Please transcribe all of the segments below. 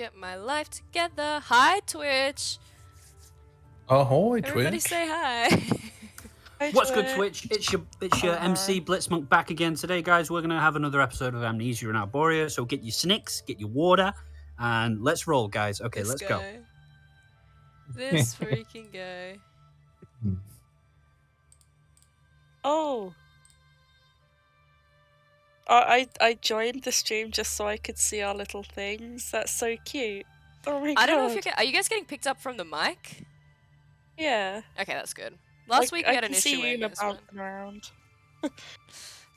get my life together. Hi, Twitch. Ahoy, Everybody Twitch. say hi. What's good, Twitch? It's your MC Uh-huh. Blitzmonk back again today, guys. We're gonna have another episode of Amnesia and Arborea. So get your snicks, get your water, and let's roll, guys. Okay, let's go. This freaking guy. Oh. I joined the stream just so I could see our little things. That's so cute. Oh my god. I don't know if are you guys getting picked up from the mic? Yeah. Okay, that's good. Last week we had an issue I with can this see you one. bouncing around.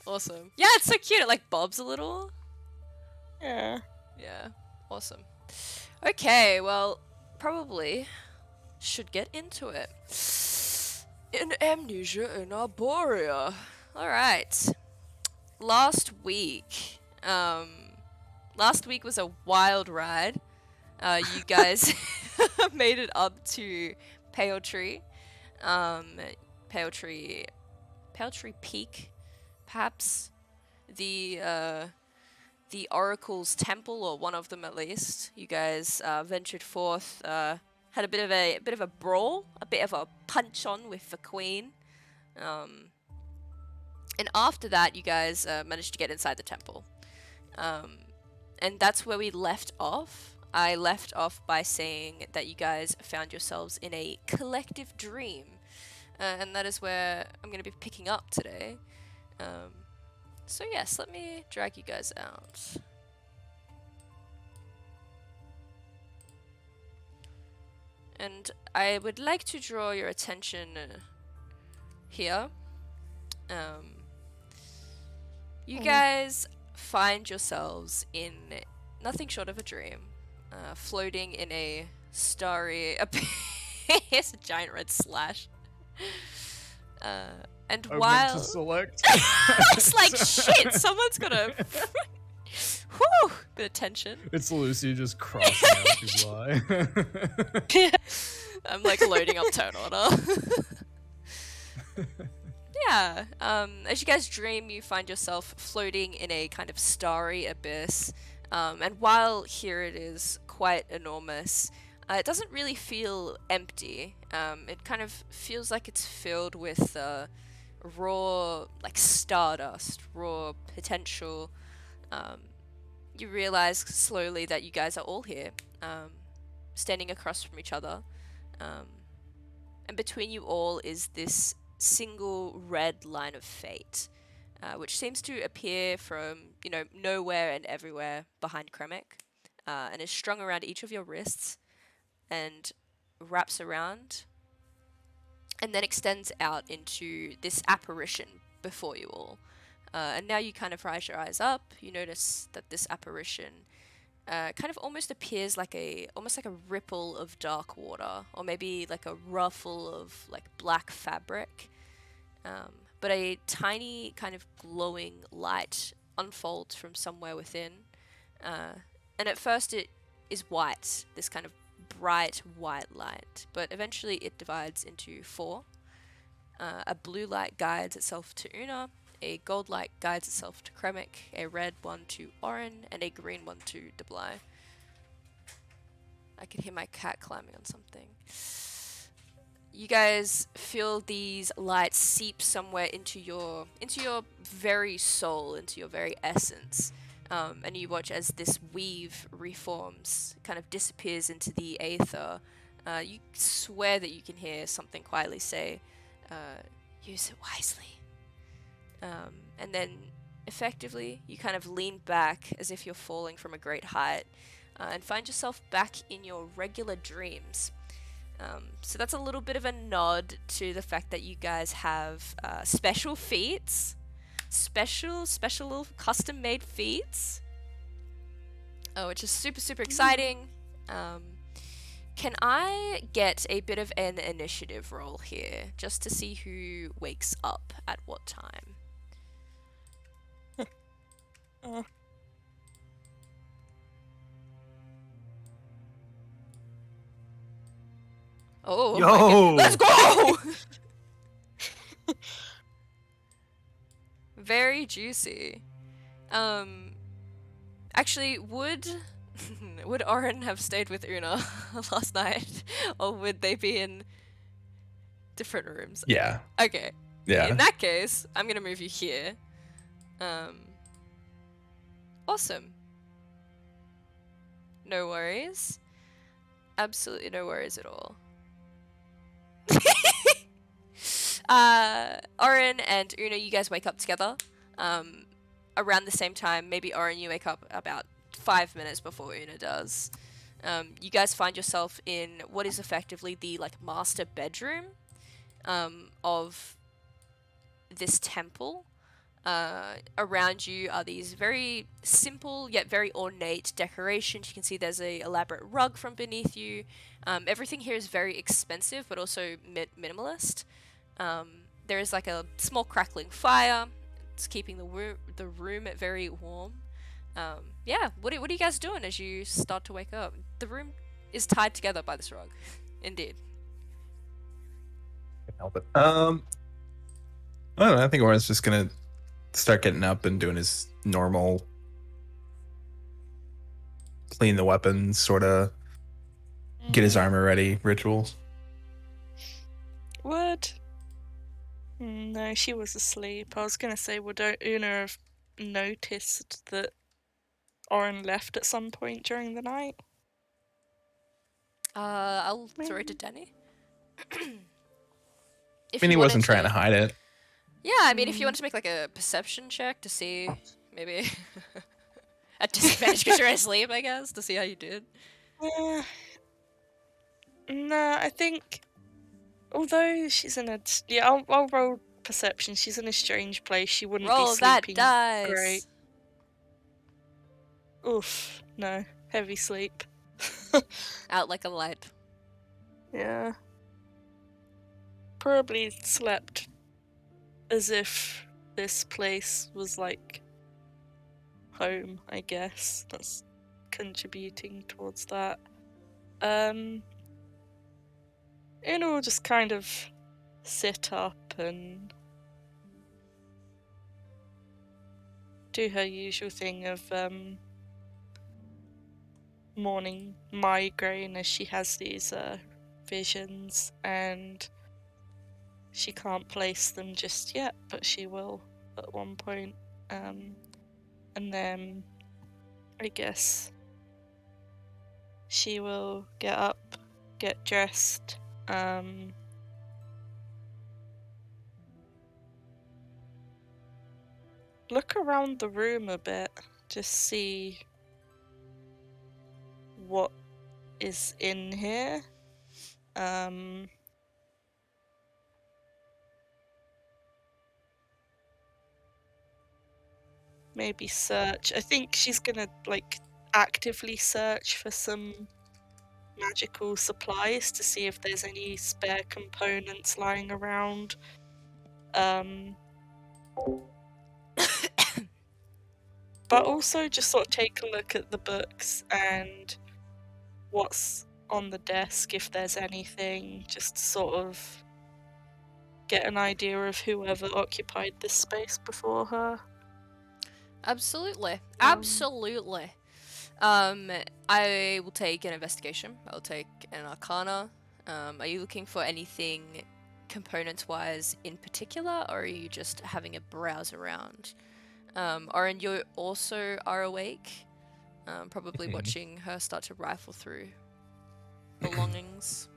Awesome. Yeah, it's so cute. It like bobs a little. Yeah. Yeah, awesome. Okay, well, probably should get into it. In Amnesia in Arborea. Alright. Last week was a wild ride. You guys made it up to Pale Tree. Pale Tree Peak, perhaps. The Oracle's temple, or one of them at least. You guys ventured forth, had a bit of a brawl, a bit of a punch on with the Queen. And after that, you guys managed to get inside the temple. And that's where we left off. I left off by saying that you guys found yourselves in a collective dream. And that is where I'm going to be picking up today. So yes, let me drag you guys out. And I would like to draw your attention here. You guys find yourselves in nothing short of a dream, floating in a starry... Here's a giant red slash. And I while... meant to select. It's like, shit, someone's gonna... Whew! Bit of tension. It's Lucy just crossing out his lie. I'm like loading up turn order. Yeah, as you guys dream, you find yourself floating in a kind of starry abyss, and while here it is quite enormous, it doesn't really feel empty. It kind of feels like it's filled with raw, like stardust, raw potential. You realize slowly that you guys are all here, standing across from each other, and between you all is this single red line of fate, which seems to appear from, nowhere and everywhere behind Kremek, and is strung around each of your wrists and wraps around and then extends out into this apparition before you all. And now you kind of rise your eyes up, you notice that this apparition kind of almost appears like almost like a ripple of dark water, or maybe like a ruffle of like black fabric. But a tiny kind of glowing light unfolds from somewhere within. And at first it is white, this kind of bright white light, but eventually it divides into four. A blue light guides itself to Una, a gold light guides itself to Kremek, a red one to Oren, and a green one to Deblai. I can hear my cat climbing on something. You guys feel these lights seep somewhere into your very soul, into your very essence. And you watch as this weave reforms, kind of disappears into the aether. You swear that you can hear something quietly say, use it wisely. And then, effectively, you kind of lean back as if you're falling from a great height, and find yourself back in your regular dreams. So that's a little bit of a nod to the fact that you guys have special feats. Special little custom-made feats. Which is super exciting. Can I get a bit of an initiative roll here, just to see who wakes up at what time? Oh, Yo! let's go! Very juicy. Actually, would Would Oren have stayed with Una last night, or would they be in different rooms? Yeah. Okay. Yeah. In that case, I'm gonna move you here. Awesome. No worries. Absolutely no worries at all. Oren and Una, you guys wake up together. Around the same time, maybe Oren, you wake up about 5 minutes before Una does. You guys find yourself in what is effectively the like master bedroom of this temple. Around you are these very simple yet very ornate decorations. You can see there's a elaborate rug from beneath you. Everything here is very expensive but also minimalist. There is like a small crackling fire. It's keeping the room very warm. Yeah, what are you guys doing as you start to wake up? The room is tied together by this rug. Indeed. Can't help it. I don't know. I think Oren's just gonna start getting up and doing his normal clean the weapons, sort of get his armor ready rituals. Would? No, she was asleep. I was gonna say, would Una have noticed that Oren left at some point during the night? I'll throw it to Danny. I mean, he wasn't trying to hide it. Yeah, I mean, if you wanted to make like a perception check to see, maybe at disadvantage because you're asleep, I guess, to see how you did. No, I think although she's in a I'll roll perception. She's in a strange place. She wouldn't be Roll that sleeping dice. great. Oof, no, heavy sleep. Out like a light. Yeah, probably slept as if this place was like home, I guess. That's contributing towards that. Una will just kind of sit up and do her usual thing of morning migraine, as she has these visions and she can't place them just yet, but she will at one point. And then I guess she will get up, get dressed, look around the room a bit, just see what is in here. Maybe search. I think she's gonna like actively search for some magical supplies to see if there's any spare components lying around. But also just sort of take a look at the books and what's on the desk, if there's anything, just to sort of get an idea of whoever occupied this space before her. Absolutely. Absolutely. I will take an investigation. I'll take an arcana. Are you looking for anything components-wise in particular, or are you just having a browse around? Oren, you also are awake, probably watching her start to rifle through belongings.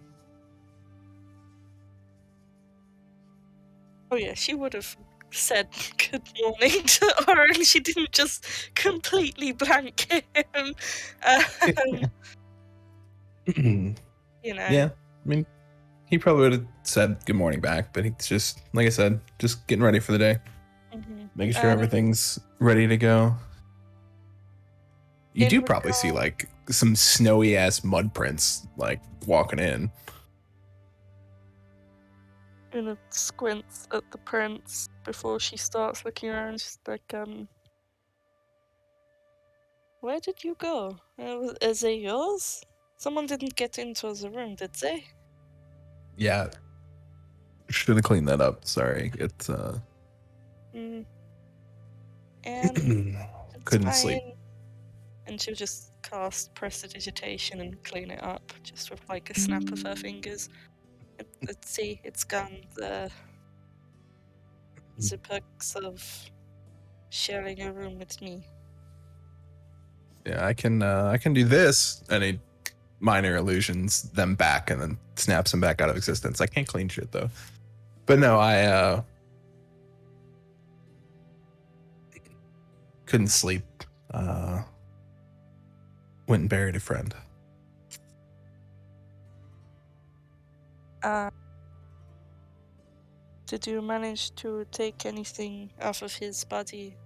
Oh yeah, she would have said good morning to Oren. She didn't just completely blank him. You know. Yeah, I mean, he probably would have said good morning back, but he's just, like I said, just getting ready for the day. Making sure everything's ready to go. You do probably see like some snowy ass mud prints like walking in. Una squints at the prints before she starts looking around. She's like, where did you go? Is it yours? Someone didn't get into the room, did they? Yeah. Should have cleaned that up. Sorry. It's And couldn't it's sleep. fine. And she'll just cast prestidigitation and clean it up, just with like a snap of her fingers. Let's see, it's gone. The perks of sharing a room with me. Yeah, I can do this. Any minor illusions them back and then snaps them back out of existence. I can't clean shit though. But no, I couldn't sleep. Went and buried a friend. Did you manage to take anything off of his body?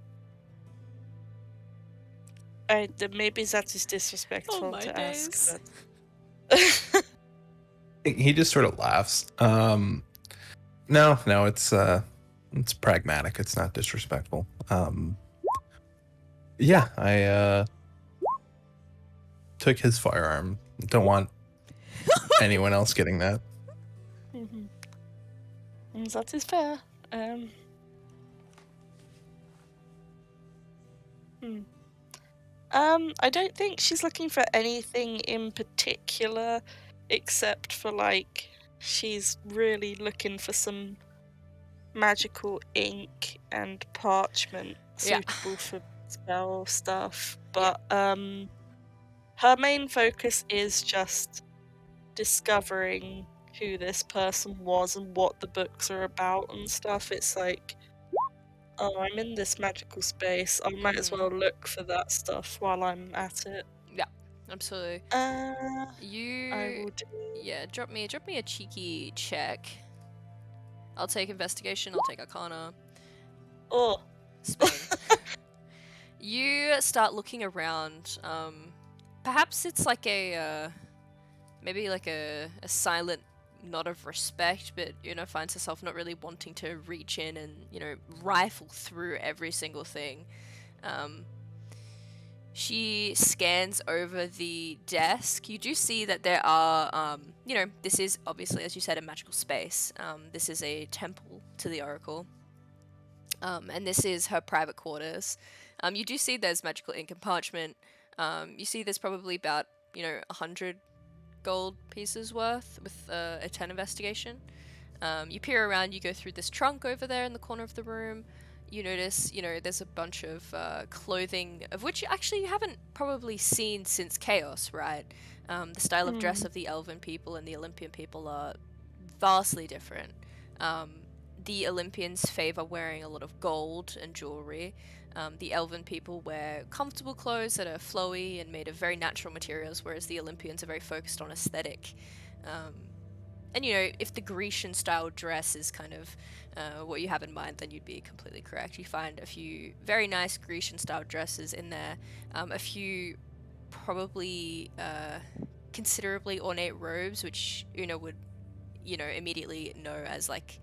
Maybe that is disrespectful to ask, but He just sort of laughs. No, it's pragmatic. It's not disrespectful. Yeah, I took his firearm. Don't want anyone else getting that. That is fair. I don't think she's looking for anything in particular, except for like she's really looking for some magical ink and parchment suitable for spell stuff. But her main focus is just discovering who this person was and what the books are about and stuff. It's like, oh, I'm in this magical space. I might as well look for that stuff while I'm at it. Yeah, absolutely. I You, will do... yeah, drop me a cheeky check. I'll take investigation. I'll take Arcana. Oh, Spin. You start looking around. Perhaps it's like maybe like a silent nod of respect, but finds herself not really wanting to reach in and rifle through every single thing. She scans over the desk. You do see that there are, this is obviously, as you said, a magical space. This is a temple to the Oracle. And this is her private quarters. You do see there's magical ink and parchment. You see there's probably about, 100 gold pieces worth with a 10 investigation. You peer around, you go through this trunk over there in the corner of the room. You notice, there's a bunch of clothing, of which actually you haven't probably seen since Chaos, right? The style of dress of the Elven people and the Olympian people are vastly different. The Olympians favor wearing a lot of gold and jewelry. The Elven people wear comfortable clothes that are flowy and made of very natural materials, whereas the Olympians are very focused on aesthetic. And if the Grecian style dress is kind of what you have in mind, then you'd be completely correct. You find a few very nice Grecian style dresses in there, a few probably considerably ornate robes, which Una would immediately know as like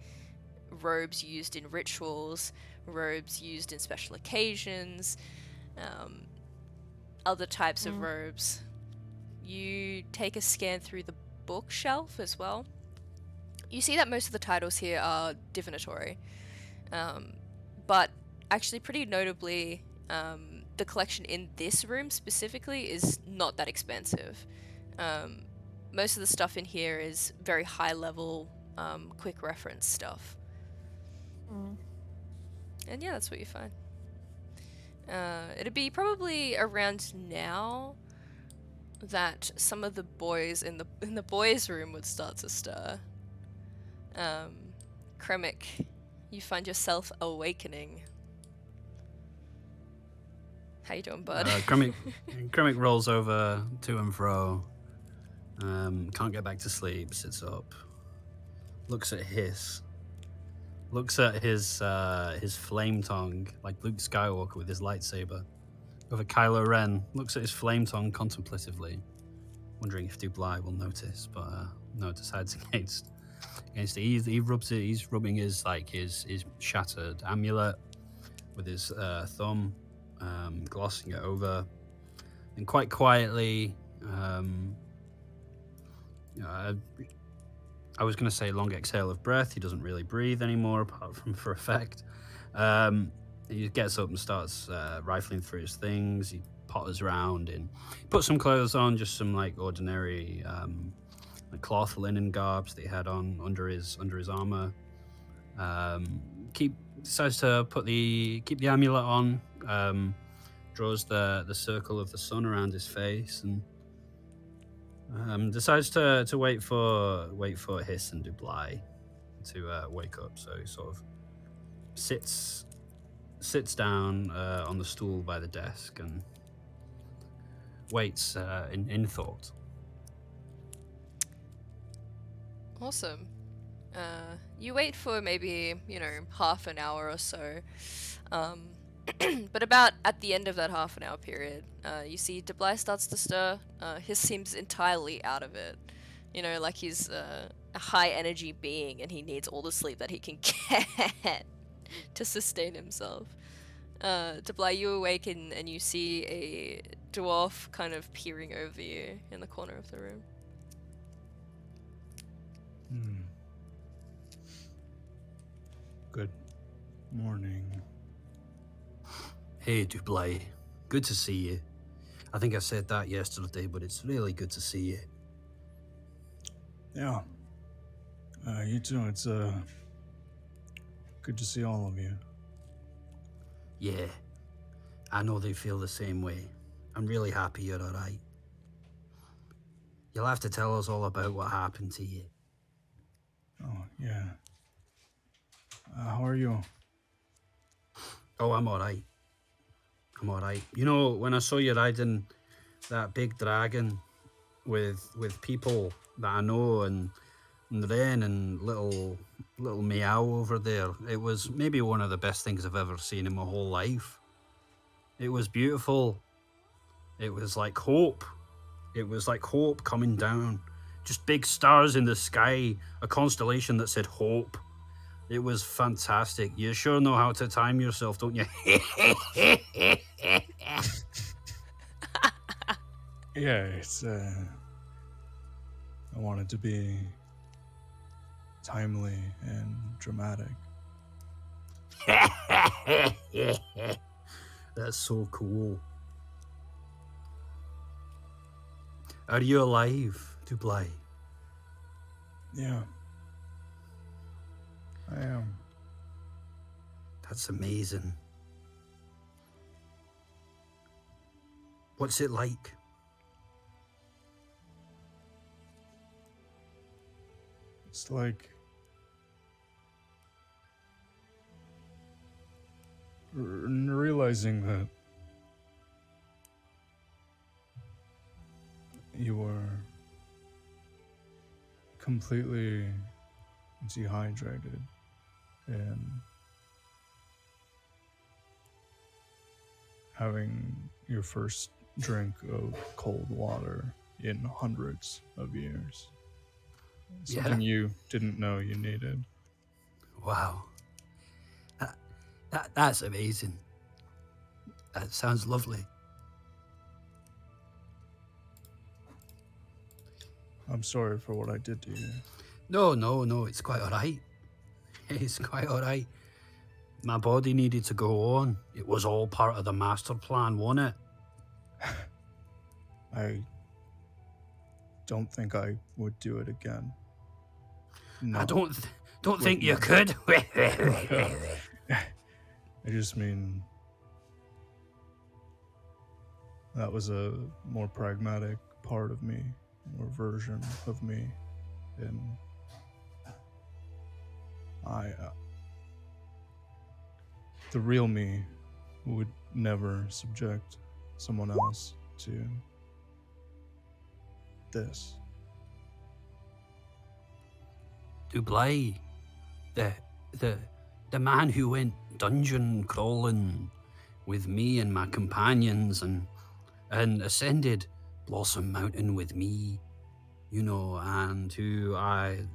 robes used in rituals, robes used in special occasions, other types of robes. You take a scan through the bookshelf as well. You see that most of the titles here are divinatory, but actually pretty notably, the collection in this room specifically is not that expensive. Most of the stuff in here is very high level, quick reference stuff. And yeah, that's what you find. It'd be probably around now that some of the boys in the boys' room would start to stir. Kremik, you find yourself awakening. How you doing, bud? Kremik rolls over to and fro. Can't get back to sleep. Sits up. Looks at his flame tongue, like Luke Skywalker with his lightsaber. Over Kylo Ren, looks at his flame tongue contemplatively, wondering if Dublai will notice, but no, decides against it. He rubs it. He's rubbing his shattered amulet with his thumb, glossing it over, and quite quietly. I was going to say long exhale of breath. He doesn't really breathe anymore, apart from for effect. He gets up and starts rifling through his things. He potters around and put some clothes on, just some like ordinary like cloth linen garbs that he had on under his armor. Decides to keep the amulet on. Draws the circle of the sun around his face and decides to wait for Hiss and Dublai to wake up. So he sort of sits down on the stool by the desk and waits in thought. Awesome. You wait for maybe, half an hour or so. But about at the end of that half an hour period, you see Dublai starts to stir. His seems entirely out of it. Like he's a high energy being and he needs all the sleep that he can get to sustain himself. Dublai, you awaken and you see a dwarf kind of peering over you in the corner of the room. Good morning. Hey, Dublai. Good to see you. I think I said that yesterday, but it's really good to see you. Yeah. You too. It's good to see all of you. Yeah. I know they feel the same way. I'm really happy you're alright. You'll have to tell us all about what happened to you. Oh, yeah. How are you? Oh, I'm alright. When I saw you riding that big dragon with people that I know and Ren and little Meow over there, it was maybe one of the best things I've ever seen in my whole life. It was beautiful. It was like hope. It was like hope coming down. Just big stars in the sky, a constellation that said hope. It was fantastic. You sure know how to time yourself, don't you? Yeah, it's I want it to be timely and dramatic. That's so cool. Are you alive, Dublai? Yeah. I am. That's amazing. What's it like? It's like realizing that you were completely dehydrated and having your first drink of cold water in hundreds of years. Something you didn't know you needed. Wow. That's amazing. That sounds lovely. I'm sorry for what I did to you. No, it's quite alright. It's quite alright. My body needed to go on. It was all part of the master plan, wasn't it? I don't think I would do it again. No. I don't think you could. I just mean that was a more pragmatic part of me, more version of me, and the real me would never subject someone else to this. Dublai, the man who went dungeon crawling with me and my companions and ascended Blossom Mountain with me, and who I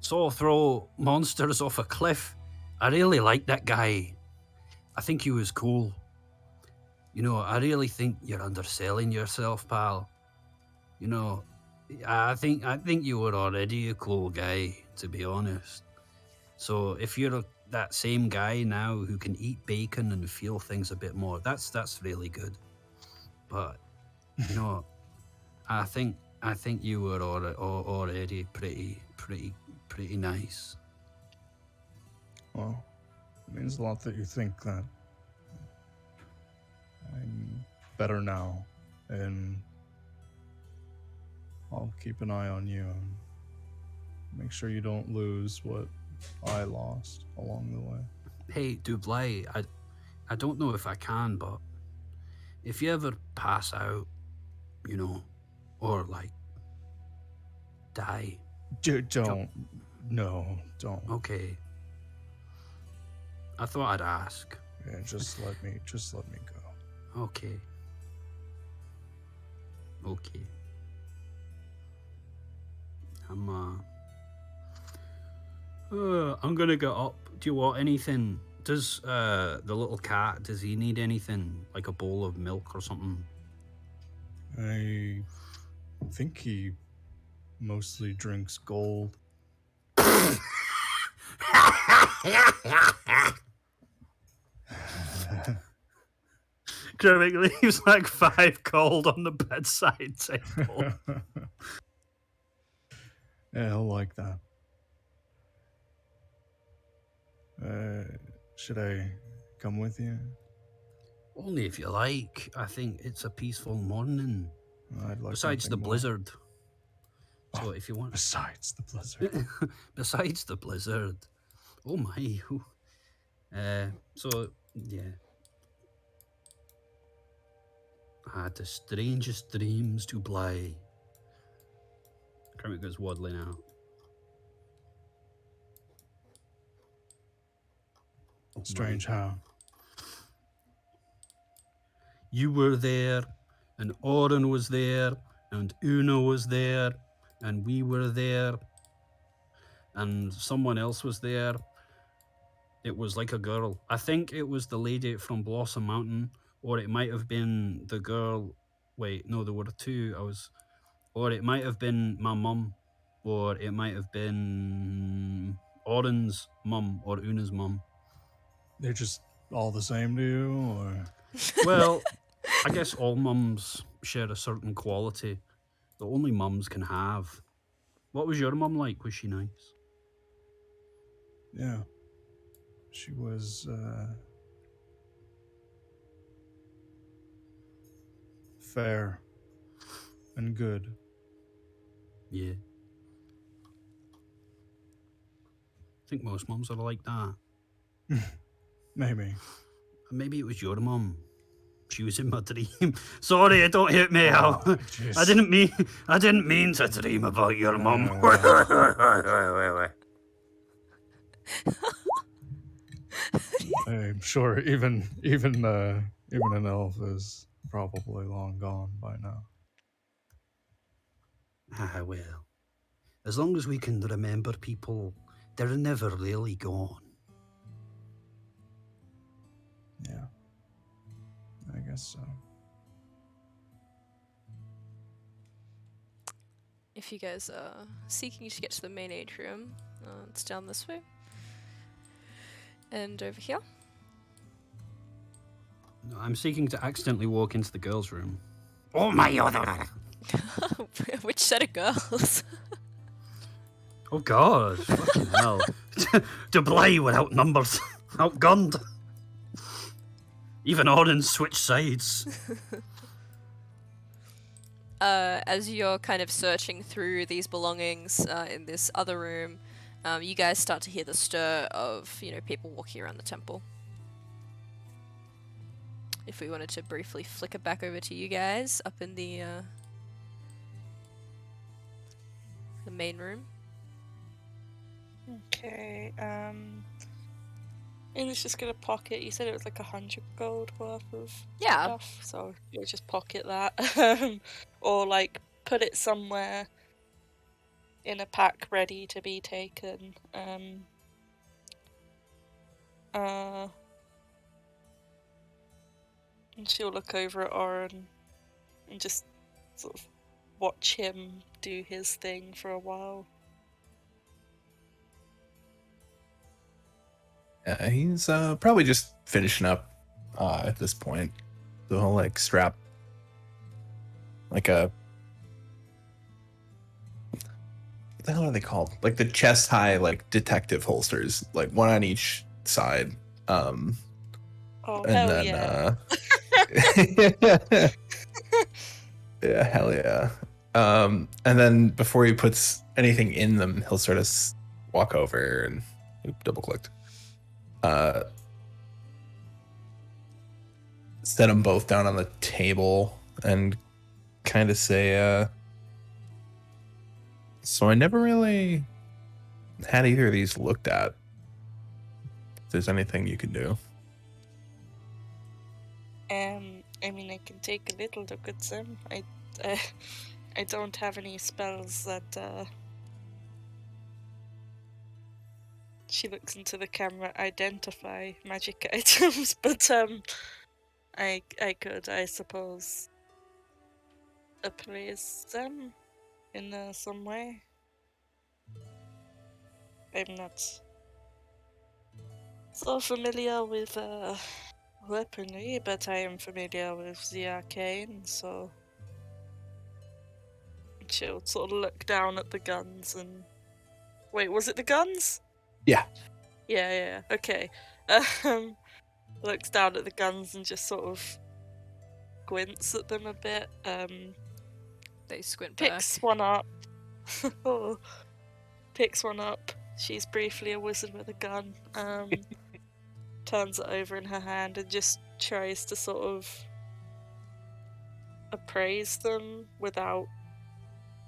saw throw monsters off a cliff. I really liked that guy. I think he was cool. I really think you're underselling yourself, pal. I think you were already a cool guy, to be honest. So if you're that same guy now who can eat bacon and feel things a bit more, that's really good. but you know, I think you were already pretty nice. Well, it means a lot that you think that. I'm better now, and I'll keep an eye on you and make sure you don't lose what I lost along the way. Hey, Dublay, I don't know if I can, but if you ever pass out, you know, or like die. Don't. No, don't. Okay. I thought I'd ask. Yeah, just let me go. Okay. Okay. I'm gonna get up. Do you want anything? Does the little cat, does he need anything? Like a bowl of milk or something? I think he mostly drinks gold. Grimmick leaves like 5 gold on the bedside table. Yeah, he'll like that. Should I come with you? Only if you like. I think it's a peaceful morning. I'd like Besides the nothing more. blizzard. So if you want... Besides the blizzard. Besides the blizzard. Oh my. So, yeah. I had the strangest dreams to play. Kermit goes waddling out. Oh Strange my. how. You were there, and Oren was there, and Una was there, and we were there, and someone else was there. It was like a girl. I think it was the lady from Blossom Mountain, or it might have been the girl. Wait, no, there were 2. Or it might have been my mum, or it might have been Oren's mum or Una's mum. They're just all the same to you, or? Well, I guess all mums share a certain quality that only mums can have. What was your mum like? Was she nice? Yeah. She was, fair and good. Yeah. I think most mums are like that. Maybe. Maybe it was your mum. She was in my dream. Sorry, don't hit me Oh, out. jeez. I didn't mean to dream about your mum. I'm sure even an elf is probably long gone by now. Ah, well. As long as we can remember people, they're never really gone. Yeah. I guess so. If you guys are seeking to get to the main atrium, it's down this way. And over here. No, I'm seeking to accidentally walk into the girls' room. Oh my god! Which set of girls? Oh god! Fucking hell. Dublay were outnumbered. Outgunned. Even Oren switched sides. As you're kind of searching through these belongings in this other room, you guys start to hear the stir of, people walking around the temple. If we wanted to briefly flick it back over to you guys up in the main room. Okay, Ina's just gonna pocket. You said it was like 100 gold worth of stuff, so you'll just pocket that, or like put it somewhere in a pack ready to be taken. And she'll look over at Oren and just sort of watch him do his thing for a while. Yeah, he's probably just finishing up at this point. So he'll like strap like a what the hell are they called? Like the chest high like detective holsters, like one on each side. Oh, And hell then yeah. yeah, hell yeah. And then before he puts anything in them, he'll sort of walk over and double clicked. Set them both down on the table and kind of say, so I never really had either of these looked at. If there's anything you can do. I mean, I can take a little look at them. Uh, I don't have any spells that, she looks into the camera, identify magic items, but, I could, I suppose, appraise them in some way. I'm not so familiar with weaponry, but I am familiar with the arcane, so she'll sort of look down at the guns and... Wait, was it the guns? Yeah. Yeah, okay. Looks down at the guns and just sort of squints at them a bit. They squint back. Picks one up. Oh, picks one up. She's briefly a wizard with a gun. Turns it over in her hand and just tries to sort of appraise them without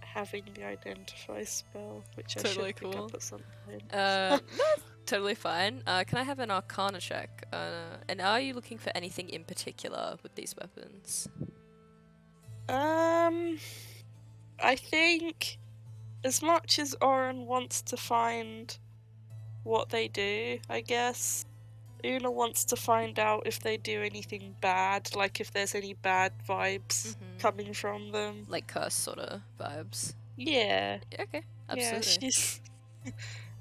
having the identify spell, which Totally I should pick cool. up at some point. No, totally fine. Can I have an Arcana check? And are you looking for anything in particular with these weapons? I think as much as Oren wants to find what they do, I guess Una wants to find out if they do anything bad, like if there's any bad vibes coming from them. Like curse sort of vibes. Yeah. Okay, absolutely. Yeah, she's...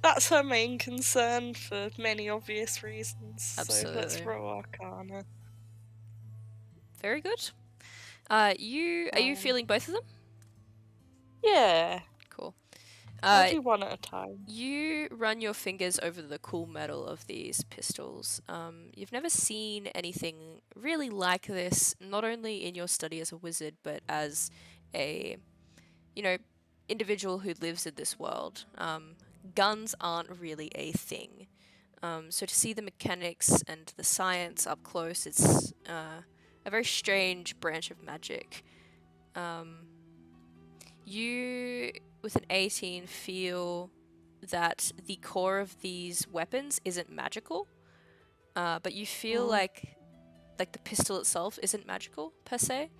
That's her main concern for many obvious reasons. Absolutely. So let's roll Arcana. Very good. Are you feeling both of them? Yeah. Cool. I'll do one at a time. You run your fingers over the cool metal of these pistols. You've never seen anything really like this, not only in your study as a wizard, but as a, individual who lives in this world. Guns aren't really a thing. So to see the mechanics and the science up close, it's a very strange branch of magic. You, with an 18, feel that the core of these weapons isn't magical, but you feel like the pistol itself isn't magical per se.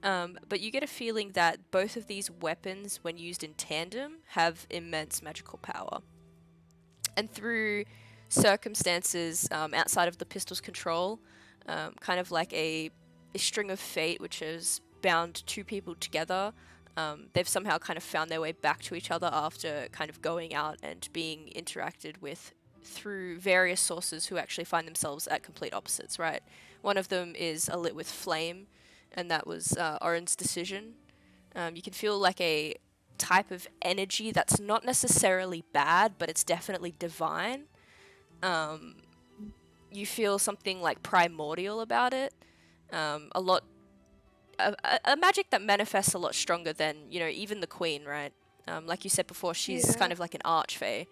But you get a feeling that both of these weapons, when used in tandem, have immense magical power. And through circumstances outside of the pistol's control, kind of like a string of fate which has bound two people together, they've somehow kind of found their way back to each other after kind of going out and being interacted with through various sources who actually find themselves at complete opposites, right? One of them is lit with flame, and that was Oren's decision. You can feel like a type of energy that's not necessarily bad, but it's definitely divine. You feel something like primordial about it. A magic that manifests a lot stronger than, even the queen, right? Like you said before, she's kind of like an archfey,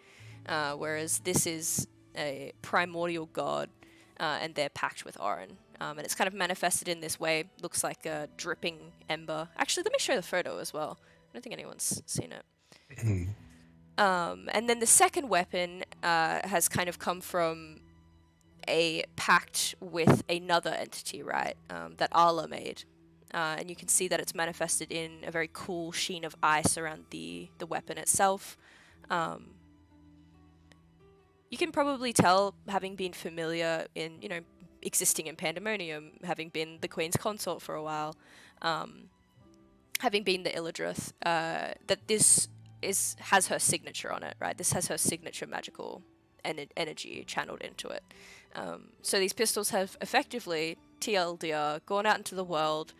whereas this is a primordial god, and they're packed with Oren. And it's kind of manifested in this way. Looks like a dripping ember. Actually, let me show the photo as well. I don't think anyone's seen it. And then the second weapon has kind of come from a pact with another entity, right? That Arla made. And you can see that it's manifested in a very cool sheen of ice around the weapon itself. You can probably tell, having been familiar in, existing in Pandemonium, having been the Queen's consort for a while, having been the Illidrith, that this has her signature on it, right? This has her signature magical energy channeled into it. So these pistols have effectively, TLDR, gone out into the world,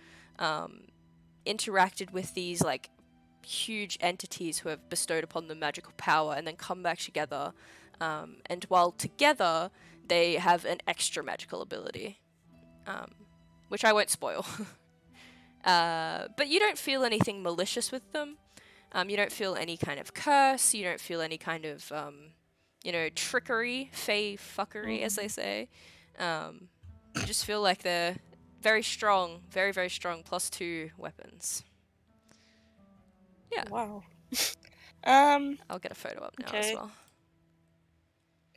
interacted with these like huge entities who have bestowed upon them magical power and then come back together. And while together, they have an extra magical ability, which I won't spoil. But you don't feel anything malicious with them. You don't feel any kind of curse. You don't feel any kind of, trickery, fey fuckery, as they say. You just feel like they're very strong, very, very strong, +2 weapons. Yeah. Wow. I'll get a photo up now as Okay. well.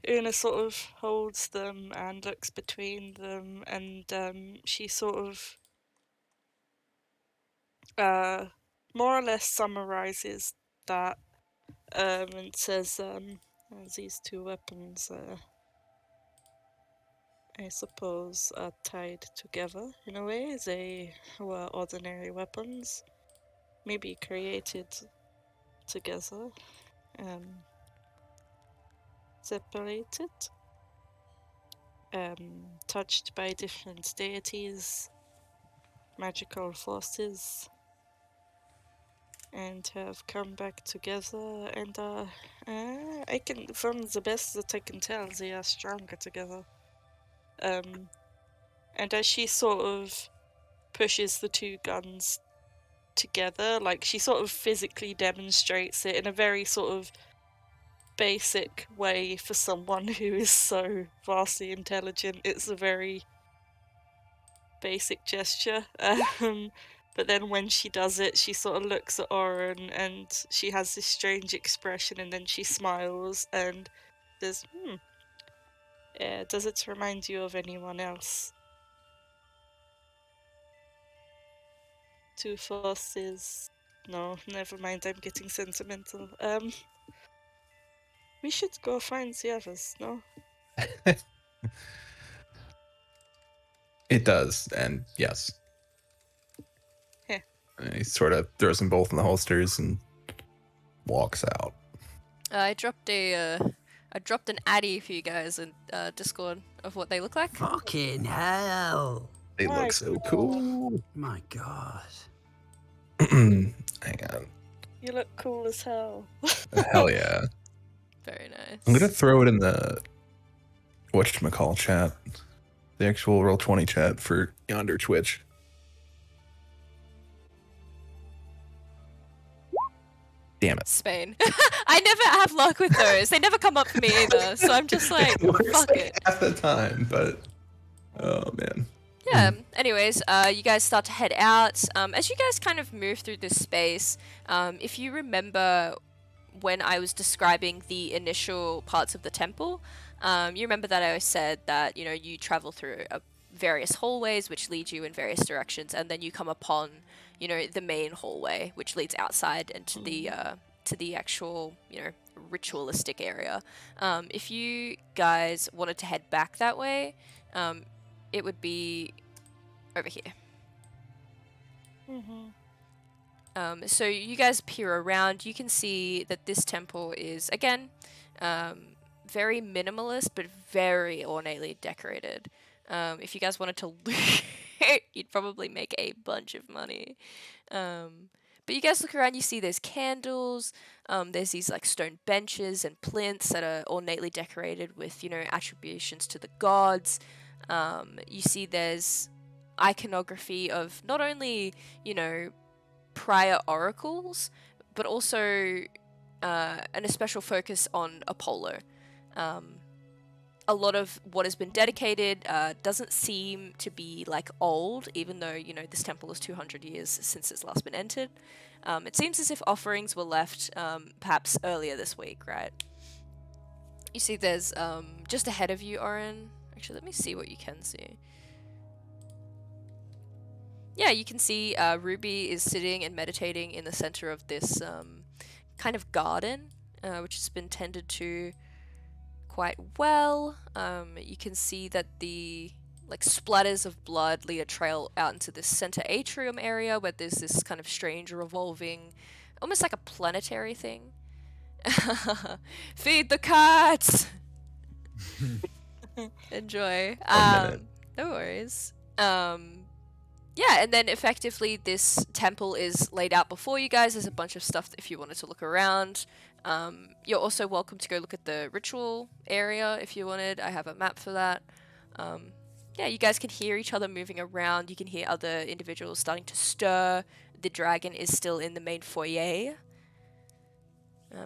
Una sort of holds them and looks between them, and she sort of more or less summarizes that and says, these two weapons, I suppose, are tied together in a way. They were ordinary weapons, maybe created together, separated, touched by different deities, magical forces, and have come back together and I can, from the best that I can tell, they are stronger together. And as she sort of pushes the two guns together, like she sort of physically demonstrates it in a very sort of basic way for someone who is so vastly intelligent. It's a very basic gesture. But then when she does it, she sort of looks at Oren and she has this strange expression, and then she smiles and says, does it remind you of anyone else? Two forces. No, never mind, I'm getting sentimental. We should go find the others, no? It does, and yes. Heh. And he sort of throws them both in the holsters and walks out. I dropped an addy for you guys in Discord of what they look like. Fucking hell! They My look so God. cool. My God. Hang on. You look cool as hell. Hell yeah. Very nice. I'm gonna throw it in the whatchamacall chat. The actual Roll20 chat for Yonder Twitch. Damn it. Spain. I never have luck with those. They never come up for me either. So I'm just like, It works fuck like it. half the time, but oh man. Yeah. Anyways, you guys start to head out. As you guys kind of move through this space, if you remember when I was describing the initial parts of the temple, you remember that I said that you travel through various hallways which lead you in various directions, and then you come upon the main hallway which leads outside into the actual ritualistic area. If you guys wanted to head back that way, it would be over here. So you guys peer around. You can see that this temple is, again, very minimalist, but very ornately decorated. If you guys wanted to loot, you'd probably make a bunch of money. But you guys look around, you see there's candles, there's these like stone benches and plinths that are ornately decorated with, attributions to the gods. You see there's iconography of not only, prior oracles, but also and a special focus on Apollo. A lot of what has been dedicated doesn't seem to be like old, even though this temple is 200 years since it's last been entered. It seems as if offerings were left perhaps earlier this week, right? You see there's just ahead of you, Oren. Actually, let me see what you can see. Yeah, you can see Ruby is sitting and meditating in the center of this kind of garden, which has been tended to quite well. You can see that the splatters of blood lead a trail out into this center atrium area where there's this kind of strange revolving, almost like a planetary thing. Feed the cats! Enjoy. One minute. No worries. yeah, and then effectively this temple is laid out before you guys. There's a bunch of stuff if you wanted to look around. You're also welcome to go look at the ritual area if you wanted. I have a map for that. Yeah, you guys can hear each other moving around. You can hear other individuals starting to stir. The dragon is still in the main foyer.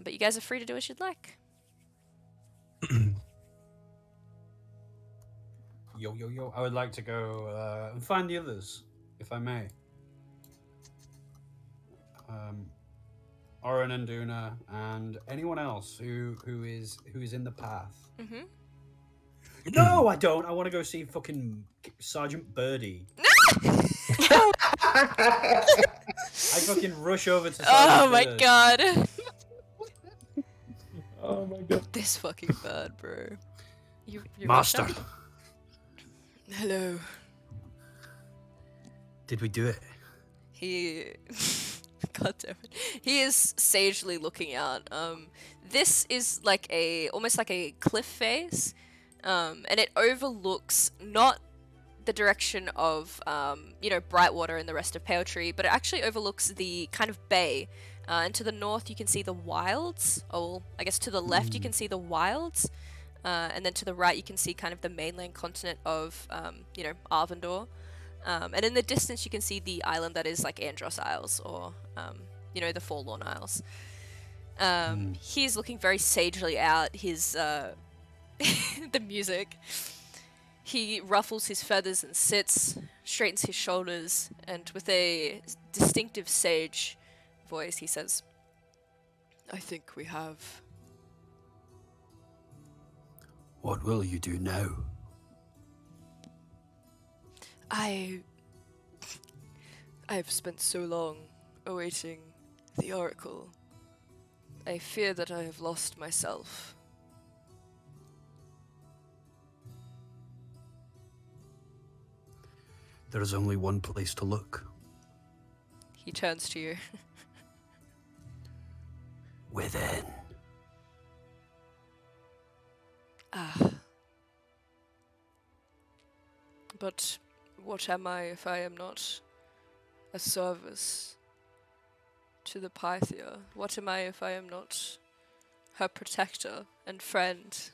But you guys are free to do as you'd like. Yo. I would like to go and find the others, if I may. Oren and Duna, and anyone else who is in the path. Mm-hmm. No, I don't. I want to go see fucking Sergeant Birdie. I fucking rush over to Sergeant Oh my Bird. god. Oh my god. This fucking bird, bro. You Master, Hello. did we do it? He God damn it. He is sagely looking out. This is like almost like a cliff face. And it overlooks not the direction of Brightwater and the rest of Pale Tree, but it actually overlooks the kind of bay. And to the north you can see the wilds. Oh, I guess to the left you can see the wilds. And then to the right you can see kind of the mainland continent of Arvandor. And in the distance you can see the island that is like Andros Isles, or the Forlorn Isles. He's looking very sagely out. His the music. He ruffles his feathers and sits, straightens his shoulders, and with a distinctive sage voice he says, "I think we have." What will you do now? I have spent so long awaiting the oracle. I fear that I have lost myself. There is only one place to look. He turns to you. Within. Ah. But what am I if I am not a service to the Pythia? What am I if I am not her protector and friend?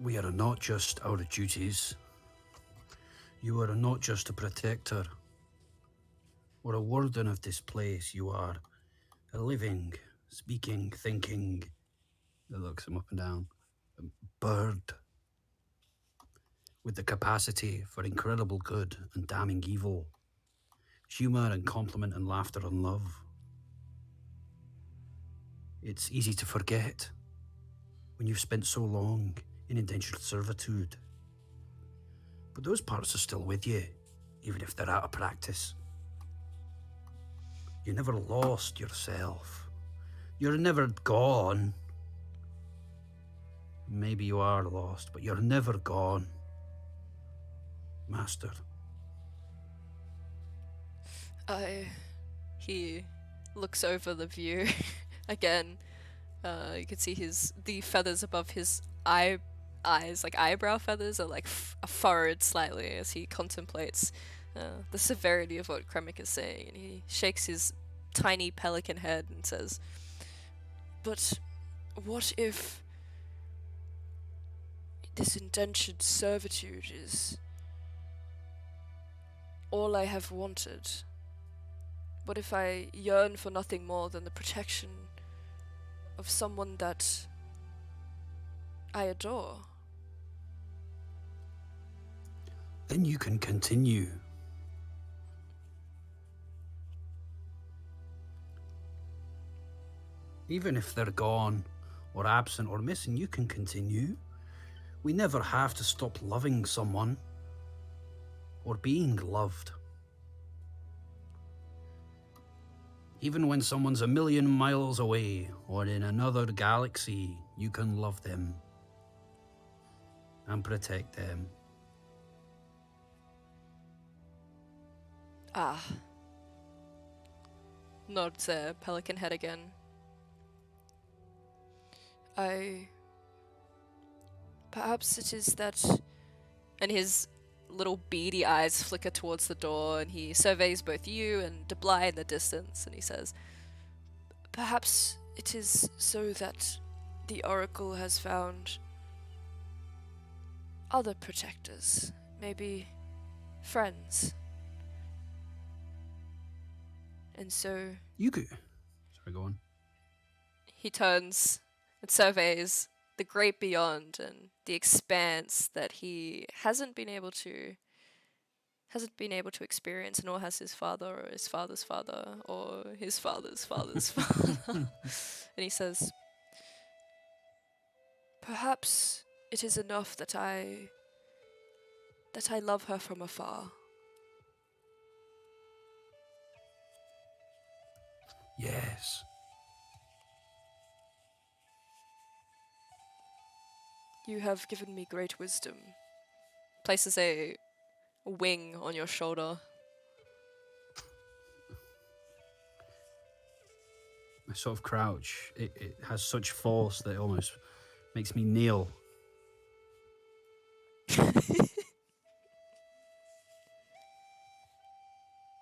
We are not just our duties. You are not just a protector or a warden of this place. You are a living, speaking, thinking, it looks him up and down, bird with the capacity for incredible good and damning evil, humor and compliment and laughter and love. It's easy to forget when you've spent so long in indentured servitude. But those parts are still with you, even if they're out of practice. You never lost yourself. You're never gone. Maybe you are lost, but you're never gone, Master. He looks over the view again. You can see the feathers above his eyes, like eyebrow feathers, are like furrowed slightly as he contemplates the severity of what Kremik is saying, and he shakes his tiny pelican head and says, "But what if this indentured servitude is all I have wanted? What if I yearn for nothing more than the protection of someone that I adore?" Then you can continue. Even if they're gone, or absent, or missing, you can continue. We never have to stop loving someone, or being loved. Even when someone's a million miles away, or in another galaxy, you can love them and protect them. Ah. Nods pelican head again. Perhaps it is that... And his little beady eyes flicker towards the door, and he surveys both you and Debly in the distance, and he says, "Perhaps it is so that the Oracle has found other protectors, maybe friends. And so Yugu. Sorry, go on. he turns and surveys the great beyond and the expanse that he hasn't been able to experience, nor has his father or his father's father or his father's father's father. And he says, "Perhaps it is enough that I love her from afar." Yes. "You have given me great wisdom." Places a wing on your shoulder. I sort of crouch. It has such force that it almost makes me kneel.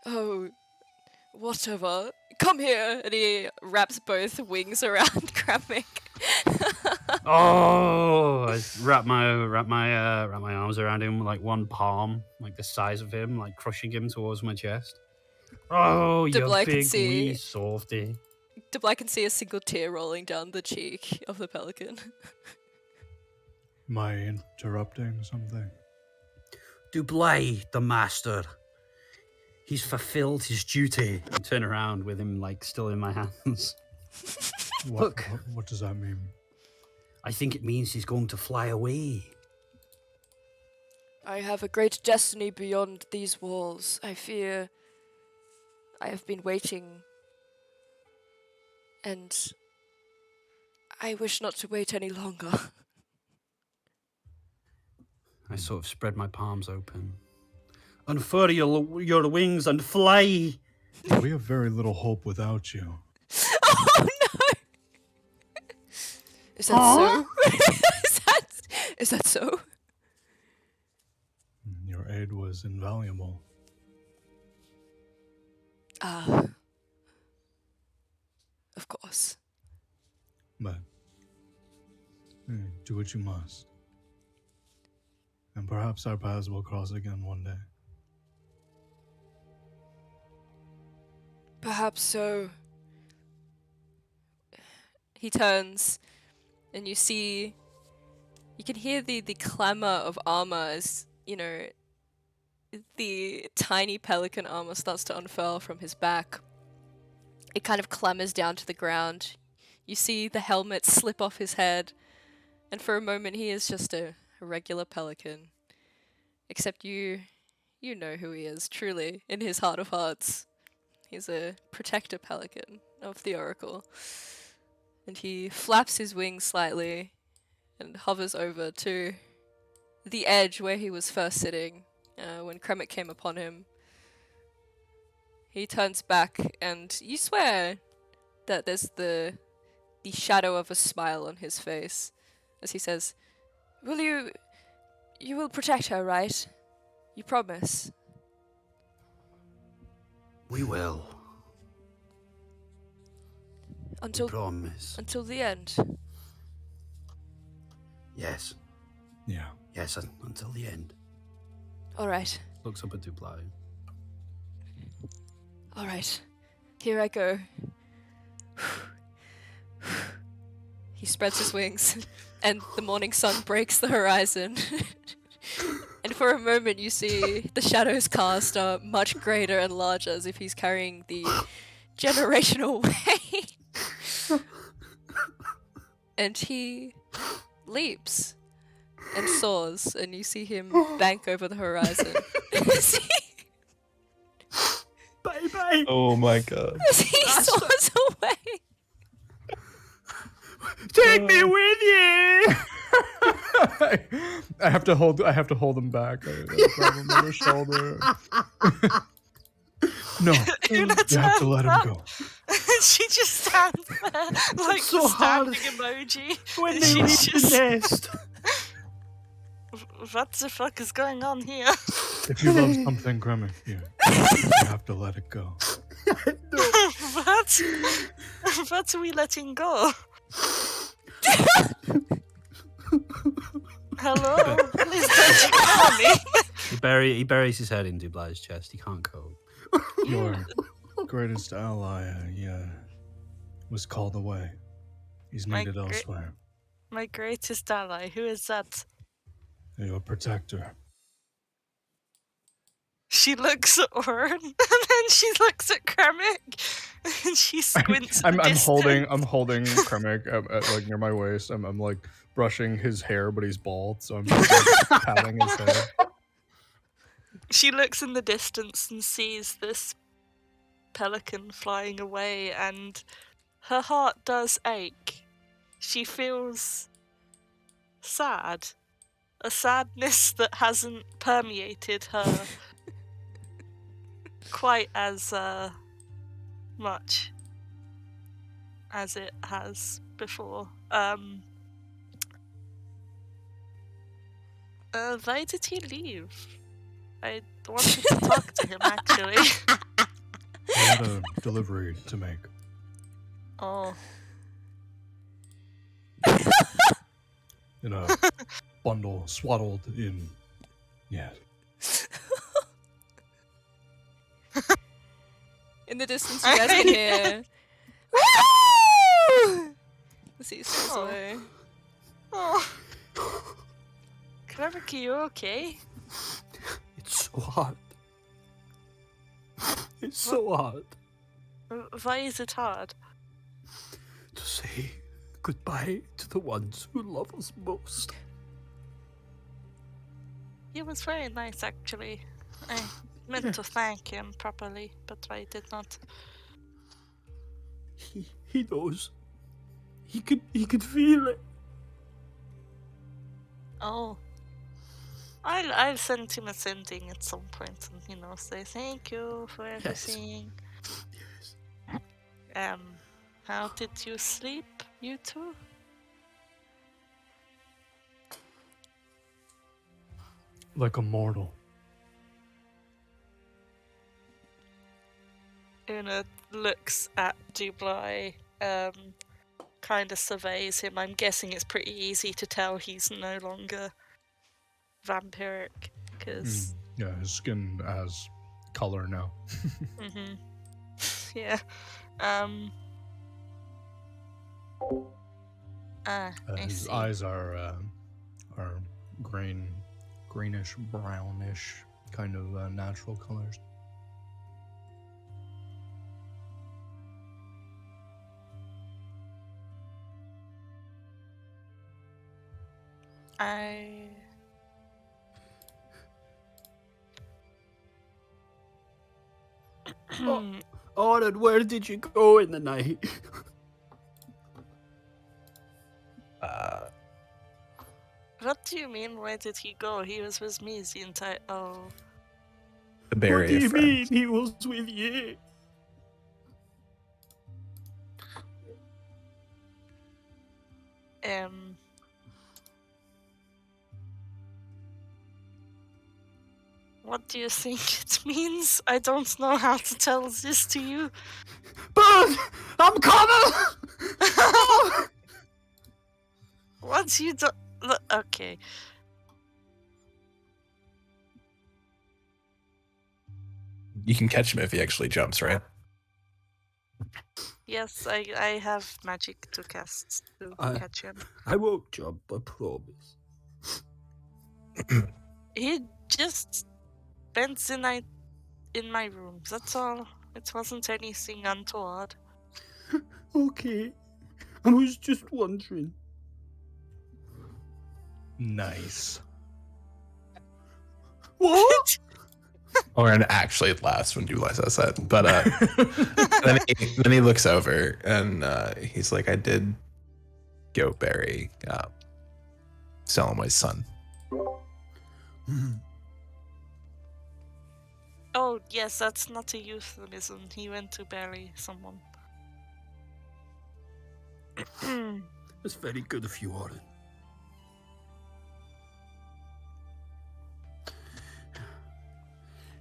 "Oh, whatever. Come here." And he wraps both wings around Kramik. Oh! I wrap my arms around him like one palm, like the size of him, like crushing him towards my chest. Oh, you Debly can big see- wee softy. Debly can see a single tear rolling down the cheek of the pelican. Am I interrupting something? Dublay, the master. He's fulfilled his duty. I turn around with him like still in my hands. Look. What does that mean? I think it means he's going to fly away. "I have a great destiny beyond these walls. I fear I have been waiting, and I wish not to wait any longer." I sort of spread my palms open. Unfurl your wings and fly. We have very little hope without you. Oh no! Is that so? Is that so? Your aid was invaluable. Of course. But do what you must. And perhaps our paths will cross again one day. Perhaps so. He turns, and you can hear the clamor of armor as, the tiny pelican armor starts to unfurl from his back. It kind of clambers down to the ground. You see the helmet slip off his head, and for a moment he is just a regular pelican. Except you know who he is, truly, in his heart of hearts. He's a protector pelican of the Oracle. And he flaps his wings slightly and hovers over to the edge where he was first sitting when Kremek came upon him. He turns back, and you swear that there's the shadow of a smile on his face as he says, you will protect her, right? You promise? We will. Until Promise. until the end. Yes. Yeah. Yes, until the end. All right. Looks up at Dublay. All right. Here I go. He spreads his wings, and the morning sun breaks the horizon. And for a moment you see the shadows cast are much greater and larger, as if he's carrying the generational weight. And he leaps and soars, and you see him bank over the horizon. Bye-bye. Oh my god. As he soars away. Take me with you. I have to hold him back. I grab him on the shoulder. No, you have to let him go. She just stands there like so the hard. standing emoji. When And they she's leave the just- nest. What the fuck is going on here? If you love something, Kremik, you have to let it go. What? What are we letting go? Hello? Please don't ignore me. He buries his head in Dublay's chest. He can't cope. Your greatest ally was called away. He's My needed great- elsewhere. My greatest ally. Who is that? Your protector. She looks at Oren, and then she looks at Kremik, and she squints at the I'm distance. holding Kremik at, like near my waist. I'm like brushing his hair, but he's bald, so I'm just like, patting his head. She looks in the distance and sees this pelican flying away, and her heart does ache. She feels sad. A sadness that hasn't permeated her quite as much as it has before. Why did he leave? I wanted to talk to him, actually. I had a delivery to make. Oh. In a bundle swaddled in. Yeah. In the distance, you guys can hear. Woo! As he sails Oh. away. Oh. Kremik, are you okay? It's so hard. It's so hard Why is it hard? to say goodbye to the ones who love us most. He was very nice, actually. I meant to thank him properly, but I did not. He knows. He could feel it. Oh. I'll send him a sending at some point and, say thank you for everything. Yes. How did you sleep, you two? Like a mortal. Una looks at Dublai, kind of surveys him. I'm guessing it's pretty easy to tell he's no longer vampiric, because... Yeah, his skin has color now. Mm-hmm. Yeah. I His see. eyes are greenish, brownish, kind of natural colors. Oren, where did you go in the night? What do you mean, where did he go? He was with me the entire... Oh. To What bury do a you friend. mean he was with you? What do you think it means? I don't know how to tell this to you. But I'm coming! What you do... Okay. You can catch him if he actually jumps, right? Yes, I have magic to cast to catch him. I won't jump, I promise. He just spent the night in my room, that's all. It wasn't anything untoward. Okay. I was just wondering. Nice. What? Oren actually laughs when Dulai says that. But then he looks over and he's like, I did go bury Salamoy's son. Oh, yes, that's not a euphemism. He went to bury someone. That's very good of you, Oren.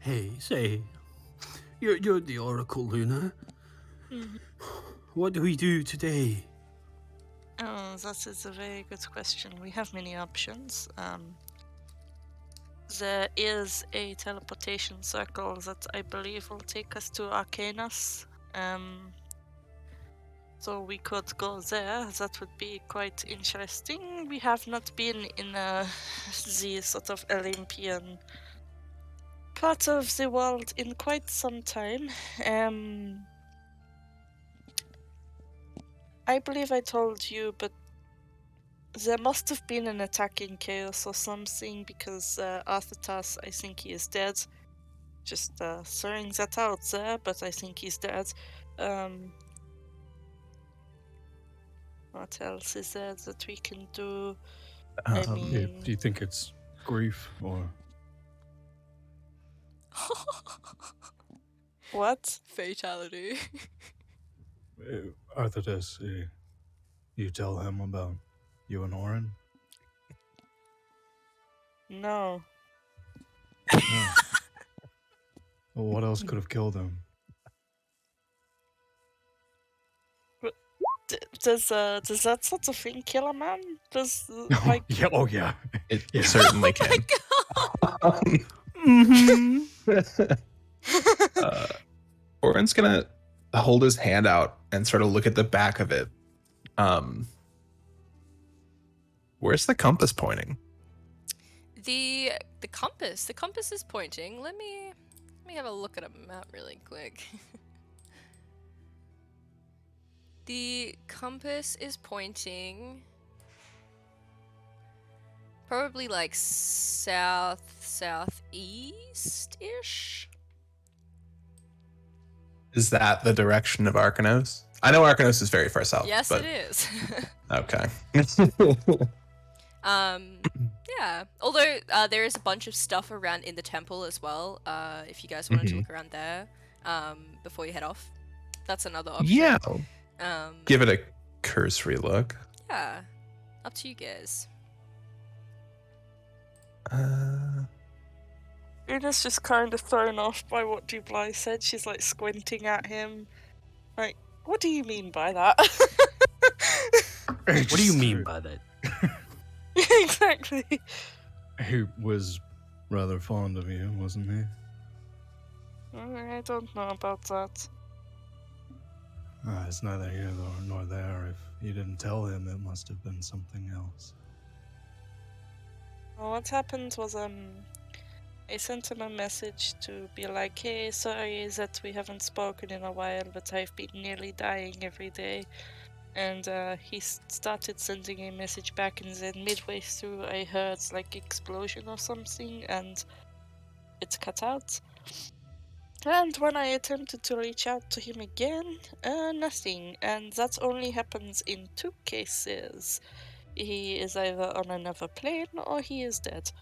Hey, say, you're the Oracle, Luna. Mhm. What do we do today? Oh, that is a very good question. We have many options. There is a teleportation circle that I believe will take us to Arcanus. So we could go there. That would be quite interesting. We have not been in the sort of Olympian part of the world in quite some time. I believe I told you, but there must have been an attack in Chaos or something, because Arthatas, I think he is dead. Just throwing that out there, but I think he's dead. What else is there that we can do? I Um, mean, Do you think it's grief or what? Fatality. Arthur, you tell him about you and Orin? No. No. Well, what else could have killed him? Does that sort of thing kill a man? Does like Yeah. Oh, yeah. it Yeah. certainly can. uh, Oren's gonna hold his hand out and sort of look at the back of it. Where's the compass pointing? The compass. The compass is pointing. Let me have a look at a map really quick. The compass is pointing probably like southeast-ish. Is that the direction of Arcanos? I know Arcanos is very far south. Yes, but... it is. Okay. Yeah. Although there is a bunch of stuff around in the temple as well. If you guys wanted to look around there, before you head off, that's another option. Yeah. Um, Give it a cursory look. Yeah. Up to you guys. Una's just kind of thrown off by what Dublai said. She's like squinting at him. Like, what do you mean by that? What do you mean by that? Exactly. He was rather fond of you, wasn't he? I don't know about that. It's neither here nor there. If you didn't tell him, it must have been something else. Well, what happened was I sent him a message to be like, hey, sorry that we haven't spoken in a while, but I've been nearly dying every day. And he started sending a message back, and then midway through I heard like explosion or something, and it cut out. And when I attempted to reach out to him again, nothing. And that only happens in 2 cases. He is either on another plane or he is dead.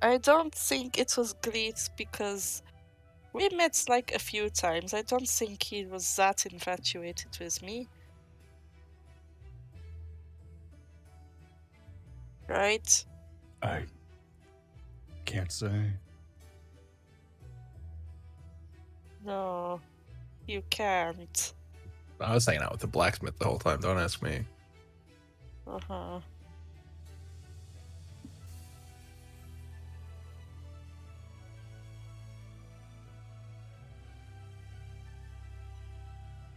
I don't think it was Greet, because we met like a few times. I don't think he was that infatuated with me. Right? I can't say. No, you can't. I was hanging out with the blacksmith the whole time. Don't ask me. Uh-huh.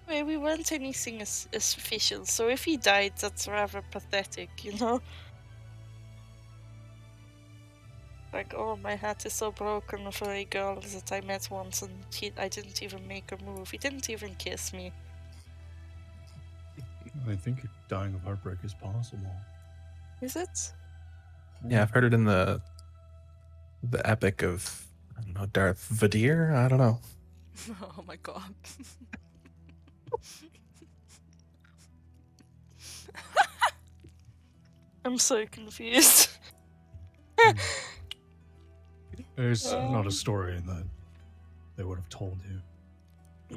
Well, we weren't anything as official, so if he died, that's rather pathetic, you know? Like, oh, my heart is so broken for a girl that I met once and I didn't even make a move. He didn't even kiss me. I think dying of heartbreak is possible. Is it? Yeah, I've heard it in the epic of, I don't know, Darth Vadir? I don't know. Oh my god. I'm so confused. There's not a story that they would have told you.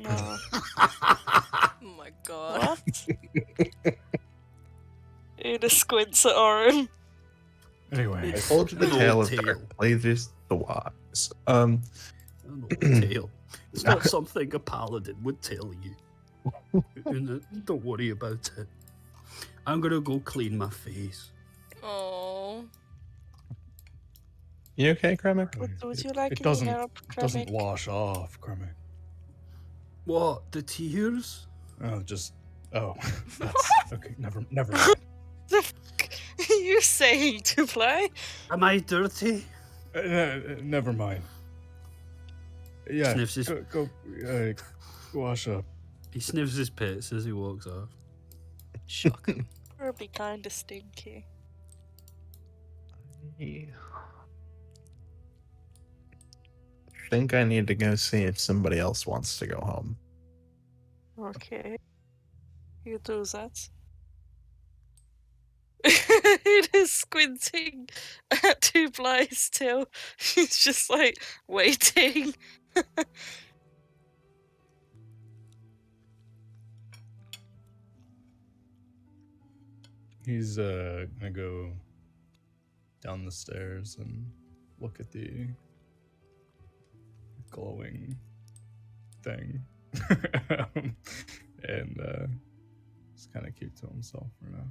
No. Oh my god. What? Ada squints at Oren. Anyway, I told you the An tale old of tale. dark places, the wise. An old tale. It's not something a paladin would tell you. Don't worry about it. I'm gonna go clean my face. Oh. You okay, Kremek? Would you like it any doesn't help, it doesn't Kremik? wash off, Kermit. What? The tears? That's okay. Never mind. The fuck are you saying to play? Am I dirty? Never mind. Yeah, Sniffs his. go wash up. He sniffs his pits as he walks off. Shocking. Probably kind of stinky. I think I need to go see if somebody else wants to go home. Okay. You do that. It is squinting at two blind still. He's just like waiting. He's gonna go down the stairs and look at the glowing thing, and just kind of keep to himself for now.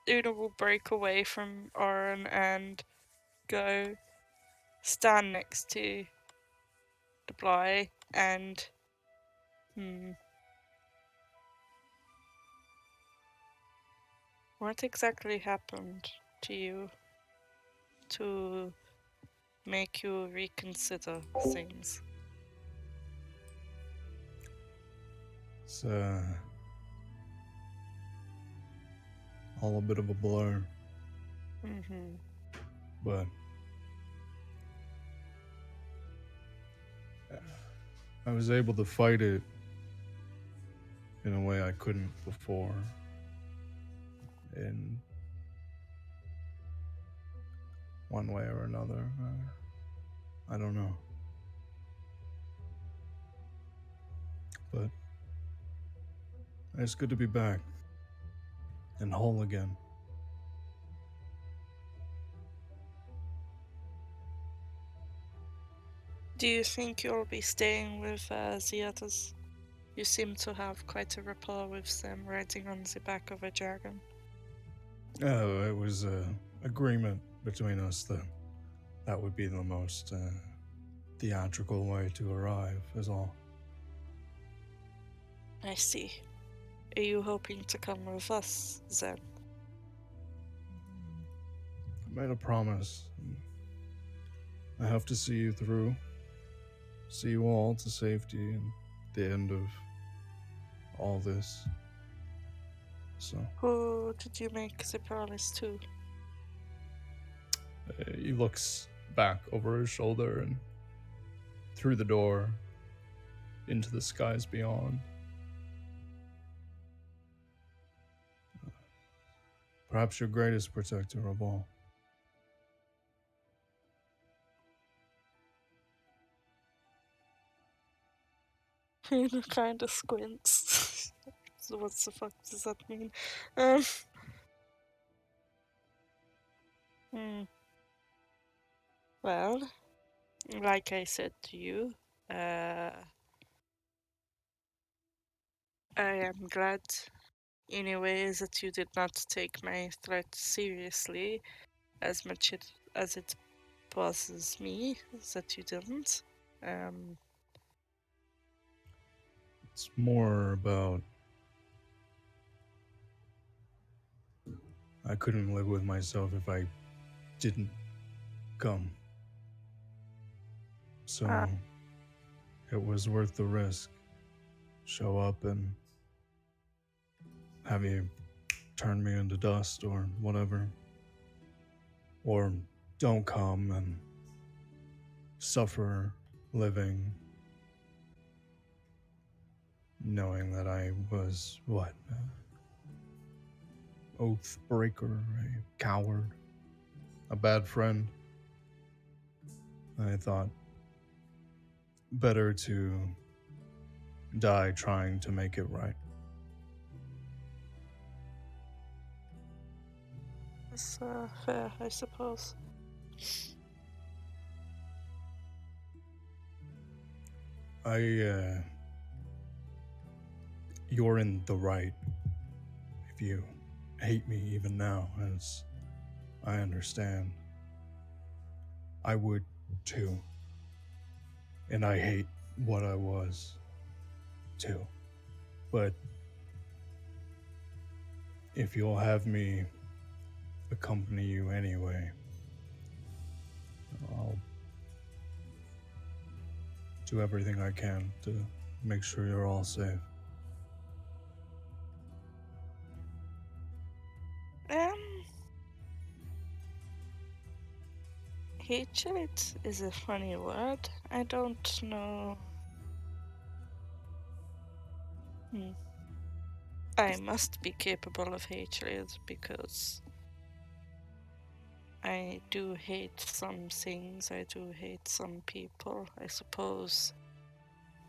Una will break away from Oren and go stand next to the Bly and what exactly happened to you to make you reconsider things? It's all a bit of a blur, Mm-hmm. but I was able to fight it in a way I couldn't before. In one way or another. I don't know. But it's good to be back and whole again. Do you think you'll be staying with the others? You seem to have quite a rapport with them riding on the back of a dragon. Oh, it was an agreement between us that that would be the most theatrical way to arrive, is all. I see. Are you hoping to come with us then? I made a promise. I have to see you through. See you all to safety and the end of all this. So Who did you make the promise to? he looks back over his shoulder and through the door into the skies beyond. Perhaps your greatest protector of all. Una kind of squints. So what the fuck does that mean? Um. Well, like I said to you, I am glad anyway that you did not take my threat seriously as much as it bothers me that you didn't. It's more about I couldn't live with myself if I didn't come. So it was worth the risk. Show up and have you turn me into dust or whatever. Or don't come and suffer living knowing that I was, oath breaker, a coward, a bad friend. I thought better to die trying to make it right. That's fair, I suppose. You're in the right if you hate me even now, as I understand. I would too. And I hate what I was too. But if you'll have me accompany you anyway, I'll do everything I can to make sure you're all safe. Um, hatred is a funny word. I don't know. I must be capable of hatred because I do hate some things, I do hate some people. I suppose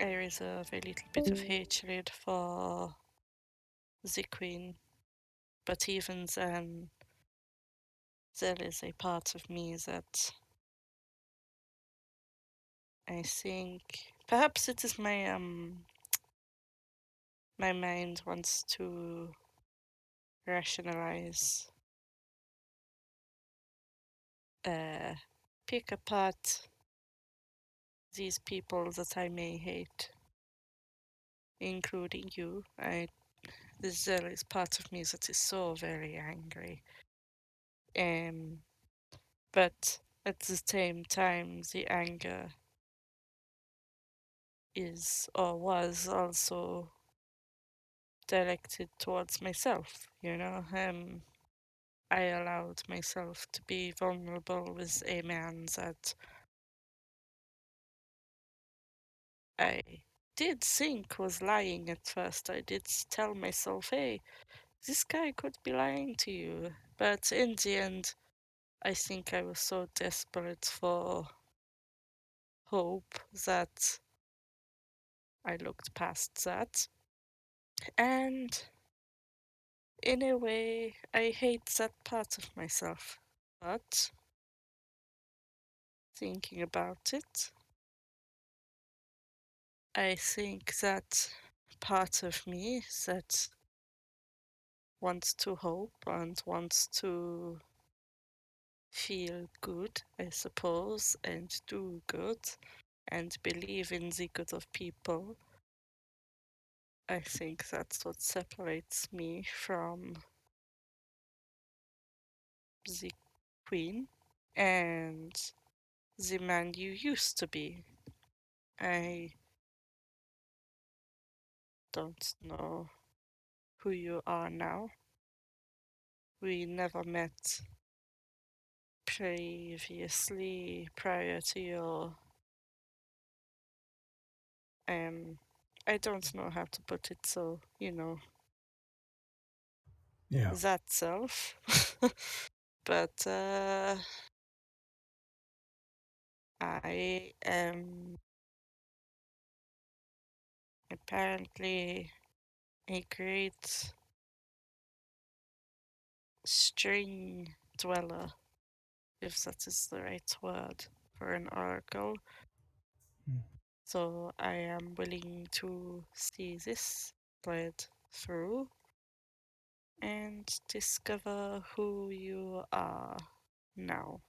I reserve a little bit of hatred for the Queen, but even then, there is a part of me that I think perhaps it is my mind wants to rationalize, pick apart these people that I may hate, including you. There is part of me that is so very angry. But at the same time, the anger is or was also directed towards myself, you know. I allowed myself to be vulnerable with a man that I did think was lying at first. I did tell myself, hey, this guy could be lying to you. But in the end, I think I was so desperate for hope that I looked past that. And in a way, I hate that part of myself. But thinking about it, I think that part of me that wants to hope and wants to feel good, I suppose, and do good and believe in the good of people. I think that's what separates me from the Queen and the man you used to be. I don't know who you are now. We never met previously prior to your I don't know how to put it, so Yeah. that self. But I am apparently a great string dweller, if that is the right word for an oracle. Hmm. So I am willing to see this played through and discover who you are now.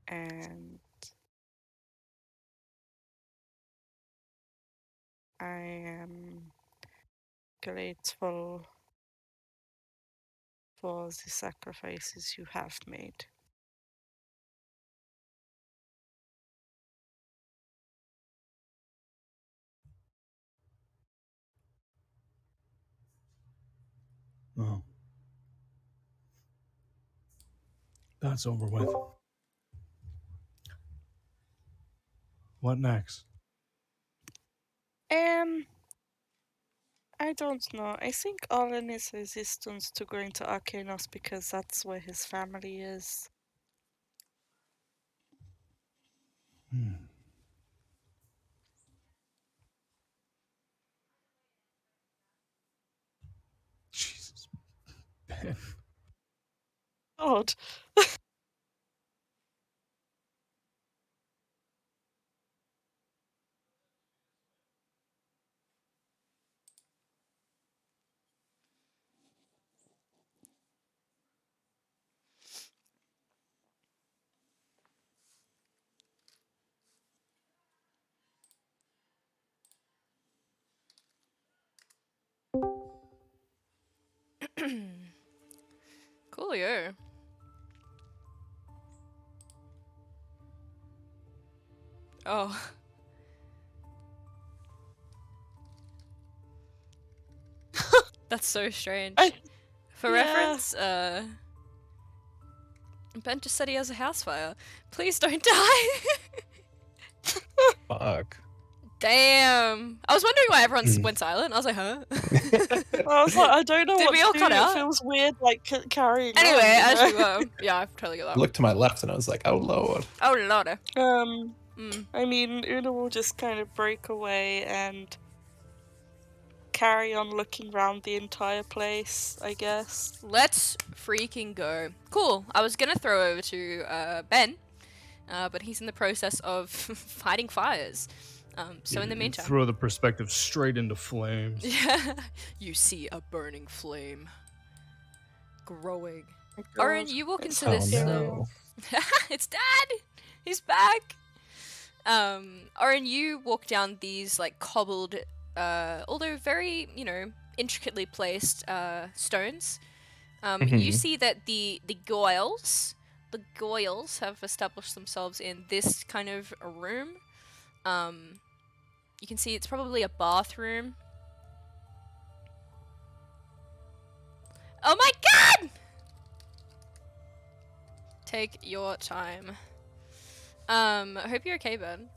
And I am grateful for the sacrifices you have made. Well, that's over with. What next? I don't know. I think Olin is resistant to going to Arcanos because that's where his family is. Hmm. Jesus. Ben. God. Coolio. Oh. That's so strange. I For yeah. reference, Ben just said he has a house fire. Please don't die. Fuck. Damn. I was wondering why everyone Hmm. went silent. I was like, huh? I was like, I don't know Did what we to all do. cut out? It feels weird, like carrying Anyway, on, you as know? we were. Yeah, I totally get I that. looked to my left and I was like, oh lord. Oh, lord. I mean, Una will just kind of break away and carry on looking around the entire place, I guess. Let's freaking go. Cool. I was gonna throw over to Ben, but he's in the process of fighting fires. So in the You meantime, throw the perspective straight into flames. yeah, you see a burning flame growing. Oh, Oren, God, you walk it's into Oh this. scary. no. It's Dad. He's back. Oren, you walk down these like cobbled, although very intricately placed stones. You see that the Goyles have established themselves in this kind of a room. You can see it's probably a bathroom. Oh my god! Take your time. I hope you're okay, Ben.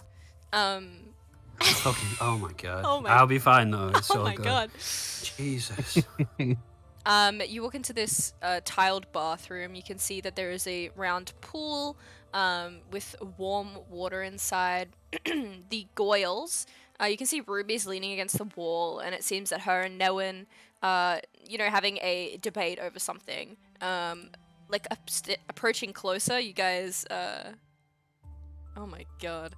Fucking, oh my god. Oh my- I'll be fine though. It's Oh all my good. god. Jesus. You walk into this tiled bathroom. You can see that there is a round pool with warm water inside. The Goyles. You can see Ruby's leaning against the wall, and it seems that her and Newen, having a debate over something. Like approaching closer, you guys. Oh my god.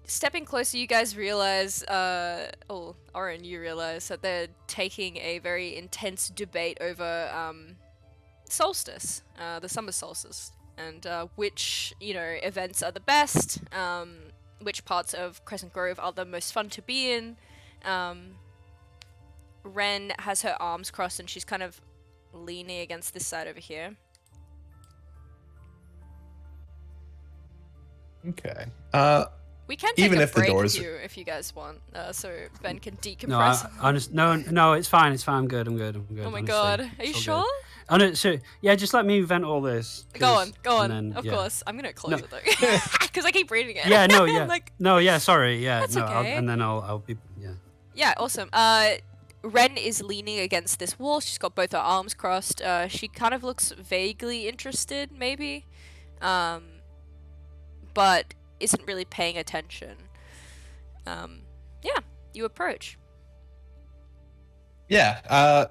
Stepping closer, you guys realize, Oren, you realize that they're taking a very intense debate over, solstice, the summer solstice, and, which, events are the best, which parts of Crescent Grove are the most fun to be in. Ren has her arms crossed and she's kind of leaning against this side over here. Okay. We can take Even a if the break doors- if you guys want, so Ben can decompress. No, I just no, it's fine. It's fine. I'm good. I'm good. Oh my honestly. god, are you It's all sure? good. Oh no, so yeah, just let me vent all this. Go on. then, Of yeah. course, I'm gonna close No. it though, because I keep reading it. Yeah, no, I'm yeah, like, no, yeah. Sorry, yeah, That's no, okay. and then I'll be, yeah. yeah, awesome. Ren is leaning against this wall. She's got both her arms crossed. She kind of looks vaguely interested, maybe, but isn't really paying attention. Yeah, you approach. Yeah.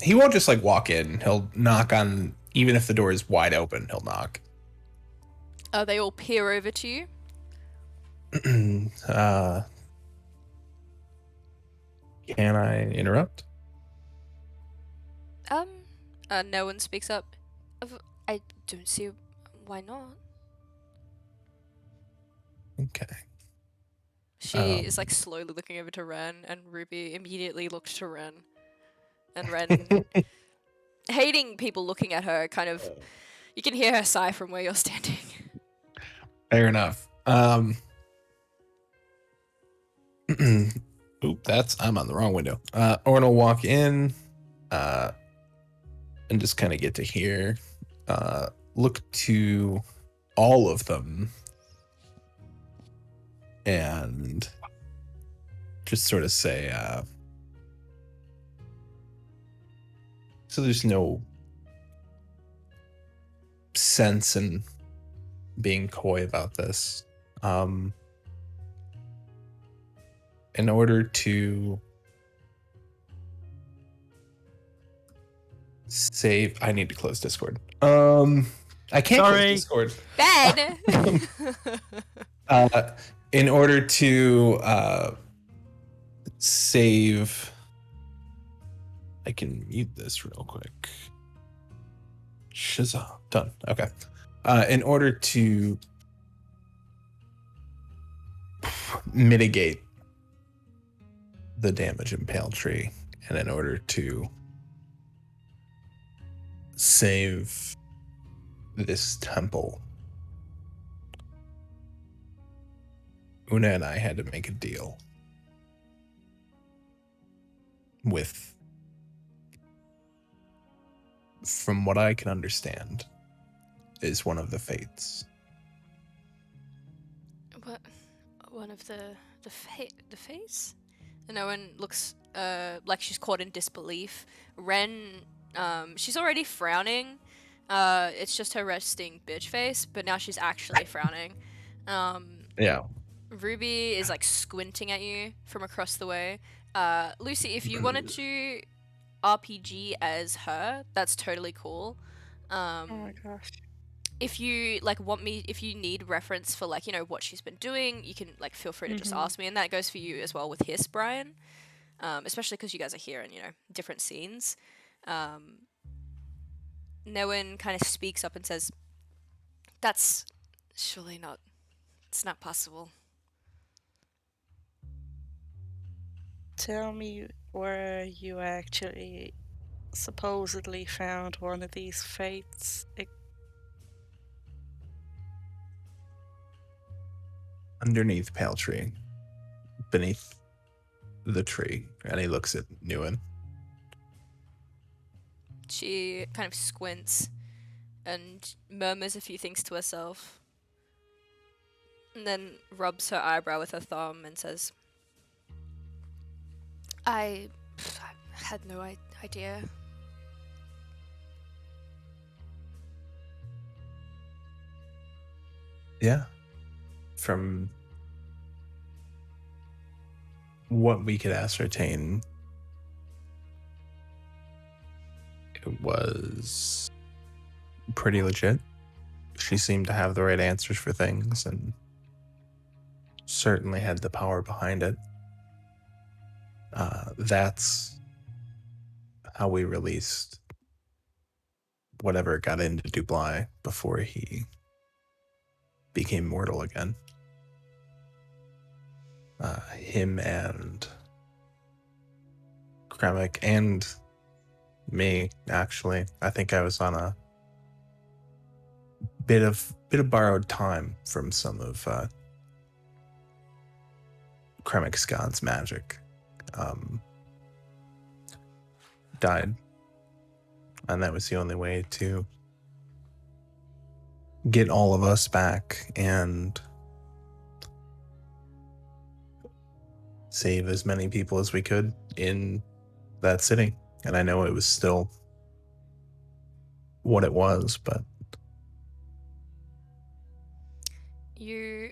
He won't just like walk in. He'll knock on, even if the door is wide open, he'll knock. They all peer over to you. Can I interrupt? No one speaks up. I don't see why not. Okay. She is like slowly looking over to Ren, and Ruby immediately looks to Ren. And Ren, hating people looking at her, kind of, you can hear her sigh from where you're standing. Fair enough. Oop, I'm on the wrong window. Orn will walk in, and just kind of get to here. Look to all of them, and just sort of say, so there's no sense in being coy about this. In order to save. I need to close Discord. I can't Sorry. close Discord. Ben! Uh, in order to save, I can mute this real quick. Shazam. Done. Okay. In order to mitigate the damage in Pale Tree, and in order to save this temple, Una and I had to make a deal with, from what I can understand, is one of the fates. What? One of the face? And no one looks like she's caught in disbelief. Ren, she's already frowning. It's just her resting bitch face, but now she's actually frowning. Yeah. Ruby is like squinting at you from across the way. Lucy, if you wanted to RPG as her, that's totally cool. Oh my gosh. If you if you need reference for like, what she's been doing, you can like feel free to just ask me, and that goes for you as well with Hiss, Brian. Especially because you guys are here in, different scenes. No one kind of speaks up and says, "That's surely not. It's not possible." Tell me where you actually supposedly found one of these fates. Underneath Pale Tree, beneath the tree, and he looks at Newen. She kind of squints and murmurs a few things to herself, and then rubs her eyebrow with her thumb and says, I had no idea. Yeah. From what we could ascertain, it was pretty legit. She seemed to have the right answers for things and certainly had the power behind it. That's how we released whatever got into Dublai before he became mortal again. Him and Kremek and me, actually. I think I was on a bit of borrowed time from some of Kremek's god's magic. Died, and that was the only way to get all of us back and save as many people as we could in that city. And I know it was still what it was, but You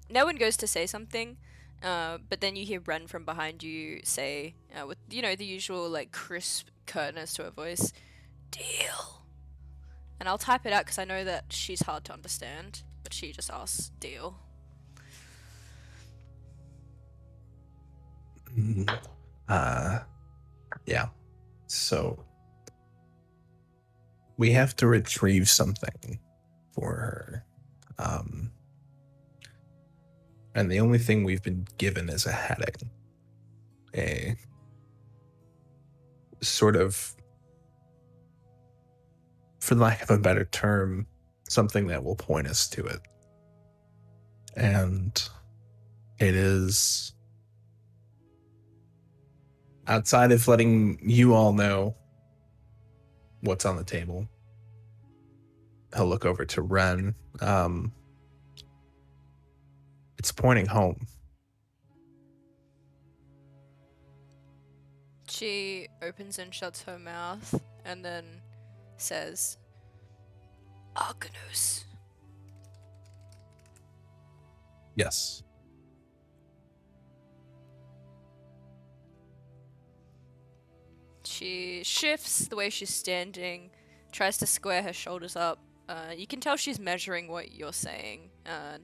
no one goes to say something, but then you hear Ren from behind you say, with the usual like crisp curtness to her voice, "Deal." And I'll type it out because I know that she's hard to understand, but she just asks, "Deal." yeah. So we have to retrieve something for her. And the only thing we've been given is a heading. A sort of, for lack of a better term, something that will point us to it. And it is, outside of letting you all know what's on the table, he'll look over to Ren. It's pointing home. She opens and shuts her mouth and then says, "Arcanus." Yes. She shifts the way she's standing, tries to square her shoulders up. You can tell she's measuring what you're saying.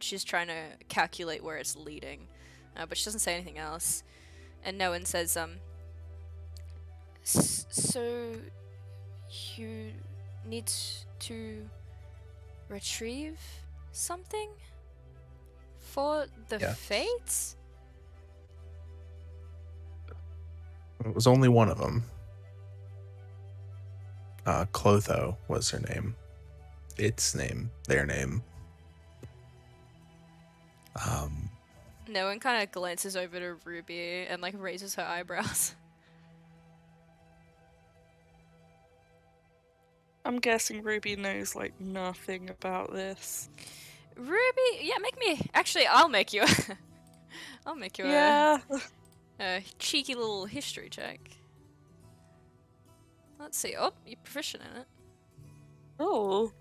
She's trying to calculate where it's leading, but she doesn't say anything else. And no one says, so you need to retrieve something for the Yes. fates? It was only one of them. Clotho was her name. Its name. Their name. No one kind of glances over to Ruby and like raises her eyebrows. I'm guessing Ruby knows like nothing about this. Ruby, yeah, make me. Actually, I'll make you. I'll make you Yeah. a cheeky little history check. Let's see. Oh, you're proficient in it. Oh.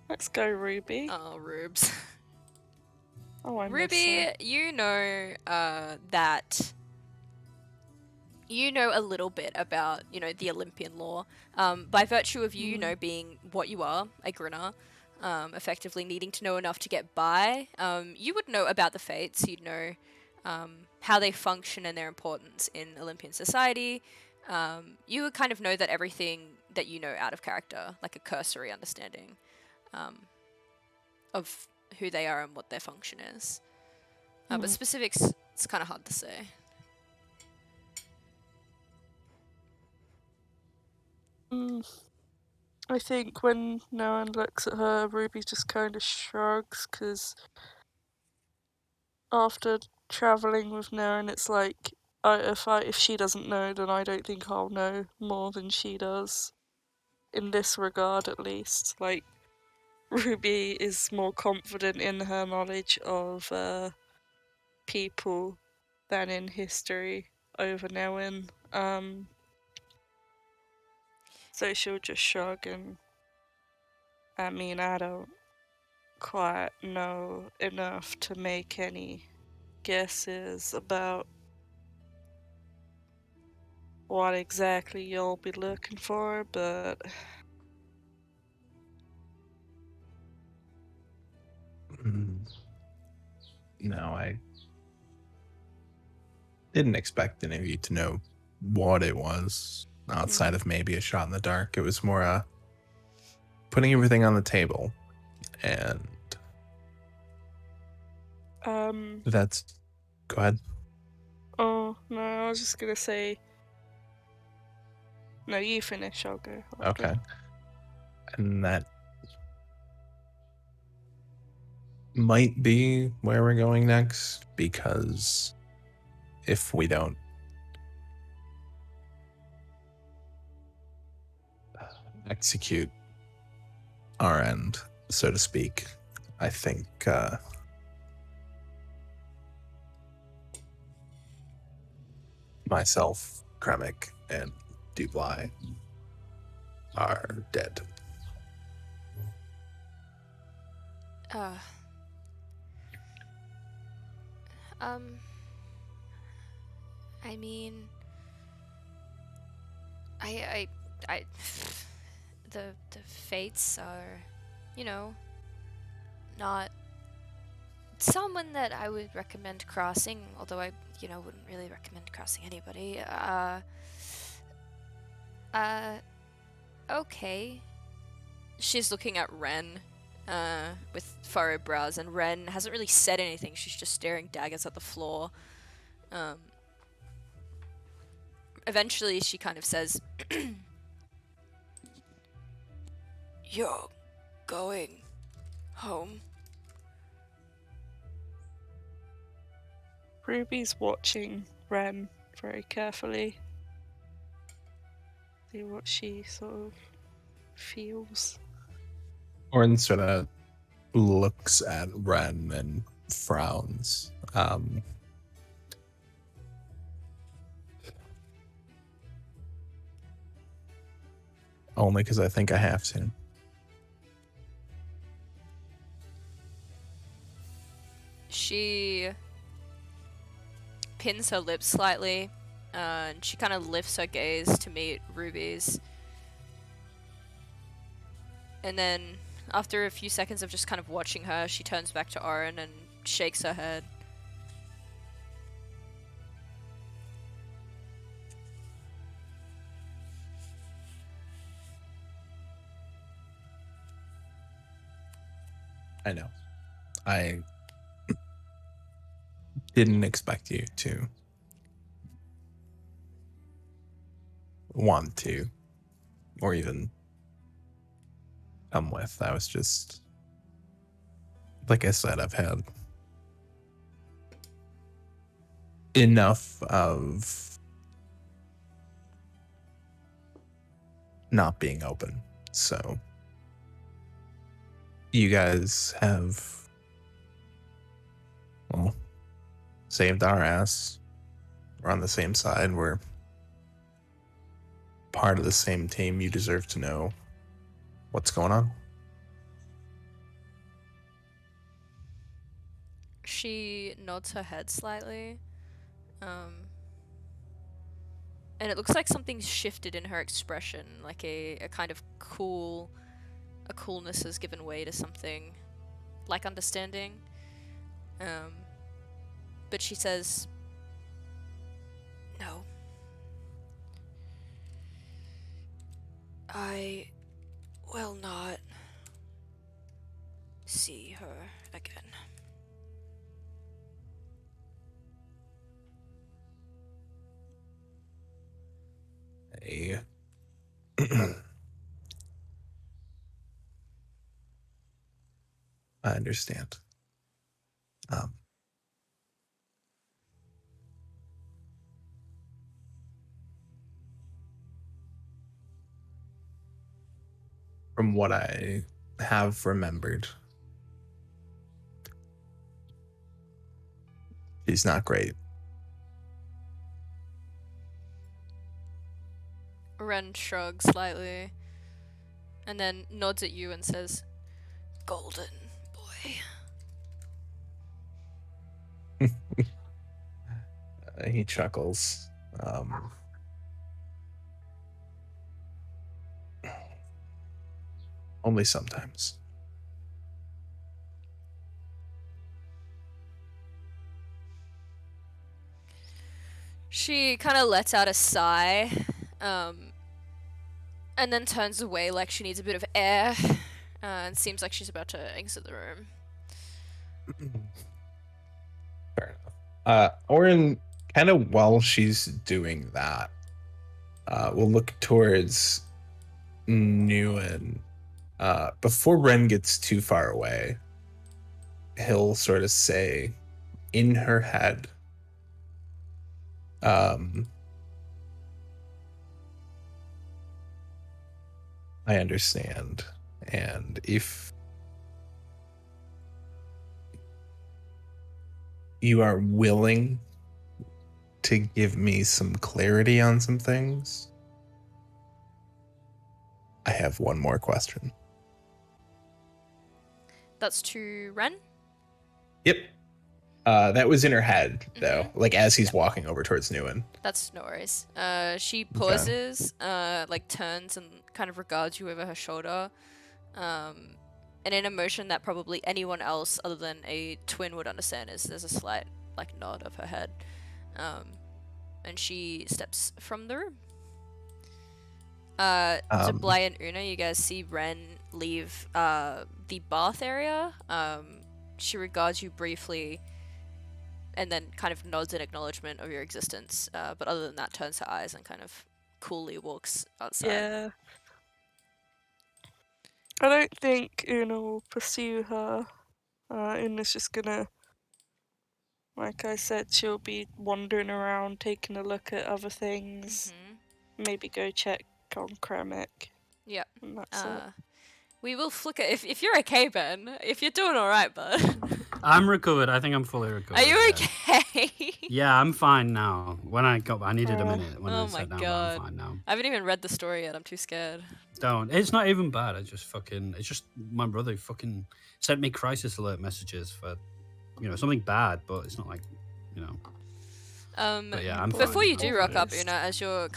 Let's go, Ruby. Oh, Rubes. Oh, I miss Ruby, her. you know that you know a little bit about, the Olympian law. By virtue of you, being what you are, a Grinner, effectively needing to know enough to get by, you would know about the fates. You'd know how they function and their importance in Olympian society. You would kind of know that everything that you know out of character, like a cursory understanding of who they are and what their function is. But specifics, it's kind of hard to say. I think when no one looks at her, Ruby just kind of shrugs, because after traveling with Naren, it's like, if she doesn't know, then I don't think I'll know more than she does. In this regard, at least. Like, Ruby is more confident in her knowledge of people than in history over Naren. So she'll just shrug and, I mean, I don't quite know enough to make any guesses about what exactly you'll be looking for, but No, I didn't expect any of you to know what it was outside of maybe a shot in the dark. It was more putting everything on the table, and that's. Go ahead. oh no, I was just gonna say, no, you finish, I'll go after. Okay. And that might be where we're going next, because if we don't execute our end, so to speak, I think myself, Kremik, and Dublai are dead. I mean, I, the fates are, not someone that I would recommend crossing, although I, wouldn't really recommend crossing anybody. Okay. She's looking at Ren, with furrowed brows, and Ren hasn't really said anything. She's just staring daggers at the floor. Eventually, she kind of says, "You're going home?" Ruby's watching Ren very carefully. See what she sort of feels. Orin sort of looks at Ren and frowns. Only because I think I have to. She pins her lips slightly, and she kind of lifts her gaze to meet Ruby's. And then, after a few seconds of just kind of watching her, she turns back to Oren and shakes her head. I know. I didn't expect you to want to, or even come with. I was just, like I said, I've had enough of not being open. So you guys have, well, saved our ass. We're on the same side. We're part of the same team. You deserve to know what's going on. She nods her head slightly. And it looks like something's shifted in her expression, like a kind of a coolness has given way to something like understanding. But she says, no. I will not see her again. I understand. From what I have remembered, she's not great. Ren shrugs slightly and then nods at you and says, golden boy. He chuckles. Only sometimes. She kind of lets out a sigh, and then turns away like she needs a bit of air, and seems like she's about to exit the room. Fair enough. Oren, kind of while she's doing that, will look towards Nguyen. Before Ren gets too far away, he'll sort of say in her head, I understand. And if you are willing to give me some clarity on some things, I have one more question. That's to Ren? Yep. That was in her head, though, like as he's walking over towards Nguyen. That's no worries. She pauses, like turns and kind of regards you over her shoulder, and in a motion that probably anyone else other than a twin would understand is there's a slight like nod of her head, and she steps from the room. To Bly and Una, you guys see Ren leave the bath area. She regards you briefly and then kind of nods in acknowledgement of your existence, but other than that turns her eyes and kind of coolly walks outside. Yeah. I don't think Una will pursue her. Una's just gonna, like I said, she'll be wandering around, taking a look at other things. Maybe go check on Kremek. Yep. And that's it. We will flicker if you're okay, Ben. If you're doing all right, bud. I'm recovered. I think I'm fully recovered. Are you yeah. okay? Yeah, I'm fine now. When I got, I needed a minute when I Oh my sat down, but god. I'm fine now. I haven't even read the story yet. I'm too scared. Don't. It's not even bad. It's just my brother fucking sent me crisis alert messages for, something bad, but it's not like, But yeah, I'm Before fine. you do I'm rock fine. up, Una,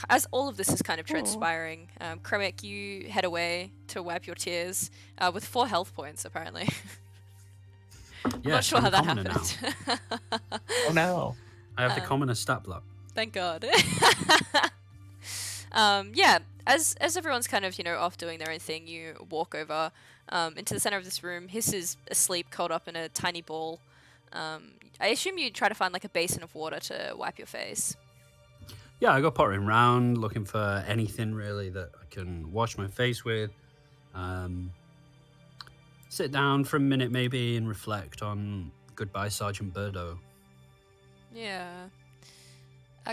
as all of this is kind of transpiring, Kremek, you head away to wipe your tears with 4 health points, apparently. I'm not Yes, sure I'm how a that commoner now. happened. Oh no. I have the commoner stat block. Thank God. Yeah, as everyone's kind of, off doing their own thing, you walk over into the center of this room. Hiss is asleep, curled up in a tiny ball. I assume you try to find like a basin of water to wipe your face. Yeah, I go pottering around looking for anything really that I can wash my face with. Sit down for a minute maybe and reflect on Goodbye Sergeant Birdo. Yeah.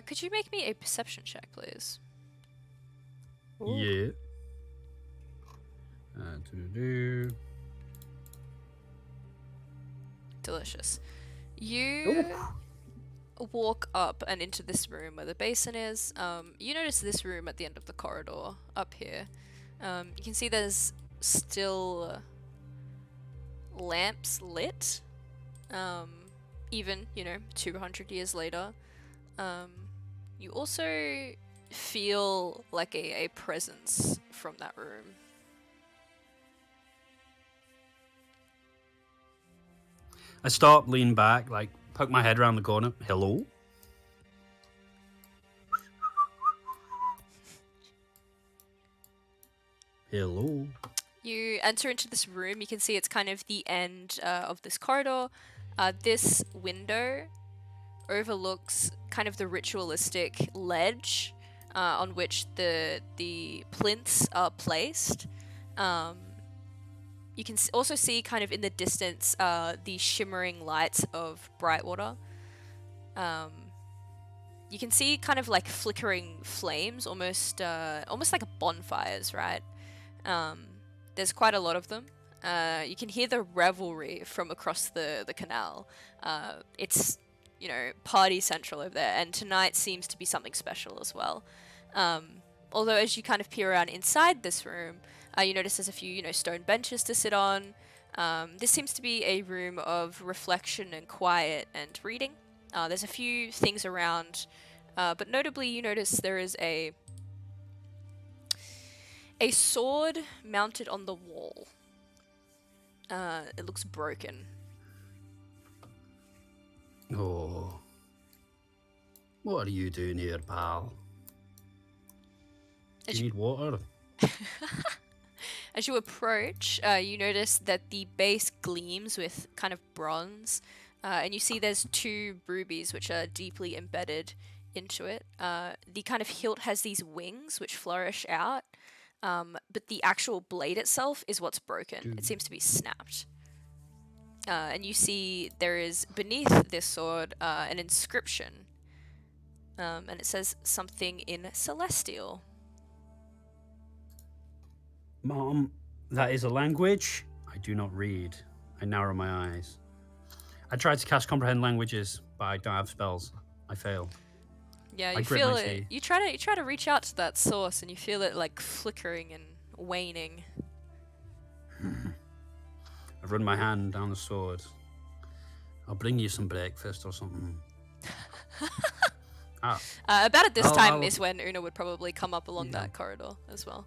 Could you make me a perception check, please? Yeah. Do-do-do. Delicious. You walk up and into this room where the basin is. You notice this room at the end of the corridor up here. You can see there's still lamps lit. Even, 200 years later. You also feel like a presence from that room. I stop, lean back, like poke my head around the corner. Hello? Hello? You enter into this room. You can see it's kind of the end of this corridor. This window overlooks kind of the ritualistic ledge on which the plinths are placed. You can also see kind of in the distance the shimmering lights of Brightwater. You can see kind of like flickering flames, almost like bonfires, right? There's quite a lot of them. You can hear the revelry from across the canal. It's, party central over there, and tonight seems to be something special as well. Although as you kind of peer around inside this room, you notice there's a few, stone benches to sit on. This seems to be a room of reflection and quiet and reading. There's a few things around, but notably you notice there is a sword mounted on the wall. It looks broken. Oh. What are you doing here, pal? Do you need water? As you approach, you notice that the base gleams with kind of bronze, and you see there's 2 rubies which are deeply embedded into it. The kind of hilt has these wings which flourish out, but the actual blade itself is what's broken. It seems to be snapped. And you see there is beneath this sword an inscription, and it says something in Celestial. Mom, that is a language I do not read. I narrow my eyes. I tried to cast comprehend languages, but I don't have spells. I fail. Yeah, I you grit feel my it. teeth. You try to reach out to that source, and you feel it like flickering and waning. I run my hand down the sword. I'll bring you some breakfast or something. About at this I'll- time I'll- is when Una would probably come up along Yeah. that corridor as well.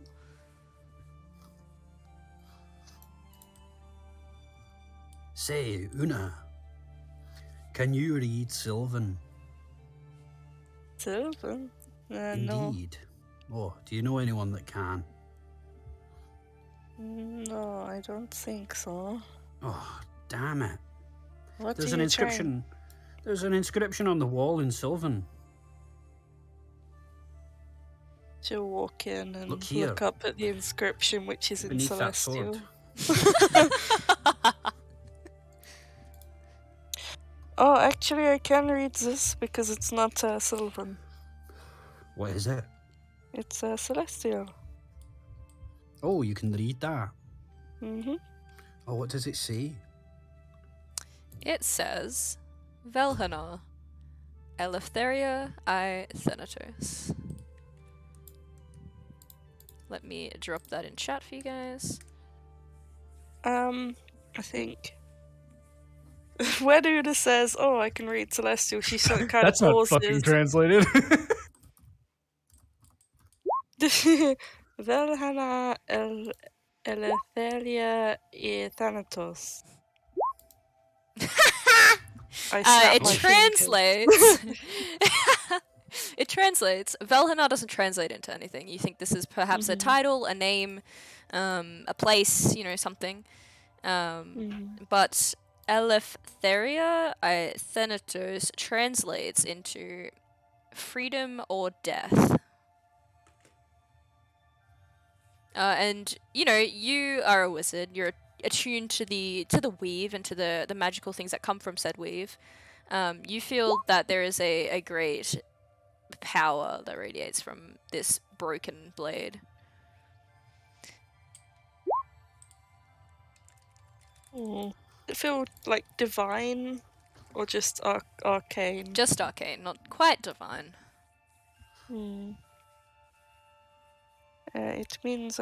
Say, Una, can you read Sylvan? Sylvan? No. Indeed. Oh, do you know anyone that can? No, I don't think so. Oh, damn it. What There's are an you trying- inscription. There's an inscription on the wall in Sylvan. to walk in and Look here. look up at the inscription, which is in Beneath that Celestial. sword. Oh, actually, I can read this because it's not Sylvan. What is it? It's Celestial. Oh, you can read that. Mm-hmm. Oh, what does it say? It says, Velhanar, Eleftheria I Thanatos. Let me drop that in chat for you guys. I think when Una says, "Oh, I can read Celestial," she sort of kind That's of not fucking pauses. translated. Velhana Eletheria e Thanatos. I snap It my fingers. translates. It translates. Velhana doesn't translate into anything. You think this is perhaps a title, a name, a place, something. But Eleftheria Thanatos translates into freedom or death. And you are a wizard. You're attuned to the weave and to the magical things that come from said weave. You feel that there is a great power that radiates from this broken blade. Does it feel like divine or just arcane? Just arcane, not quite divine. It means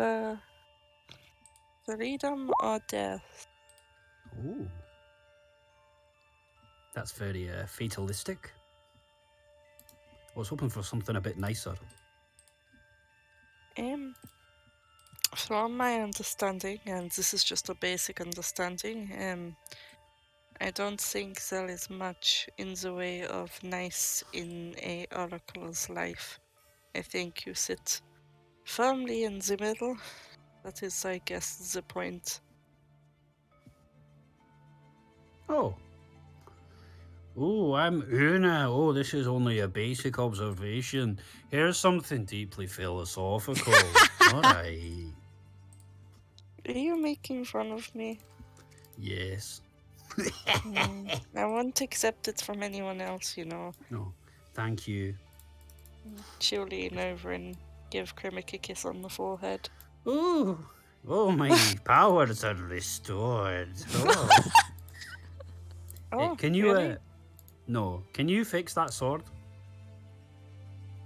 freedom or death. Ooh. That's very fatalistic. I was hoping for something a bit nicer. From my understanding, and this is just a basic understanding, I don't think there is much in the way of nice in a oracle's life. I think you sit firmly in the middle. That is, I guess, the point. Oh. Oh, I'm Una. Oh, this is only a basic observation. Here's something deeply philosophical. All right. Are you making fun of me? Yes. I won't accept it from anyone else, No, thank you. She'll lean over and give Krimic a kiss on the forehead. Oh, my powers are restored. Oh. Oh, Can you, really? no, can you fix that sword?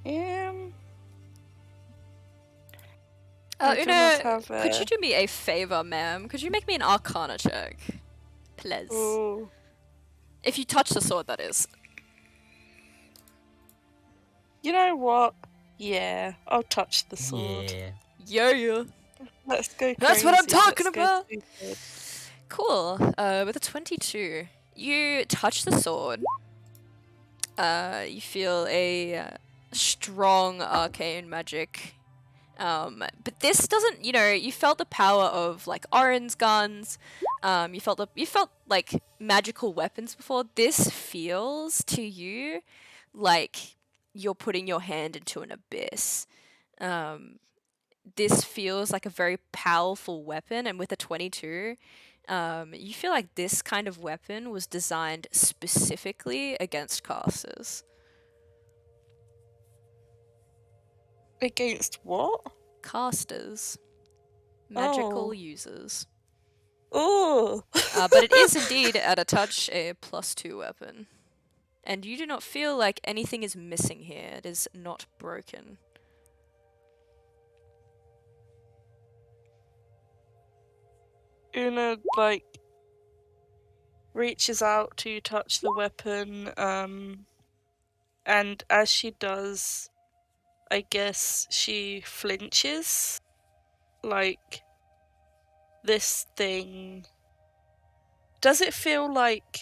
I do not have could you do me a favor, ma'am? Could you make me an Arcana check, please? Ooh. If you touch the sword, that is. You know what? Yeah, I'll touch the sword. Yeah. Let's go crazy. That's what I'm talking Let's go about. stupid. Cool. With a 22, you touch the sword. You feel a strong arcane magic. But this doesn't, you felt the power of like Orin's guns. You felt like magical weapons before. This feels to you like you're putting your hand into an abyss. This feels like a very powerful weapon, and with a 22, you feel like this kind of weapon was designed specifically against casters. Against what? Casters. Magical users. Oh. But it is indeed, at a touch, a +2 weapon. And you do not feel like anything is missing here. It is not broken. Una, reaches out to touch the weapon, and as she does, I guess she flinches. Like, this thing... Does it feel like...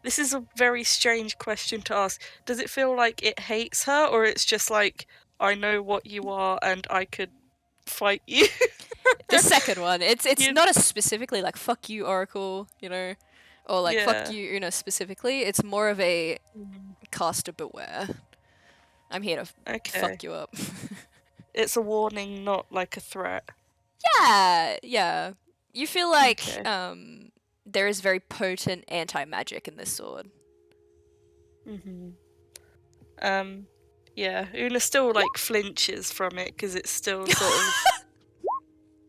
This is a very strange question to ask. Does it feel like it hates her, or it's just like, I know what you are and I could fight you? The second one, it's not as specifically like fuck you Oracle, or like fuck you Una specifically. It's more of a caster beware. I'm here to fuck you up. It's a warning, not like a threat. Yeah. You feel like there is very potent anti-magic in this sword. Yeah, Una still flinches from it because it's still sort of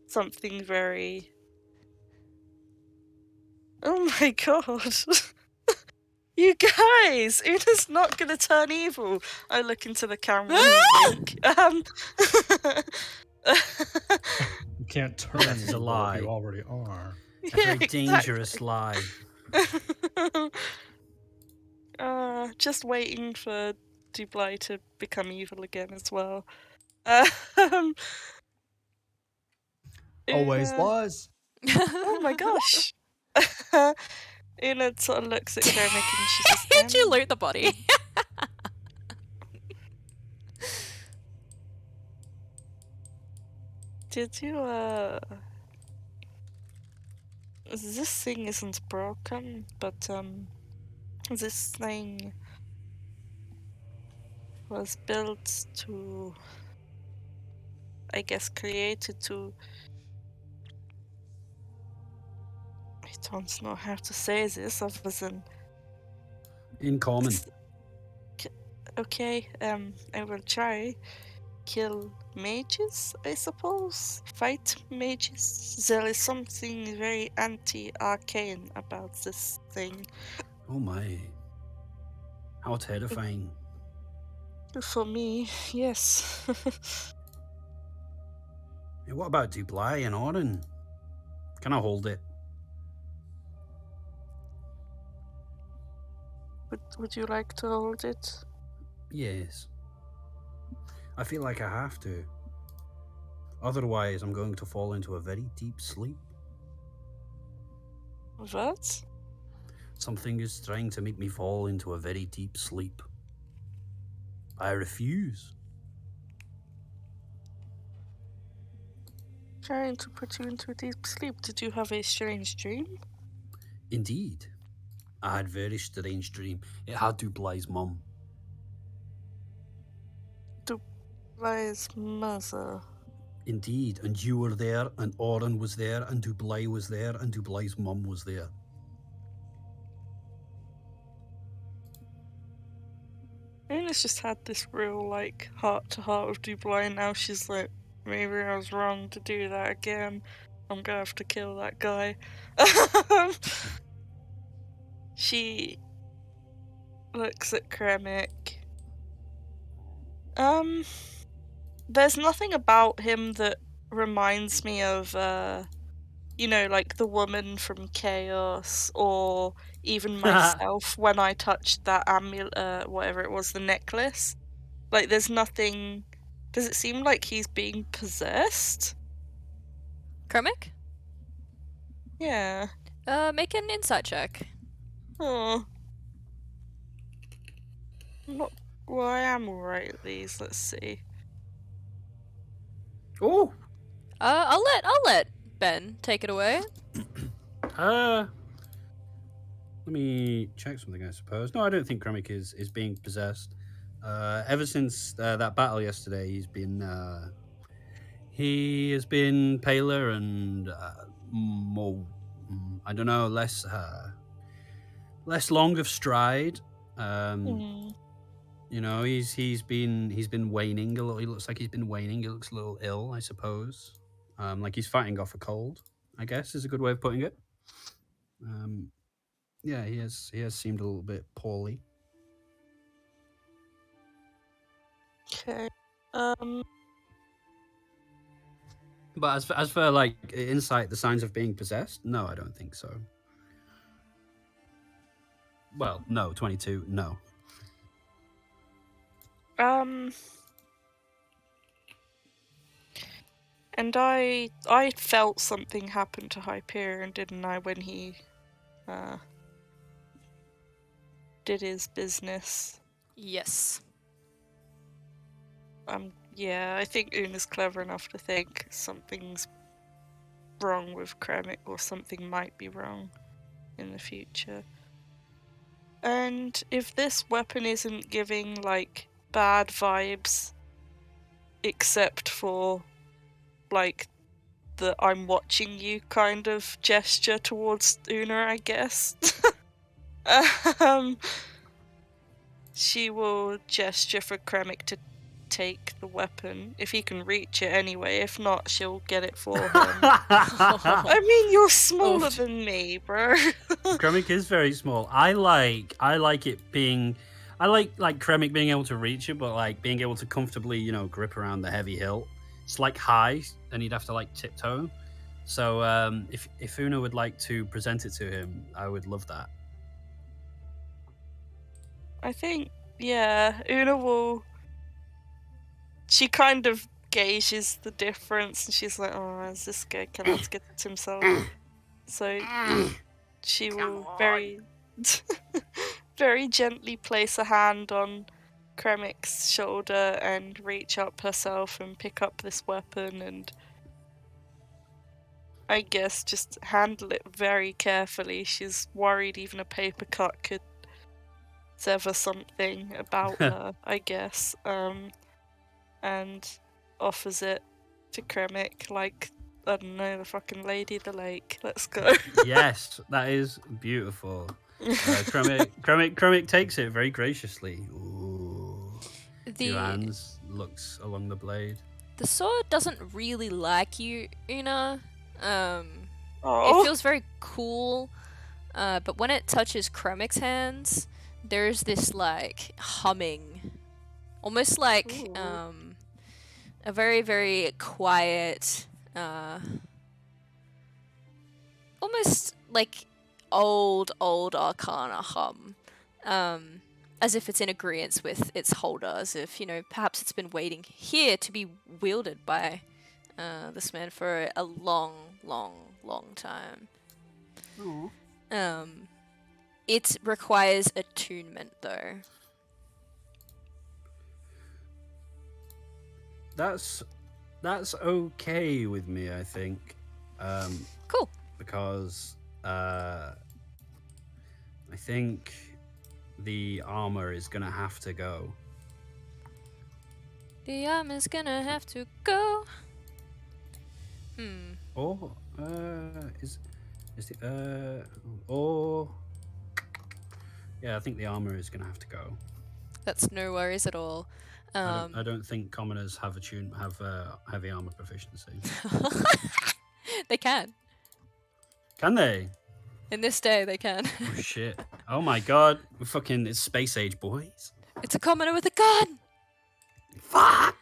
something very... Oh my god. You guys! Una's not gonna turn evil. I look into the camera and wink. You can't turn That is a evil lie. if you already are. A very dangerous lie. Just waiting for Dublai to become evil again as well. Um, Always Una... was. Oh my gosh. Una sort of looks at Kermit and she says, Did you loot the body? Did you, this thing isn't broken, but, this thing was built to, I guess, created to... I don't know how to say this other than... In common. Okay, I will try. Kill mages, I suppose? Fight mages? There is something very anti-arcane about this thing. Oh my. How terrifying. For me, yes. Hey, what about Dublai and Orin? Can I hold it? Would you like to hold it? Yes. I feel like I have to. Otherwise, I'm going to fall into a very deep sleep. What? Something is trying to make me fall into a very deep sleep. I refuse. Trying to put you into a deep sleep. Did you have a strange dream? Indeed. I had a very strange dream. It had Dublai's mum. Dublai's mother. Indeed, and you were there, and Orin was there, and Dublai was there, and Dublai's mum was there. Una's just had this real, like, heart-to-heart with Dublai, and now she's like, maybe I was wrong to do that again. I'm gonna have to kill that guy. She looks at Kremik. There's nothing about him that reminds me of, like the woman from Chaos, or even myself when I touched that amulet, whatever it was, the necklace. Like, there's nothing... Does it seem like he's being possessed? Kermit? Yeah. Make an insight check. Oh. Not... Well, I am alright at these, let's see. Oh! I'll let Ben take it away. Let me check something, I suppose. No, I don't think Kremik is being possessed. Ever since that battle yesterday, he has been paler and more, I don't know, less long of stride. You know, he's been waning a little. He looks like he's been waning. He looks a little ill, I suppose. Like he's fighting off a cold, I guess is a good way of putting it. Yeah, he has seemed a little bit poorly. Okay. But as for like insight, the signs of being possessed, no, I don't think so. Well, no, 22, no. And I felt something happen to Hyperion, didn't I, when he did his business? Yes. Yeah, I think Una's clever enough to think something's wrong with Kremik, or something might be wrong in the future. And if this weapon isn't giving, like, bad vibes, except for, like, the I'm watching you kind of gesture towards Una, I guess, she will gesture for Kremik to take the weapon, if he can reach it anyway. If not, she'll get it for him. I mean, you're smaller than me, bro. Kremik is very small. I like it being... I like Kremik being able to reach it, but like being able to comfortably, grip around the heavy hilt. It's like high, and he'd have to like tiptoe. So if Una would like to present it to him, I would love that. I think, yeah, Una will. She kind of gauges the difference and she's like, oh, is this guy cannot get it himself? So she will very, very gently place a hand on Kremik's shoulder and reach up herself and pick up this weapon and I guess just handle it very carefully. She's worried even a paper cut could sever something about her, I guess. And offers it to Kremik like, I don't know, the fucking Lady of the Lake. Let's go. Yes, that is beautiful. Kremik takes it very graciously. Ooh. Two The hands, looks along the blade. the sword doesn't really like you, Una. It Oh, feels very cool, but when it touches Kremik's hands, there's this like humming, almost like Ooh. a very very quiet, almost like old Arcana hum, as if it's in agreement with its holder, as if perhaps it's been waiting here to be wielded by this man for a long time. It requires attunement though. That's okay with me, I think. Cool. Because I think the armor is gonna have to go. The arm is gonna have to go. Or is the or yeah, I think the armor is gonna have to go. That's no worries at all. I don't think commoners have heavy armor proficiency. They can. Can they? In this day, they can. Oh shit! Oh my god! It's space age, boys. It's a commoner with a gun. Fuck!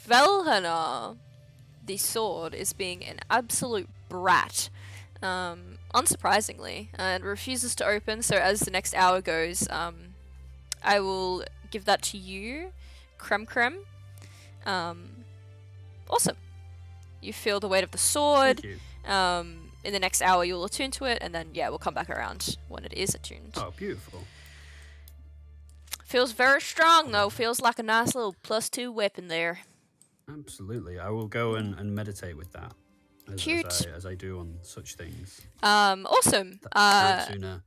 Velhanar, the sword, is being an absolute brat. Unsurprisingly, and refuses to open. So as the next hour goes, I will give that to you, Krem. Awesome. You feel the weight of the sword. Thank you. In the next hour, you'll attune to it, and then we'll come back around when it is attuned. Oh, beautiful. Feels very strong though. Feels like a nice little +2 weapon there. Absolutely. I will go and meditate with that. Cute. As I do on such things. Awesome. Thanks, Una.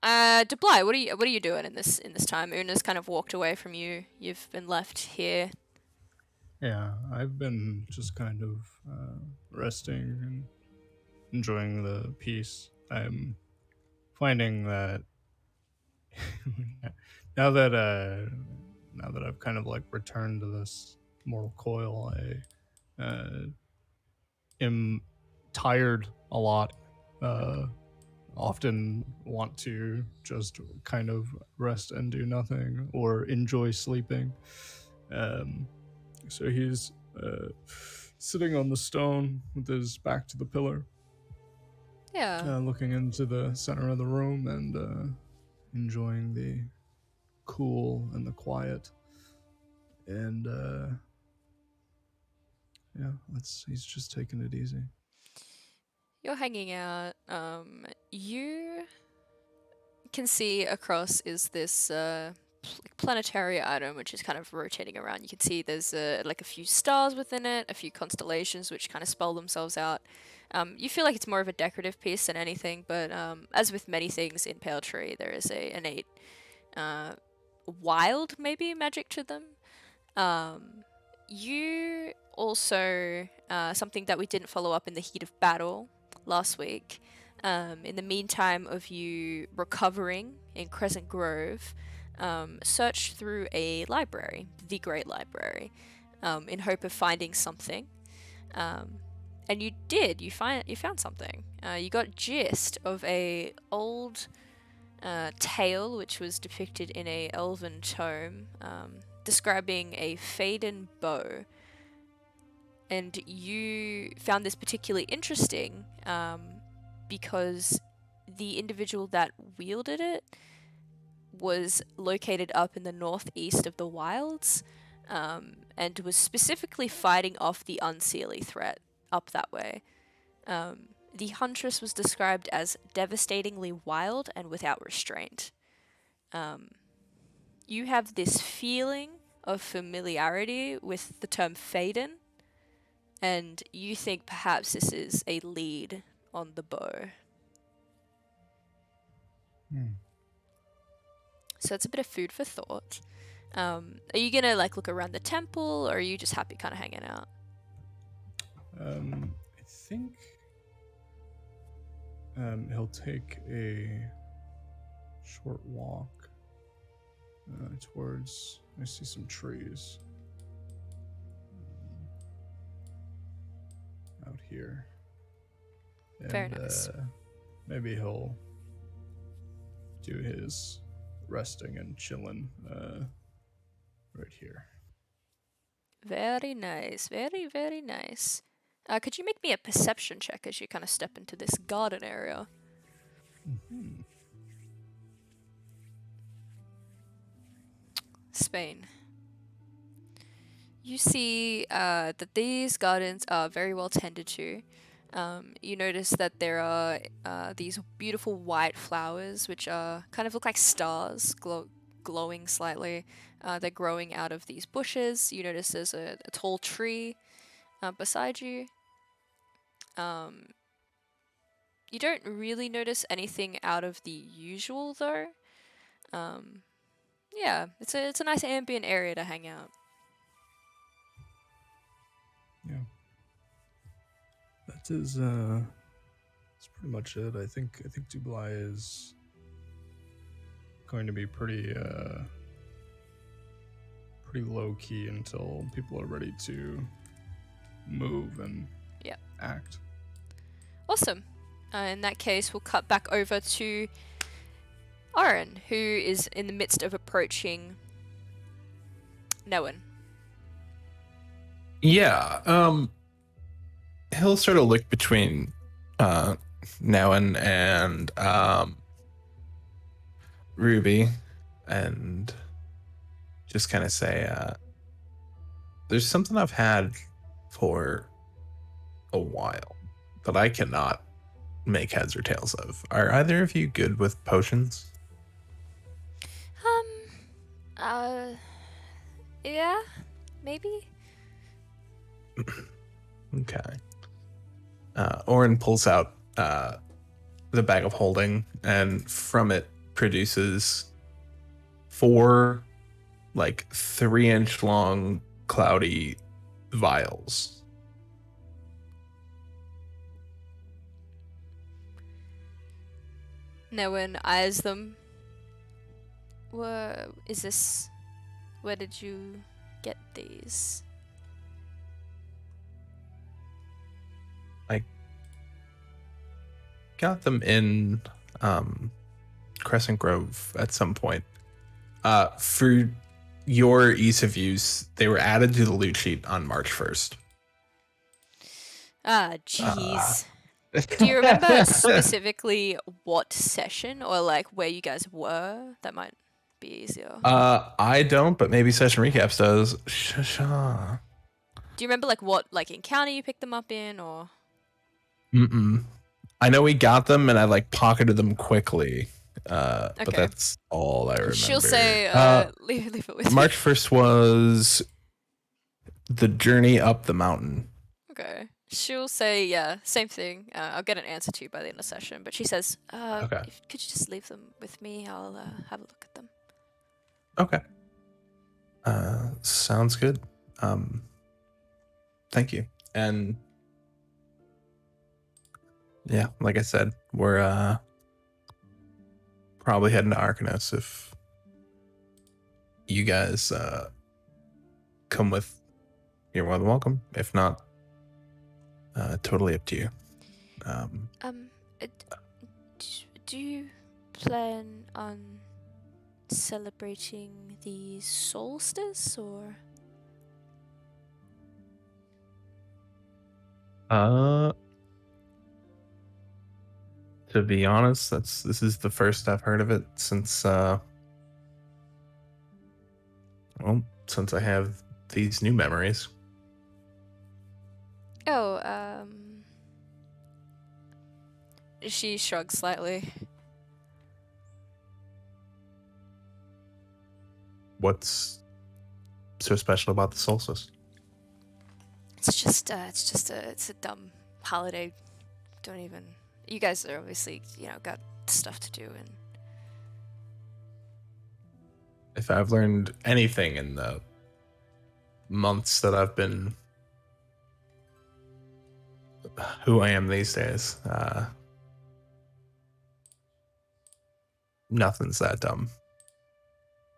Deply, what are you doing in this time? Una's kind of walked away from you. You've been left here. Yeah, I've been just kind of resting and enjoying the peace. I'm finding that now that I've kind of like returned to this mortal coil, I am tired a lot. Often want to just kind of rest and do nothing or enjoy sleeping. So he's sitting on the stone with his back to the pillar, Yeah. looking into the center of the room and enjoying the cool and the quiet. And he's just taking it easy. You're hanging out. You can see across is this planetary item which is kind of rotating around. You can see there's like a few stars within it, a few constellations which kind of spell themselves out. You feel like it's more of a decorative piece than anything, but as with many things in Pale Tree, there is a innate wild maybe magic to them. You also something that we didn't follow up in the heat of battle last week. In the meantime of you recovering in Crescent Grove, search through a library, the Great Library, in hope of finding something. And you did. You found something. You got gist of a old tale which was depicted in a elven tome, describing a Faden bow. And you found this particularly interesting because the individual that wielded it was located up in the northeast of the wilds, and was specifically fighting off the unseelie threat up that way. The huntress was described as devastatingly wild and without restraint. You have this feeling of familiarity with the term Faden, and you think perhaps this is a lead on the bow. So it's a bit of food for thought. Are you gonna like look around the temple, or are you just happy kind of hanging out? I think he'll take a short walk towards. I see some trees out here. Very nice. Maybe he'll do his resting and chilling right here. Very nice. Very, very nice. Could you make me a perception check as you kind of step into this garden area? Mm-hmm. Spain. You see that these gardens are very well tended to. You notice that there are these beautiful white flowers, which are kind of look like stars, glowing slightly. They're growing out of these bushes. You notice there's a tall tree beside you. You don't really notice anything out of the usual, though. Yeah, it's a nice ambient area to hang out. Yeah. That is that's pretty much it. I think Dubai is going to be pretty low key until people are ready to move and act. Awesome. In that case, we'll cut back over to Aaron, who is in the midst of approaching Noan. Yeah, he'll sort of look between Noan and Ruby and just kind of say, there's something I've had for a while, but I cannot make heads or tails of. Are either of you good with potions? Yeah, maybe. Okay. Orin pulls out the bag of holding, and from it produces 4 like 3-inch long cloudy vials. Noan eyes them. Where is this? Where did you get these? I got them in Crescent Grove at some point. For your ease of use, they were added to the loot sheet on March 1st. Ah, jeez. Do you remember specifically what session or like where you guys were? That might be easier. I don't, but maybe Session Recaps does. Shasha. Do you remember like what like encounter you picked them up in, or? I know we got them and I like pocketed them quickly. But Okay. that's all I remember. She'll say, leave it with me. March 1st was the journey up the mountain. Okay. She'll say, yeah, same thing. I'll get an answer to you by the end of the session. But she says, Okay. could you just leave them with me? I'll have a look at them. Okay. Sounds good. Thank you. And yeah, like I said, we're probably heading to Arcanos if you guys come with. You're more than welcome. If not, totally up to you. Do you plan on celebrating the solstice, or? To be honest, this is the first I've heard of it since since I have these new memories. Oh, she shrugs slightly. What's so special about the solstice? It's a dumb holiday. Don't even. You guys are obviously, got stuff to do, and If I've learned anything in the months that I've been who I am these days, nothing's that dumb.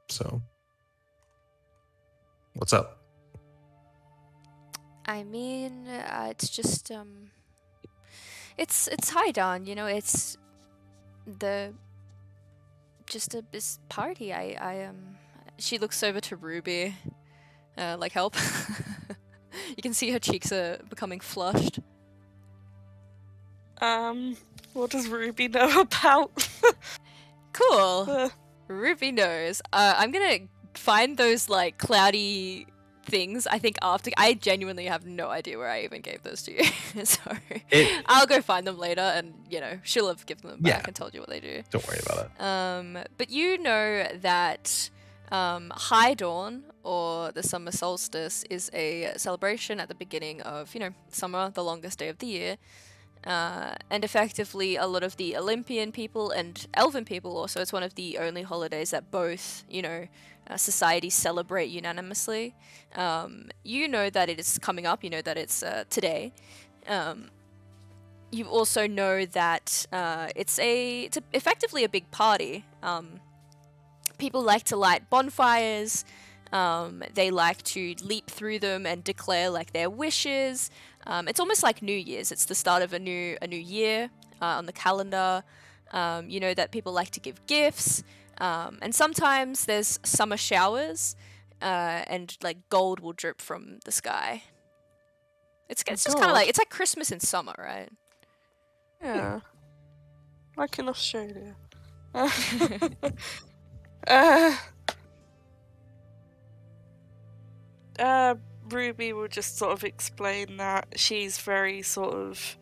So, what's up? I mean, it's just it's high dawn. It's the just a this party. She looks over to Ruby, like help. You can see her cheeks are becoming flushed. What does Ruby know about? Cool. Uh, Ruby knows. I'm gonna find those like cloudy things. I think after I genuinely have no idea where I even gave those to you. So I'll go find them later, and she'll have given them back and told you what they do. Don't worry about it. But you know that High Dawn, or the summer solstice, is a celebration at the beginning of summer, the longest day of the year. And effectively, a lot of the Olympian people and Elven people also, it's one of the only holidays that both, societies celebrate unanimously. You know that it is coming up, you know that it's today. You also know that it's effectively a big party. People like to light bonfires. They like to leap through them and declare like their wishes. It's almost like New Year's. It's the start of a new year on the calendar. You know that people like to give gifts, and sometimes there's summer showers, and like gold will drip from the sky. It's just kind of like it's like Christmas in summer, right? yeah, like in Australia. Ruby will just sort of explain that she's very sort of.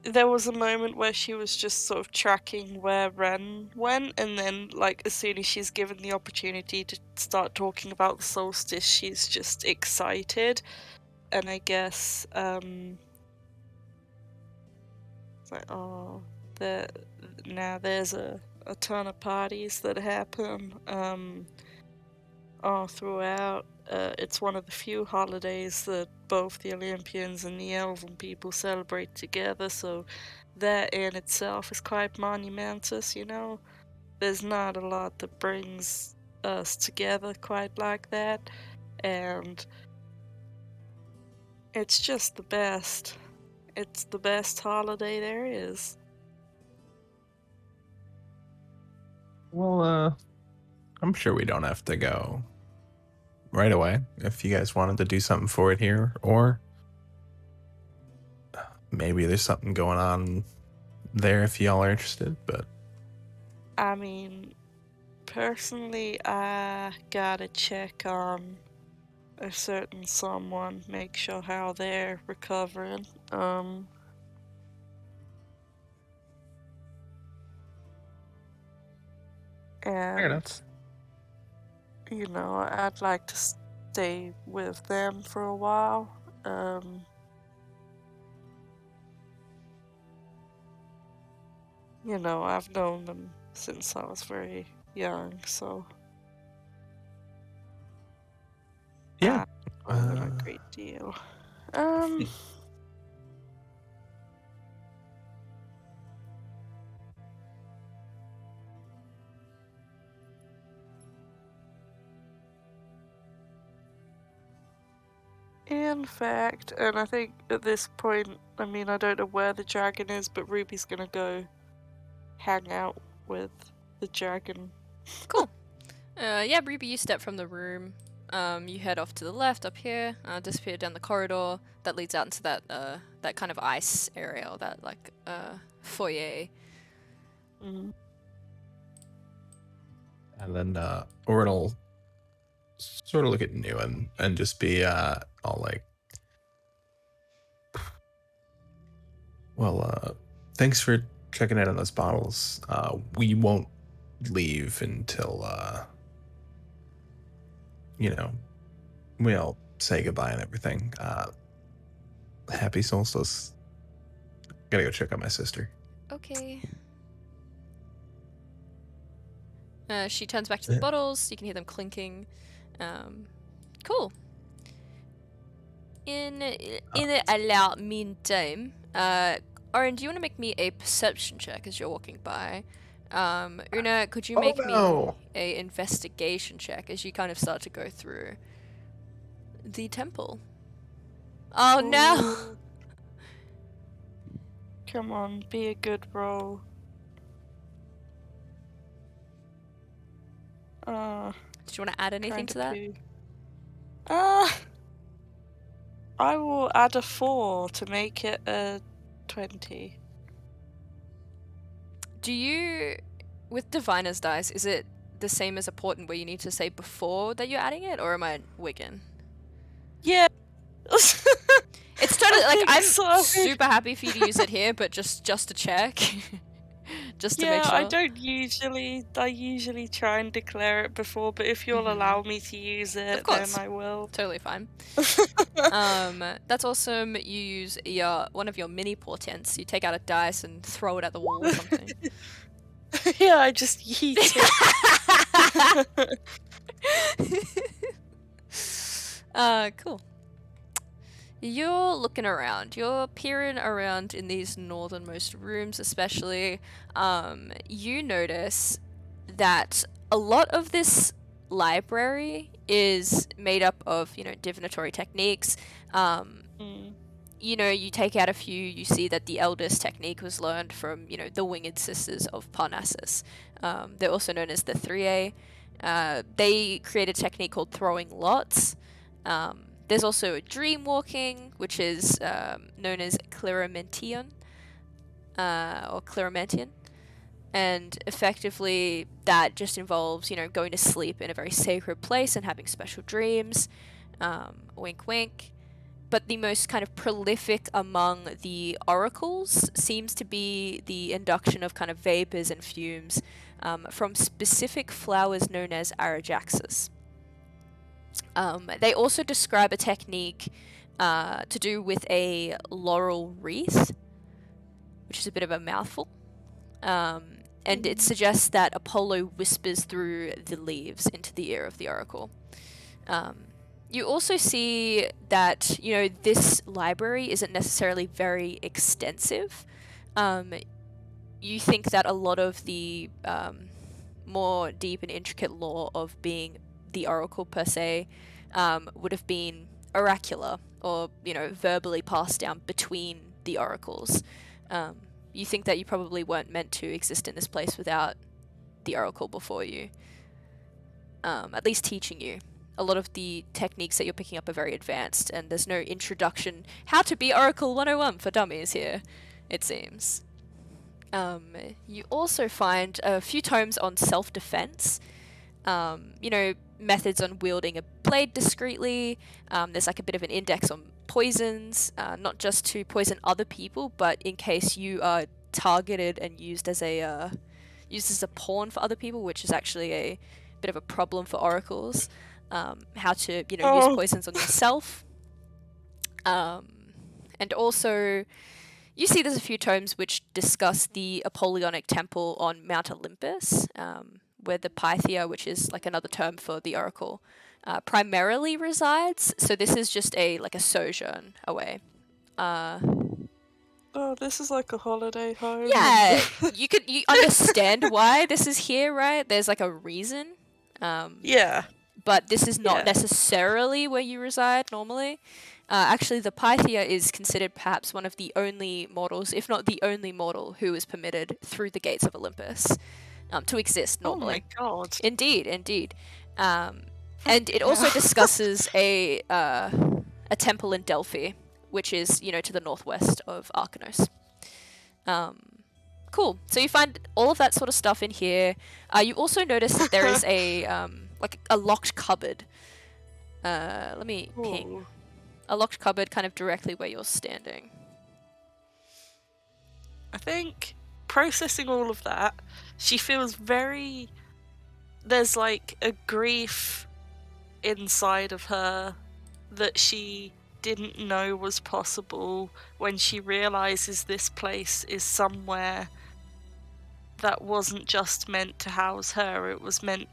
There was a moment where she was just sort of tracking where Ren went, and then, like, as soon as she's given the opportunity to start talking about the solstice, she's just excited. And I guess, it's like, oh, now there's a ton of parties that happen, all throughout. It's one of the few holidays that both the Olympians and the Elven people celebrate together, so that in itself is quite monumentous, There's not a lot that brings us together quite like that, and it's just the best. It's the best holiday there is. Well, I'm sure we don't have to go right away if you guys wanted to do something for it here, or maybe there's something going on there if y'all are interested, but I mean, personally, I gotta check on a certain someone, make sure how they're recovering. fair And enough. I'd like to stay with them for a while. I've known them since I was very young, so Yeah. I owe them a great deal. Um, in fact, and I think at this point, I mean, I don't know where the dragon is, but Ruby's gonna go hang out with the dragon. Cool. Yeah, Ruby, you step from the room. You head off to the left up here, disappear down the corridor that leads out into that kind of ice area, or that foyer. Mm. And then Orin will sort of look at Newen and just be all like, well, thanks for checking in on those bottles. We won't leave until, we all say goodbye and everything. Happy solstice. Gotta go check on my sister. Okay. She turns back to the bottles. You can hear them clinking. Cool. In the meantime, Oren, do you want to make me a perception check as you're walking by? Una, could you make me a investigation check as you kind of start to go through the temple? Oh no! Come on, be a good roll. Did you want to add anything to that? I will add a 4 to make it a 20. Do you, with Diviner's dice, is it the same as a portent where you need to say before that you're adding it, or am I wigging? Yeah. It's totally like I'm so. super happy for you to use it here, but just to check, just to make sure. I usually try and declare it before, but if you'll allow me to use it, then I will. Totally fine. That's awesome. You use one of your mini portents. You take out a dice and throw it at the wall or something. Yeah, I just yeet it. Cool. You're looking around. You're peering around in these northernmost rooms, especially. You notice that a lot of this library is made up of, divinatory techniques. You take out a few, you see that the eldest technique was learned from, the Winged Sisters of Parnassus. They're also known as the 3A. They created a technique called throwing lots. There's also dream walking, which is known as Clarimention, or Clarimention. And effectively, that just involves, going to sleep in a very sacred place and having special dreams. Wink, wink. But the most kind of prolific among the oracles seems to be the induction of kind of vapors and fumes from specific flowers known as Arajaxus. They also describe a technique to do with a laurel wreath, which is a bit of a mouthful. And it suggests that Apollo whispers through the leaves into the ear of the oracle. You also see that, this library isn't necessarily very extensive. You think that a lot of the more deep and intricate lore of being the oracle per se would have been oracular or, verbally passed down between the oracles. You think that you probably weren't meant to exist in this place without the oracle before you, at least teaching you. A lot of the techniques that you're picking up are very advanced, and there's no introduction, how to be Oracle 101 for dummies here, it seems. You also find a few tomes on self-defense, methods on wielding a blade discreetly. There's like a bit of an index on poisons, not just to poison other people, but in case you are targeted and used as a pawn for other people, which is actually a bit of a problem for oracles. How to, use poisons on yourself. And also, you see there's a few tomes which discuss the Apollonic temple on Mount Olympus, where the Pythia, which is like another term for the oracle, primarily resides. So this is just a sojourn away. Oh, this is like a holiday home. Yeah, you understand why this is here, right? There's like a reason. Yeah. But this is not necessarily where you reside normally. Actually, the Pythia is considered perhaps one of the only mortals, if not the only mortal, who is permitted through the gates of Olympus to exist normally. Oh my god. Indeed. And it also Yeah. discusses a temple in Delphi, which is, to the northwest of Arcanos. Cool. So you find all of that sort of stuff in here. You also notice that there is a like a locked cupboard. Let me ping. Ooh. A locked cupboard kind of directly where you're standing. I think processing all of that, she feels very. There's like a grief inside of her that she didn't know was possible when she realizes this place is somewhere that wasn't just meant to house her, it was meant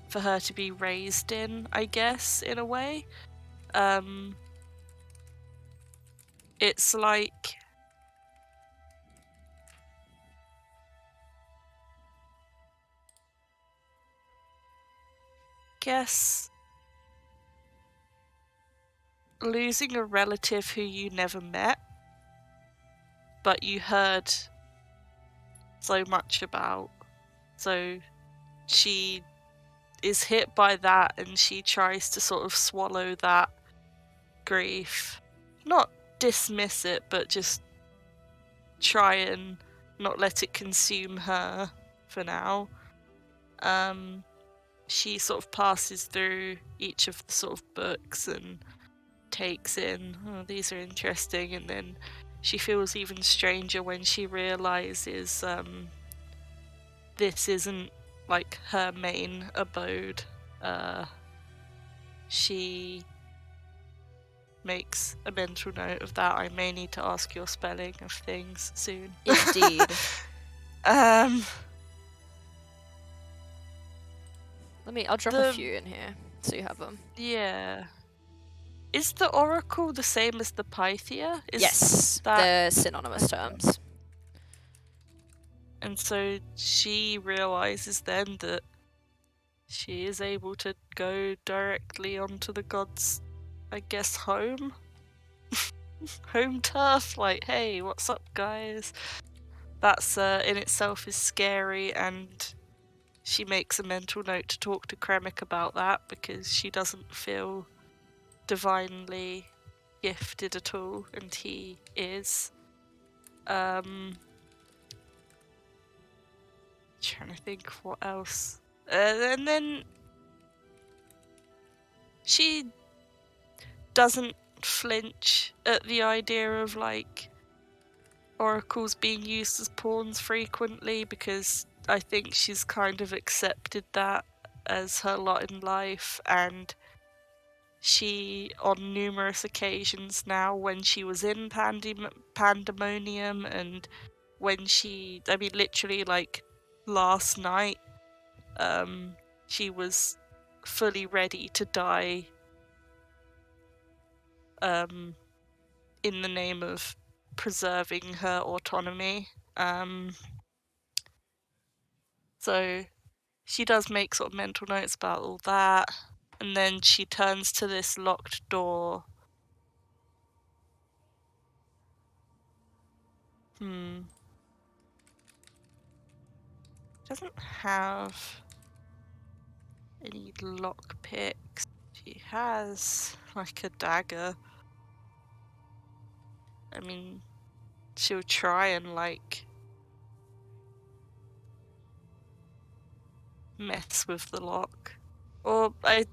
for her to be raised in, I guess, in a way. It's like guess losing a relative who you never met, but you heard so much about. So she is hit by that and she tries to sort of swallow that grief. Not dismiss it, but just try and not let it consume her for now. She sort of passes through each of the sort of books and takes in, oh, these are interesting, and then she feels even stranger when she realizes this isn't like her main abode. She makes a mental note of that. I may need to ask your spelling of things soon. Indeed. I'll drop a few in here so you have them. Yeah. Is the oracle the same as the Pythia? Yes, they're synonymous terms. And so she realizes then that she is able to go directly onto the gods, I guess, home? Home turf? Like, hey, what's up, guys? That's in itself is scary, and she makes a mental note to talk to Kremik about that because she doesn't feel divinely gifted at all, and he is. Trying to think what else. And then she doesn't flinch at the idea of like oracles being used as pawns frequently, because I think she's kind of accepted that as her lot in life, and she, on numerous occasions now, when she was in Pandemonium, and when she, I mean, literally, like, last night, she was fully ready to die, in the name of preserving her autonomy. So she does make sort of mental notes about all that, and then she turns to this locked door. Doesn't have any lock picks. She has like a dagger. I mean, she'll try and like mess with the lock. Or I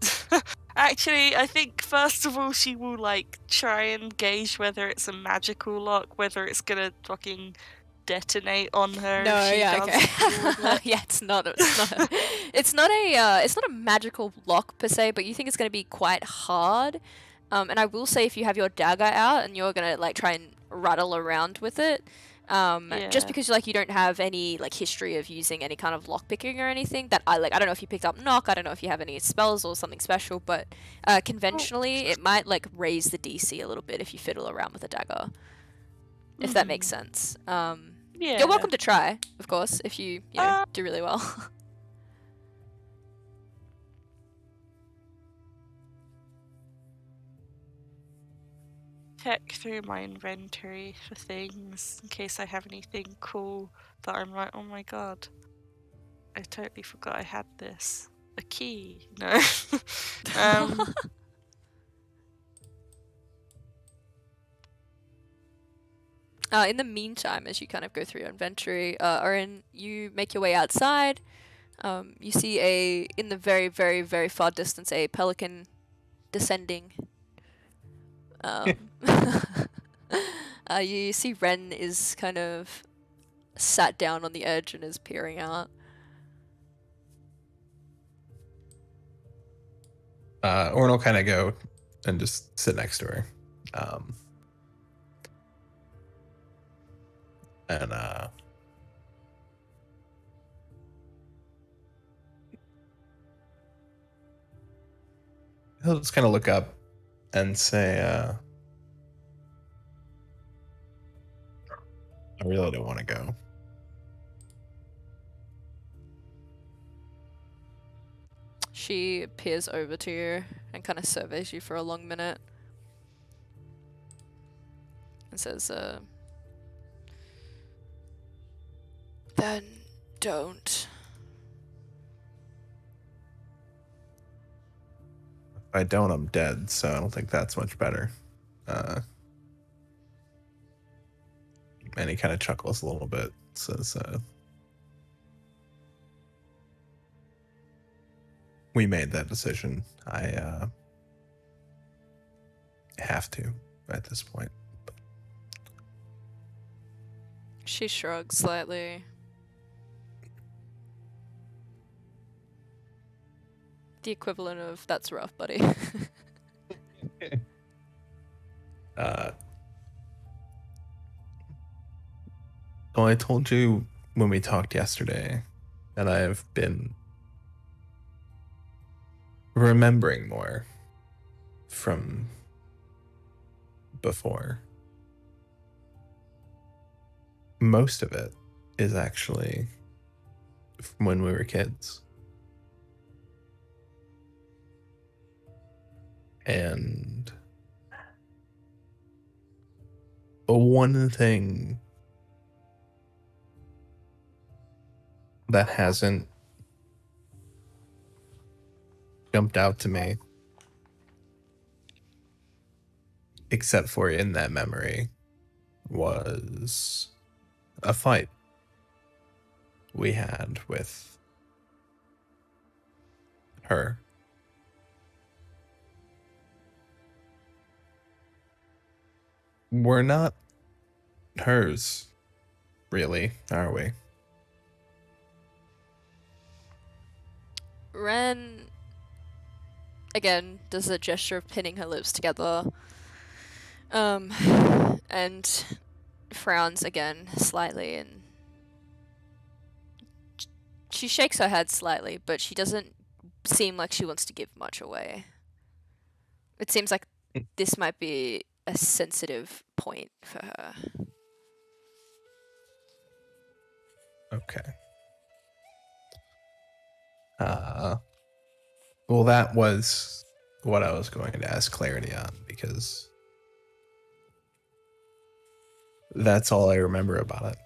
actually, I think first of all she will like try and gauge whether it's a magical lock, whether it's gonna fucking detonate on her if she does. Okay. Yeah, it's not a magical lock per se, but you think it's going to be quite hard. And I will say, if you have your dagger out and you're going to like try and rattle around with it, just because like you don't have any like history of using any kind of lock picking or anything, that I don't know if you picked up knock, I don't know if you have any spells or something special, but conventionally it might like raise the DC a little bit if you fiddle around with a dagger, if that makes sense. Yeah. You're welcome to try, of course, if you do really well. Check through my inventory for things in case I have anything cool that I'm like, oh my god, I totally forgot I had this. a key. No. um, In the meantime, as you kind of go through your inventory, Oren, you make your way outside. You see in the very, very, very far distance, a pelican descending. You see Ren is kind of sat down on the edge and is peering out. Orn will kind of go and just sit next to her. And he'll just kind of look up and say, I really don't want to go. She peers over to you and kind of surveys you for a long minute. And says, then don't. If I don't, I'm dead, so I don't think that's much better. And he kind of chuckles a little bit, says, we made that decision. I have to at this point. She shrugs slightly. The equivalent of, that's rough, buddy. Well, I told you when we talked yesterday that I have been remembering more from before. Most of it is actually from when we were kids. And one thing that hasn't jumped out to me, except for in that memory, was a fight we had with her. We're not hers, really, are we? Ren, again, does a gesture of pinning her lips together. And frowns again slightly, and she shakes her head slightly, but she doesn't seem like she wants to give much away. It seems like this might be a sensitive point for her. Okay. Well, that was what I was going to ask clarity on, because that's all I remember about it.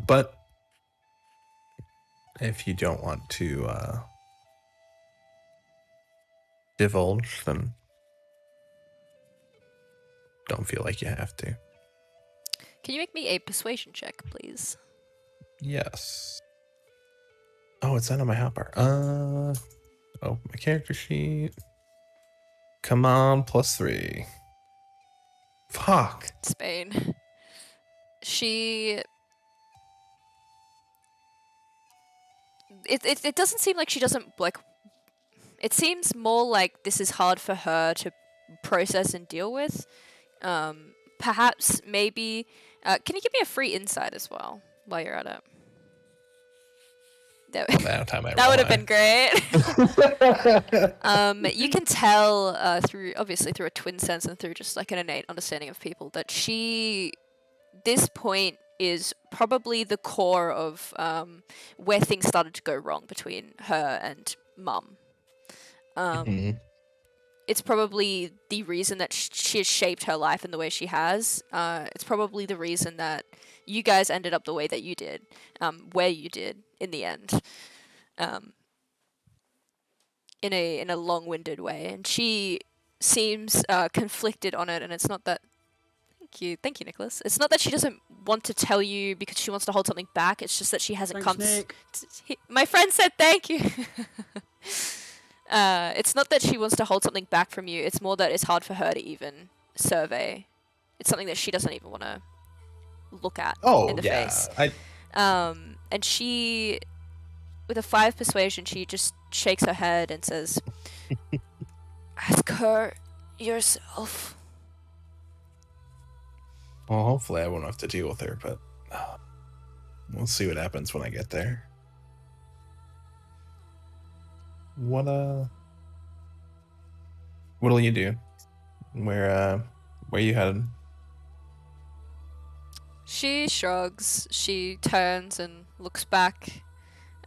But if you don't want to divulge, then don't feel like you have to. Can you make me a persuasion check, please? Yes. Oh, it's not on my hotbar. Oh, my character sheet. Come on, +3. Fuck. Spain. It doesn't seem like she doesn't, like... It seems more like this is hard for her to process and deal with. Perhaps, maybe... can you give me a free insight as well, while you're at it? That would have been great. You can tell through a twin sense and through just like an innate understanding of people that this point is probably the core of where things started to go wrong between her and Mum. It's probably the reason that she has shaped her life in the way she has. It's probably the reason that you guys ended up the way that you did, where you did in the end. um, in a long-winded way, and she seems conflicted on it. And it's not that. Thank you, Nicholas. It's not that she doesn't want to tell you because she wants to hold something back. It's just that she hasn't Thanks, come. Nick. My friend said thank you. It's not that she wants to hold something back from you. It's more that it's hard for her to even survey. It's something that she doesn't even want to look at in the face. And she, with a 5 persuasion, she just shakes her head and says, "Ask her yourself." Well, hopefully I won't have to deal with her, but we'll see what happens when I get there. What'll you do? Where you headed? She shrugs. She turns and looks back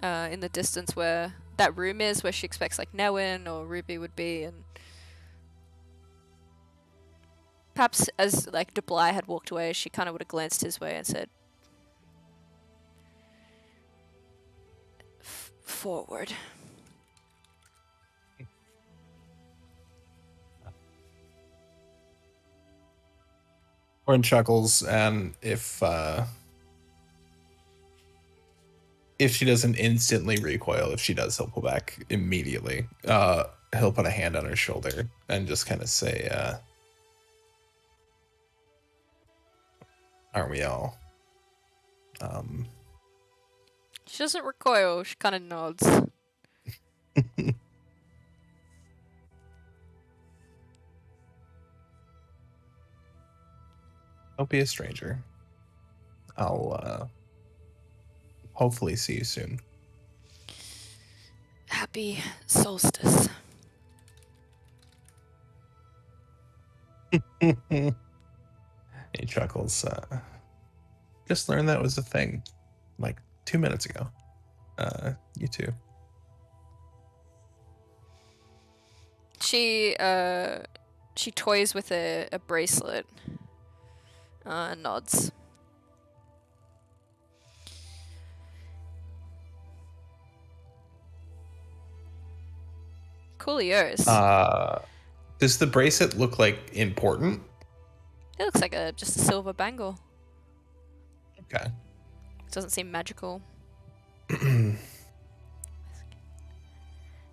in the distance where that room is, where she expects like Newin or Ruby would be, and perhaps as like DeBly had walked away, she kind of would have glanced his way and said, "Forward." Orin chuckles, and if she doesn't instantly recoil, if she does, he'll pull back immediately. He'll put a hand on her shoulder and just kind of say, "Aren't we all?" She doesn't recoil. She kind of nods. Don't be a stranger. I'll hopefully see you soon. Happy solstice. He chuckles. Just learned that was a thing, like 2 minutes ago. You too. She toys with a bracelet. Nods. Coolios. Does the bracelet look like important? It looks like just a silver bangle. Okay. It doesn't seem magical.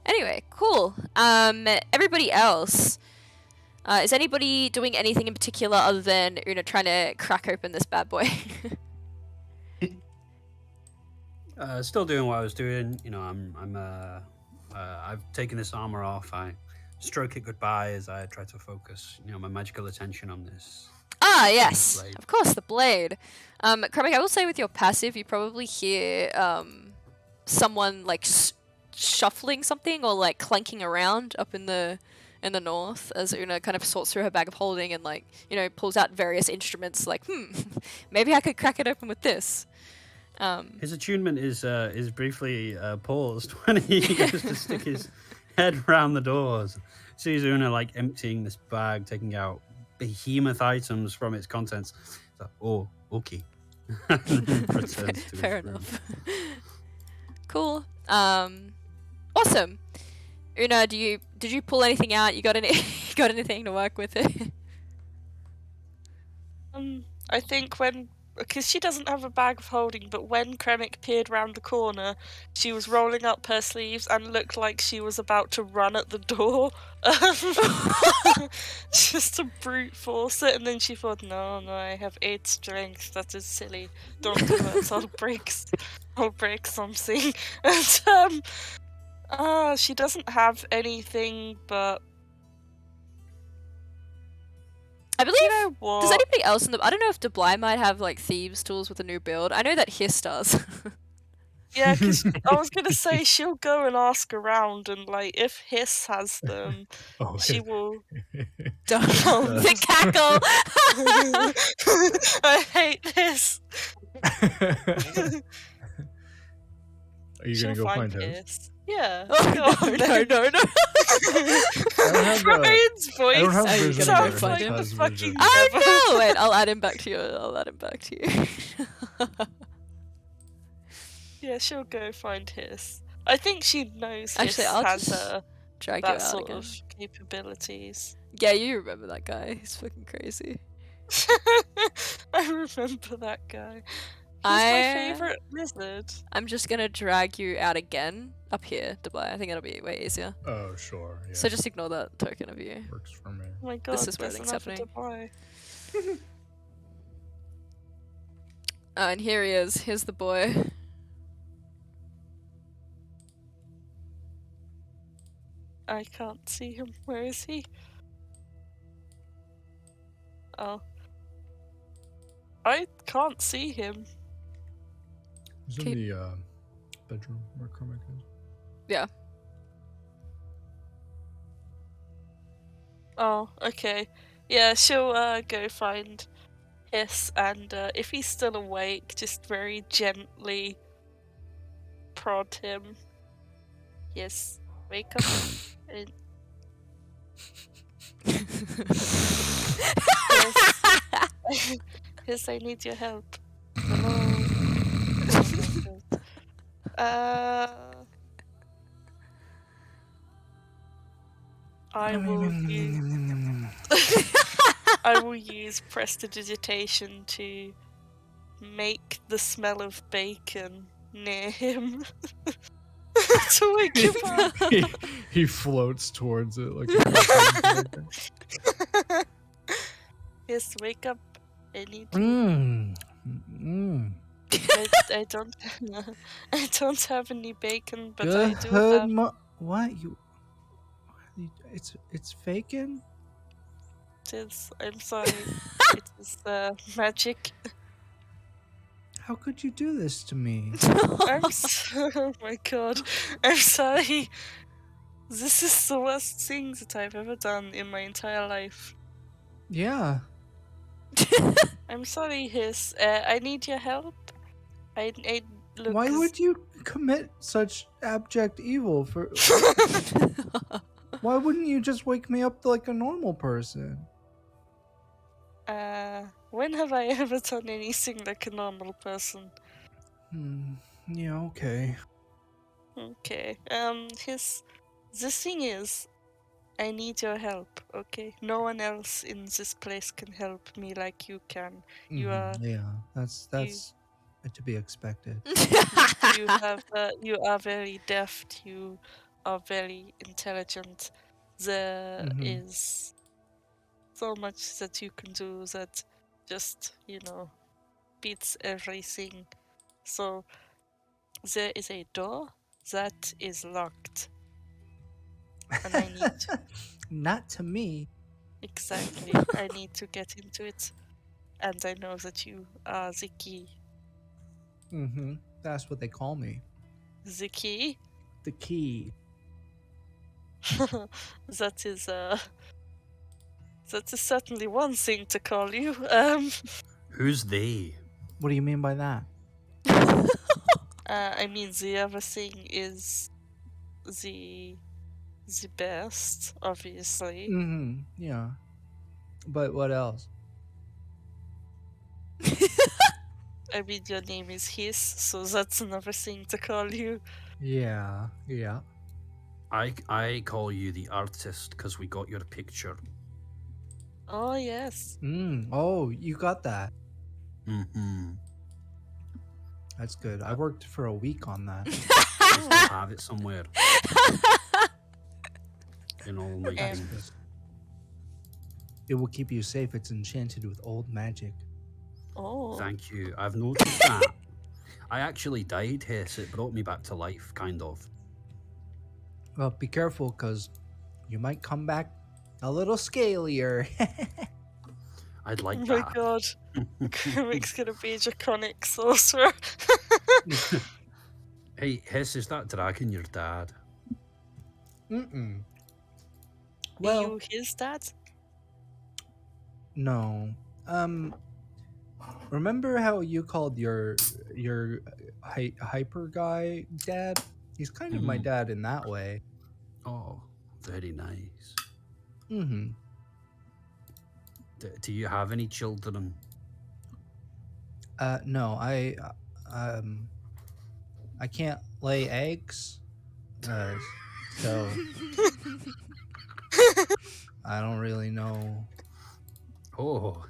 Anyway, cool. Everybody else. Is anybody doing anything in particular other than trying to crack open this bad boy? Still doing what I was doing. I've taken this armor off. I stroke it goodbye as I try to focus, my magical attention on this. Ah, yes. Blade. Of course, the blade. Kramek, I will say with your passive, you probably hear someone like shuffling something or like clanking around up in the north as Una kind of sorts through her bag of holding and like pulls out various instruments. Like, maybe I could crack it open with this. His attunement is briefly paused when he goes to stick his head around the doors. Sees Una like emptying this bag, taking out behemoth items from its contents. It's like, oh, okay. Fair enough. Cool. Awesome. Una, did you pull anything out? You got anything to work with it? I think because she doesn't have a bag of holding, but when Kremek peered round the corner, she was rolling up her sleeves and looked like she was about to run at the door. Just to brute force it, and then she thought, no, I have 8 strength. That is silly. Don't do that. I'll break something. And she doesn't have anything, but I believe. You know what? Does anybody else I don't know if DeBly might have like thieves' tools with a new build. I know that Hiss does. Yeah, because I was gonna say she'll go and ask around, and like if Hiss has them, she will. The cackle. I hate this. Are you gonna go find Hiss? Yeah. Oh, no. Ryan's voice I don't have Are you vision gonna there. go find Hiss him? has Fucking vision. Oh no! Wait, I'll add him back to you. Yeah, she'll go find Hiss. I think she knows Actually, Hiss I'll has just drag you that out sort again. of capabilities. Yeah, you remember that guy. He's fucking crazy. I remember that guy. He's my favorite lizard. I'm just gonna drag you out again up here, Dubai. I think it'll be way easier. Oh, sure. Yeah. So just ignore that token of you. Works for me. Oh my god, is where there's things another happening. Dubai. Oh, and here he is. Here's the boy. I can't see him. Where is he? Oh. I can't see him. He's in Okay. the bedroom where Kermit is. Yeah. Oh, okay. Yeah, she'll go find Hiss, and if he's still awake, just very gently prod him. Yes, wake up. and... Yes. Hiss, I need your help. Hello. Oh my god. I will use I will use prestidigitation to make the smell of bacon near him to wake him up. he floats towards it like a cartoon. Yes, wake up. I need you. I don't I don't have any bacon, but I do have what you? It's faking. I'm sorry. It is magic. How could you do this to me? Oh my god. I'm sorry. This is the worst thing that I've ever done in my entire life. Yeah. I'm sorry, Hiss. I need your help. I look. Why would you commit such abject evil for? Why wouldn't you just wake me up like a normal person? When have I ever done anything like a normal person? Yeah. Okay. Okay. The thing is, I need your help. Okay. No one else in this place can help me like you can. You are. Yeah. That's to be expected. You are very deft. You are very intelligent. There is so much that you can do that just, beats everything. So there is a door that is locked. And I need to, Not to me. exactly, I need to get into it. And I know that you are the key. That's what they call me. The key? The key. That is certainly one thing to call you. Who's they? What do you mean by that? I mean the other thing is the best, obviously. Yeah. But what else? I mean your name is Hiss, so that's another thing to call you. Yeah. I call you the artist because we got your picture. Oh yes. Oh, you got that. Mm-hmm. That's good. I worked for a week on that. I still have it somewhere. In all my things. It will keep you safe. It's enchanted with old magic. Oh. Thank you. I've noticed that. I actually died, Hess. It brought me back to life, kind of. Well, be careful, because you might come back a little scalier. I'd like Oh that. my god. Kermit's gonna be a draconic sorcerer. Hey, Hess, is that dragon your dad? Well, Are you his dad? no. Remember how you called your hyper guy dad? He's kind of my dad in that way. Oh, very nice. Mm-hmm. Do you have any children? No, I can't lay eggs, So I don't really know. Oh,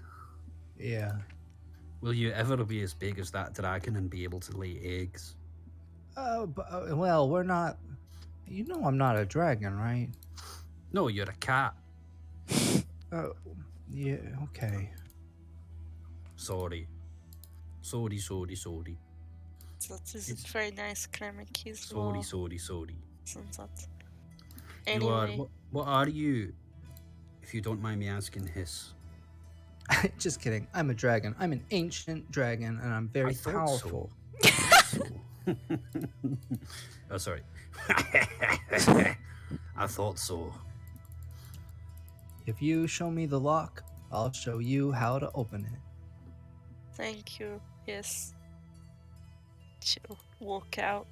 Yeah. will you ever be as big as that dragon and be able to lay eggs? Well, we're not. You know, I'm not a dragon, right? No, you're a cat. Uh, yeah. Okay. Sorry. Sorry. That is It's- very nice Kremeki's Sorry. Isn't that? You are. Anyway, What are you? If you don't mind me asking, Hiss. Just kidding. I'm a dragon. I'm an ancient dragon, and I'm very I thought powerful. So. Oh, sorry. I thought so. If you show me the lock, I'll show you how to open it. thank you. Yes. She'll walk out.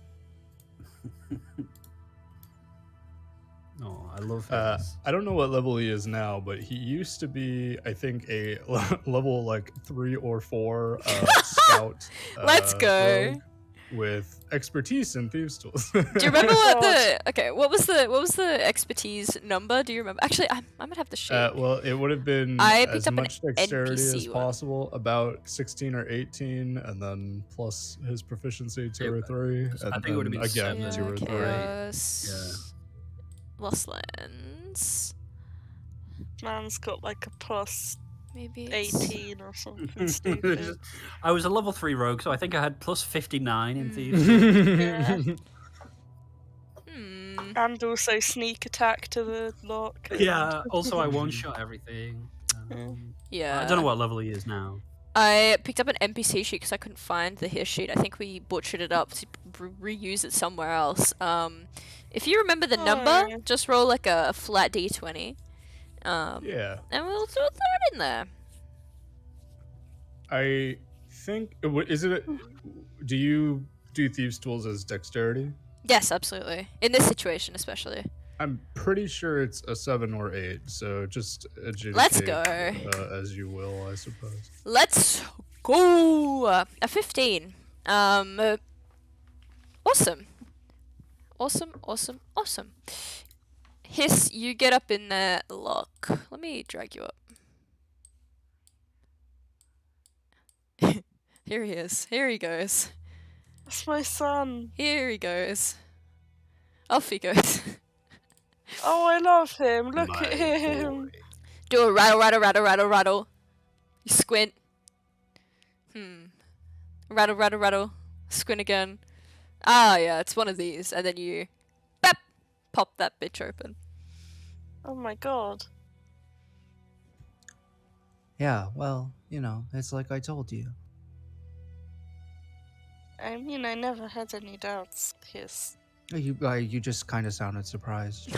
Oh, I love Uh, Hiss. I don't know what level he is now, but he used to be, I think, a level like 3 or 4 scout. Let's go. rogue with expertise in thieves' tools. Do you remember what God. what was the expertise number? Do you remember? Actually, I might have the sheet. Well, it would have been I picked as up an much dexterity as NPC one. possible, about 16 or 18, and then plus his proficiency 2 or 3, and I think it would have then been again 7. 2 or 3. Chaos. Lost Lands. Man's got like a plus Maybe it's... 18 or something stupid. I was a level 3 rogue, so I think I had plus 59 in Hmm. thieves. Yeah. And also sneak attack to the lock. Yeah. Also, I one shot everything. Yeah. I don't know what level he is now. I picked up an NPC sheet because I couldn't find the his sheet. I think we butchered it up to reuse it somewhere else. If you remember the number, yeah. just roll like a flat d20. Yeah. And we'll throw it in there. I think is it? Do you do thieves' tools as dexterity? Yes, absolutely. In this situation, especially. I'm pretty sure it's a 7 or 8, so just adjudicate Let's go. as you will, I suppose. Let's go. A 15. Awesome. Awesome. Hiss, you get up in there. Look. Let me drag you up. Here he is. Here he goes. That's my son. Here he goes. Off he goes. Oh, I love him. Look My at him. boy. Do a rattle. You squint. Rattle. Squint again. Ah, yeah, it's one of these. And then you bap, pop that bitch open. Oh my god. Yeah, well, you know, it's like I told you. I mean, I never had any doubts. Yes. You just kind of sounded surprised.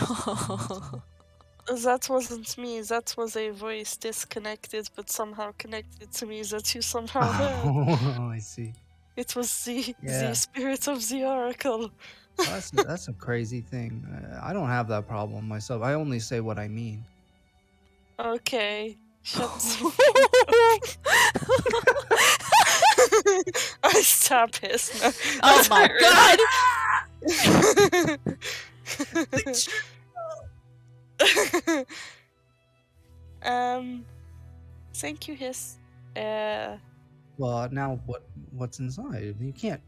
That wasn't me. That was a voice disconnected but somehow connected to me that you somehow heard. Oh, I see. It was the Yeah. spirit of the oracle. That's a crazy thing. I don't have that problem myself. I only say what I mean. Okay. Shut I stab his. No, Oh that's my not really- Thank you, Hiss. Well, now what's inside? You can't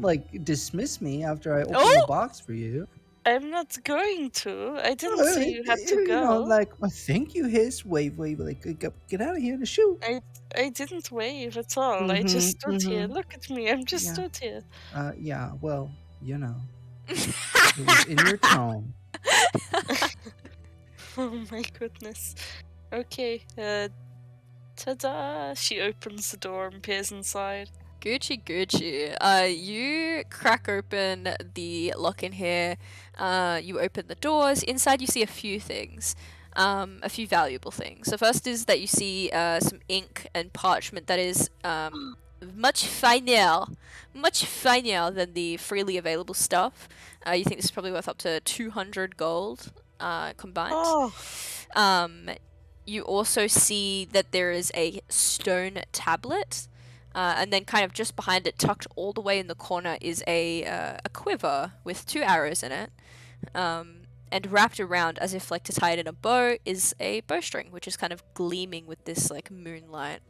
like dismiss me after I open the Oh! box for you. I'm not going to. I didn't say you had to You know, go. like, well, thank you, Hiss. Wave, like, get out of here and shoot. I didn't wave at all. I just stood here. Look at me. I'm just Yeah. stood here. Yeah, well, you know, it was in your tone. Oh my goodness. Okay. Ta-da! She opens the door and peers inside. Gucci. You crack open the lock in here. You open the doors. Inside, you see a few things. A few valuable things. The first is that you see some ink and parchment that is much finer than the freely available stuff. You think this is probably worth up to 200 gold combined. Oh, You also see that there is a stone tablet And then kind of just behind it, tucked all the way in the corner, is a quiver with 2 arrows in it. And wrapped around, as if like to tie it in a bow, is a bowstring, which is kind of gleaming with this like moonlight.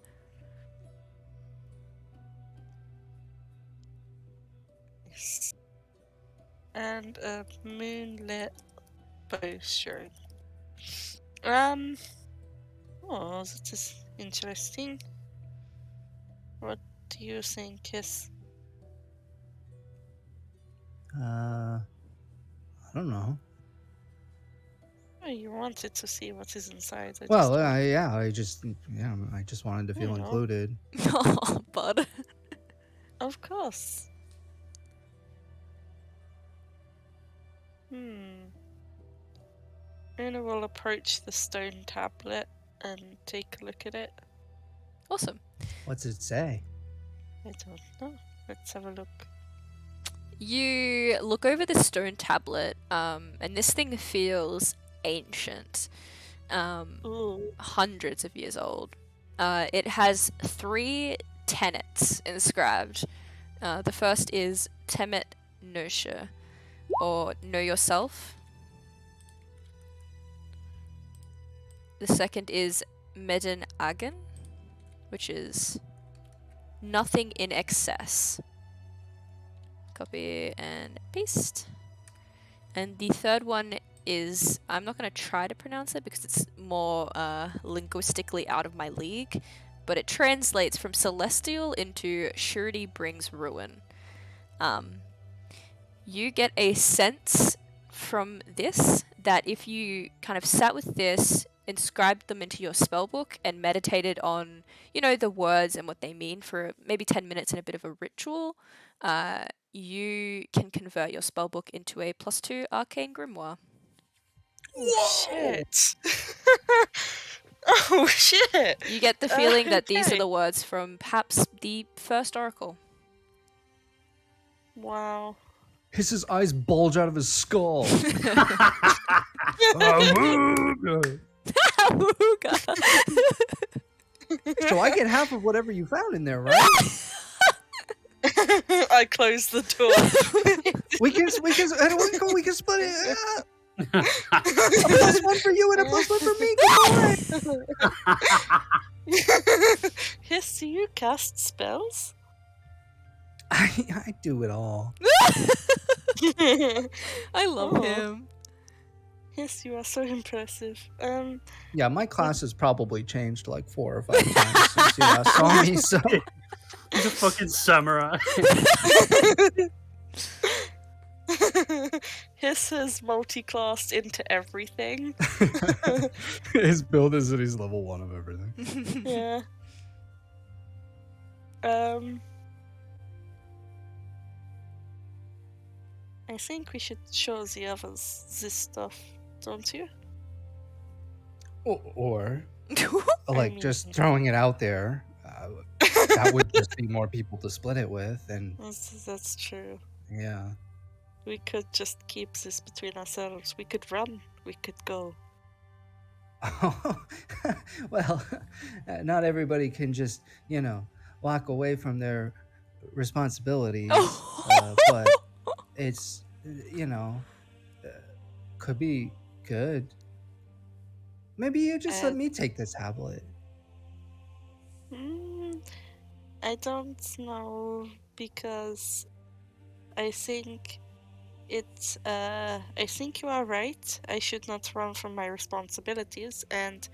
Yes. And a moonlit bowstring. Oh, that is interesting. What do you think is? I don't know. Oh, you wanted to see what is inside. Well, I just wanted to feel know. included. Oh, bud. Of course. Una will approach the stone tablet and take a look at it. Awesome. What's it say? I don't know. Let's have a look. You look over the stone tablet, and this thing feels ancient. Ooh. Hundreds of years old. It has 3 tenets inscribed. The first is Temet Nosha, or Know Yourself. The second is Medin Agen, which is Nothing in Excess. Copy and paste. And the third one is, I'm not going to try to pronounce it because it's more linguistically out of my league, but it translates from celestial into surety brings ruin. You get a sense from this that if you kind of sat with this, inscribed them into your spellbook, and meditated on, the words and what they mean for maybe 10 minutes in a bit of a ritual, you can convert your spellbook into a +2 arcane grimoire. Oh, shit. Oh, shit. You get the feeling that these are okay. the words from perhaps the first oracle. Wow. His eyes bulge out of his skull. So I get half of whatever you found in there, right? I close the door. we can split it. A +1 for you and a +1 for me. Come on. Yes, do you cast spells? I do it all. I love Oh. him. Yes, you are so impressive. Yeah, my class has probably changed like 4 or 5 times since you last saw me. So He's a fucking samurai. His has multi-classed into everything. His build is that he's level 1 of everything. Yeah. I think we should show the others this stuff, don't you? Or like mean- just throwing it out there, that would just be more people to split it with, and That's true. yeah. We could just keep this between ourselves. We could run. We could go. Well, not everybody can just, walk away from their responsibilities. But it's, could be good. Maybe you just let me take the tablet. I don't know, because I think I think you are right. I should not run from my responsibilities, and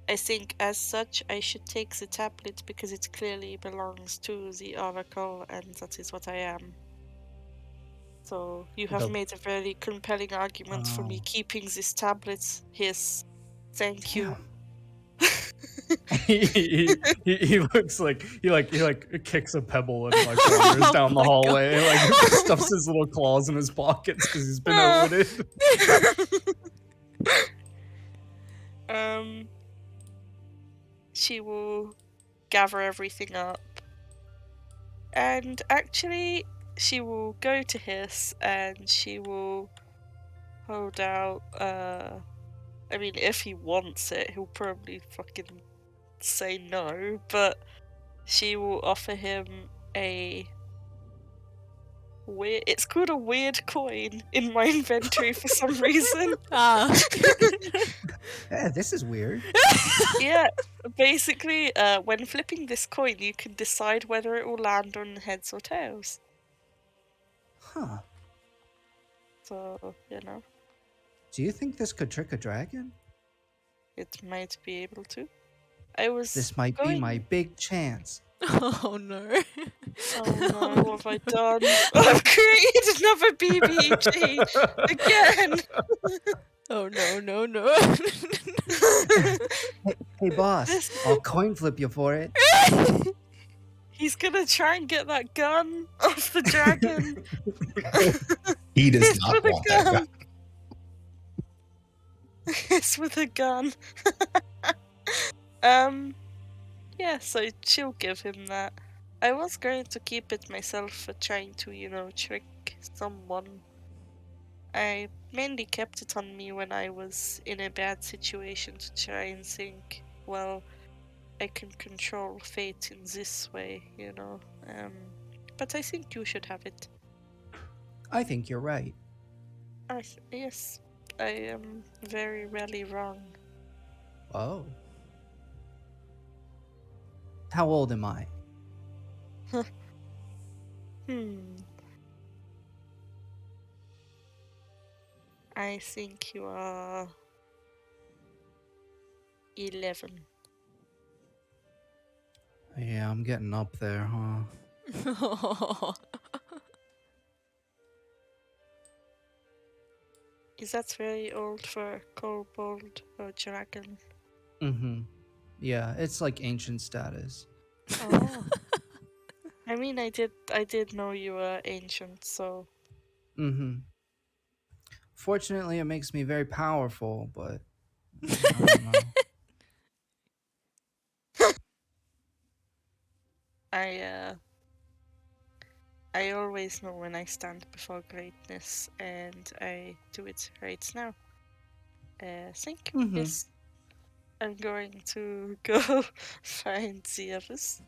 I think as such I should take the tablet because it clearly belongs to the oracle, and that is what I am. So you have made a very compelling argument for me keeping this tablet. Yes, thank you. he looks like he kicks a pebble and like wanders down the hallway, like stuffs his little claws in his pockets because he's been outwitted. She will gather everything up, and actually she will go to Hiss and she will hold out I mean, if he wants it, he'll probably fucking say no, but she will offer him a weird. It's called a weird coin in my inventory for some reason. Ah. Yeah, this is weird. Yeah, basically, when flipping this coin, you can decide whether it will land on heads or tails. Huh. So, you know, Do you think this could trick a dragon? it might be able to. I was This might be my big chance. Oh no. Oh no, what have I done? I've created another BBG again! Oh no, no, no. Hey, boss, This- I'll coin flip you for it. He's gonna try and get that gun off the dragon. He does It's not with a want that gun. gun. It's with a gun. Yeah, so she'll give him that. I was going to keep it myself for trying to, you know, trick someone. I mainly kept it on me when I was in a bad situation to try and think, well, I can control fate in this way, you know. But I think you should have it. I think you're right. Yes, I am very rarely wrong. Oh. How old am I? I think you are 11. Yeah, I'm getting up there, huh? Is that very old for kobold or dragon? Mm-hmm. Yeah, it's like ancient status. Oh. I mean, I did know you were ancient, so Mm-hmm. Fortunately, it makes me very powerful, but I don't know. I always know when I stand before greatness, and I do it right now. Thank you. Mhm. Yes, I'm going to go find the others.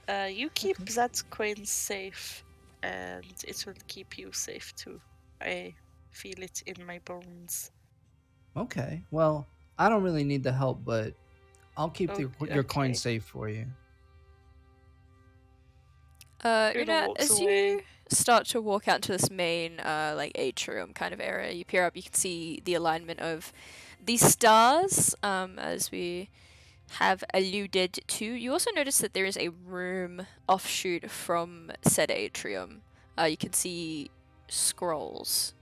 You keep Okay. that coin safe, and it will keep you safe too. I feel it in my bones. Okay. Well, I don't really need the help, but I'll keep your coin Okay. safe for you. Una, walks as away. you start to walk out into this main, like atrium kind of area, you peer up. You can see the alignment of the stars, as we have alluded to. You also notice that there is a room offshoot from said atrium. You can see scrolls.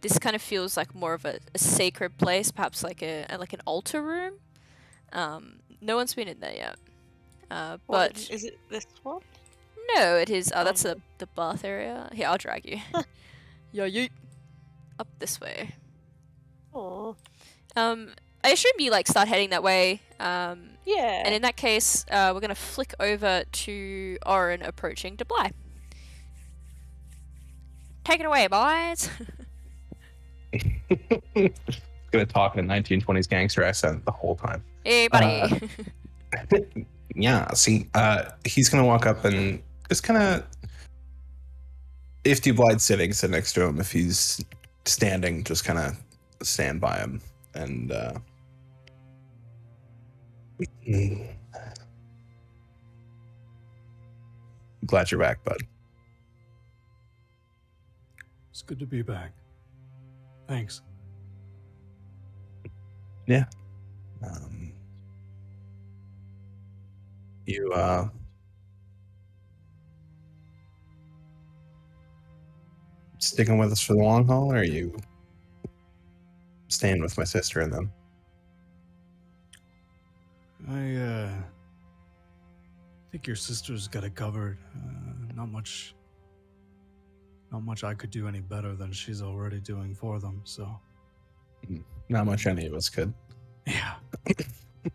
This kind of feels like more of a sacred place, perhaps like an altar room. No one's been in there yet. What, But is it this one? no, it is. Oh, That's no. the bath area. Here, I'll drag you. Yeah, yeet. Up this way. Oh, I assume you like start heading that way. yeah. And in that case, we're gonna flick over to Orin approaching Debly. Take it away, boys. Gonna talk in a 1920s gangster accent the whole time. Hey, buddy. Yeah, see, he's gonna walk up and just kind of, if Dublide's sitting, sit next to him. If he's standing, just kind of stand by him. And glad you're back, bud. It's good to be back. Thanks. Yeah. You sticking with us for the long haul, or are you staying with my sister and them? I think your sister's got it covered. Not much I could do any better than she's already doing for them, so Not much any of us could. yeah.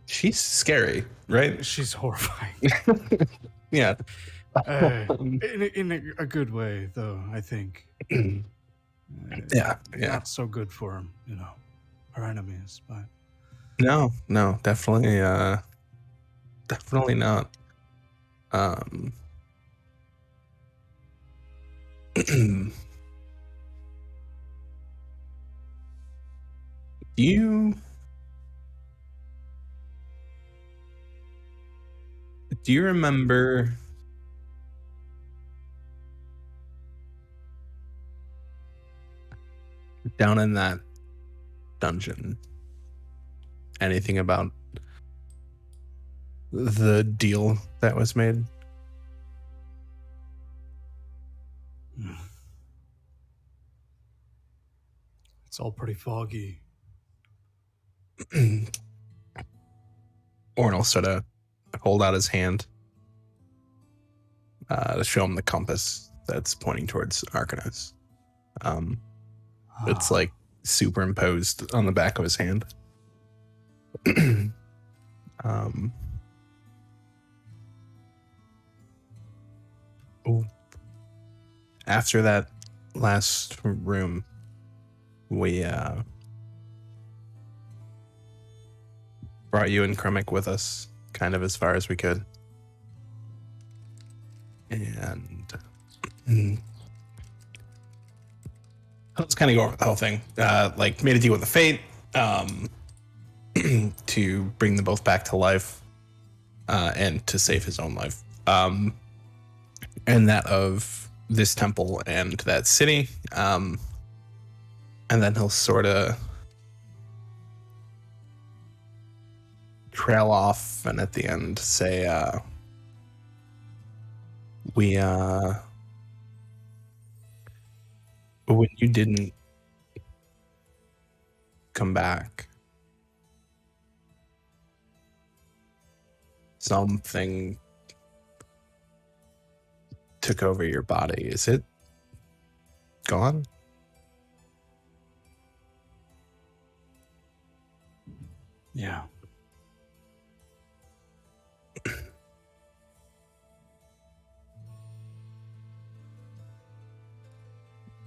She's scary, right? She's horrifying. Yeah. In a good way, though, I think. Yeah. Not so good for, her enemies, but No, definitely. definitely not. Do you remember down in that dungeon anything about the deal that was made? It's all pretty foggy. Orn will sort of hold out his hand to show him the compass that's pointing towards Arcanus. It's like superimposed on the back of his hand. After that last room, we brought you and Kremik with us, kind of as far as we could. And let's kind of go over the whole thing. Like, made a deal with the Fate to bring them both back to life and to save his own life. And that of this temple and that city. And then he'll sort of trail off and at the end say, when you didn't come back, something took over your body. Is it gone? Yeah.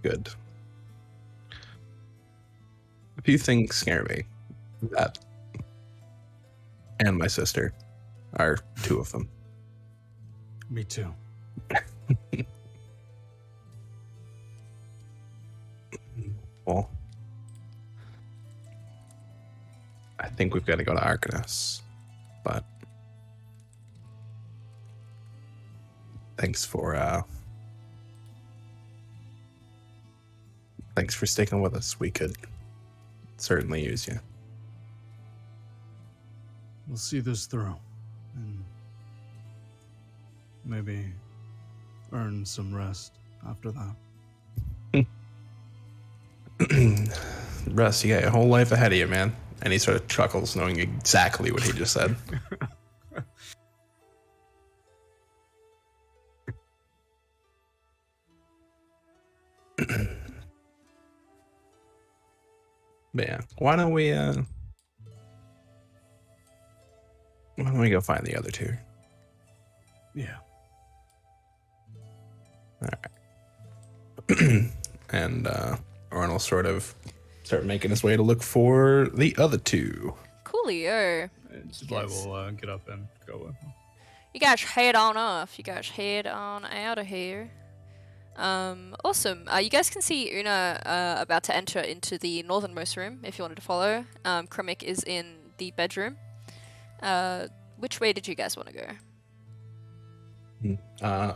Good. A few things scare me. That and my sister are two of them. Me too. Well, I think we've got to go to Arcanus, but thanks for sticking with us. We could certainly use you. We'll see this through and maybe earn some rest after that. Russ, you got your whole life ahead of you, man. And he sort of chuckles, knowing exactly what he just said. But yeah, why don't we go find the other two? Yeah. All right. And Orn will sort of start making his way to look for the other two. Coolio. And Supply will get up and go with him. You guys head on off. You guys head on out of here. Awesome. You guys can see Una about to enter into the northernmost room if you wanted to follow. Kremik is in the bedroom. Which way did you guys want to go?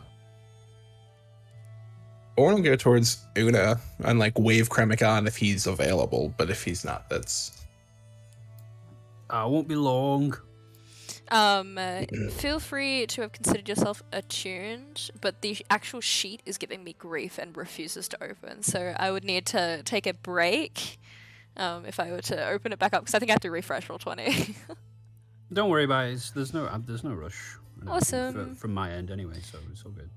Orn will go towards Una and like wave Kremik on if he's available, but if he's not, that's... I won't be long. Feel free to have considered yourself attuned, but the actual sheet is giving me grief and refuses to open, so I would need to take a break if I were to open it back up, because I think I have to refresh roll 20. Don't worry about it. There's no rush. Awesome. From my end anyway, so it's all good.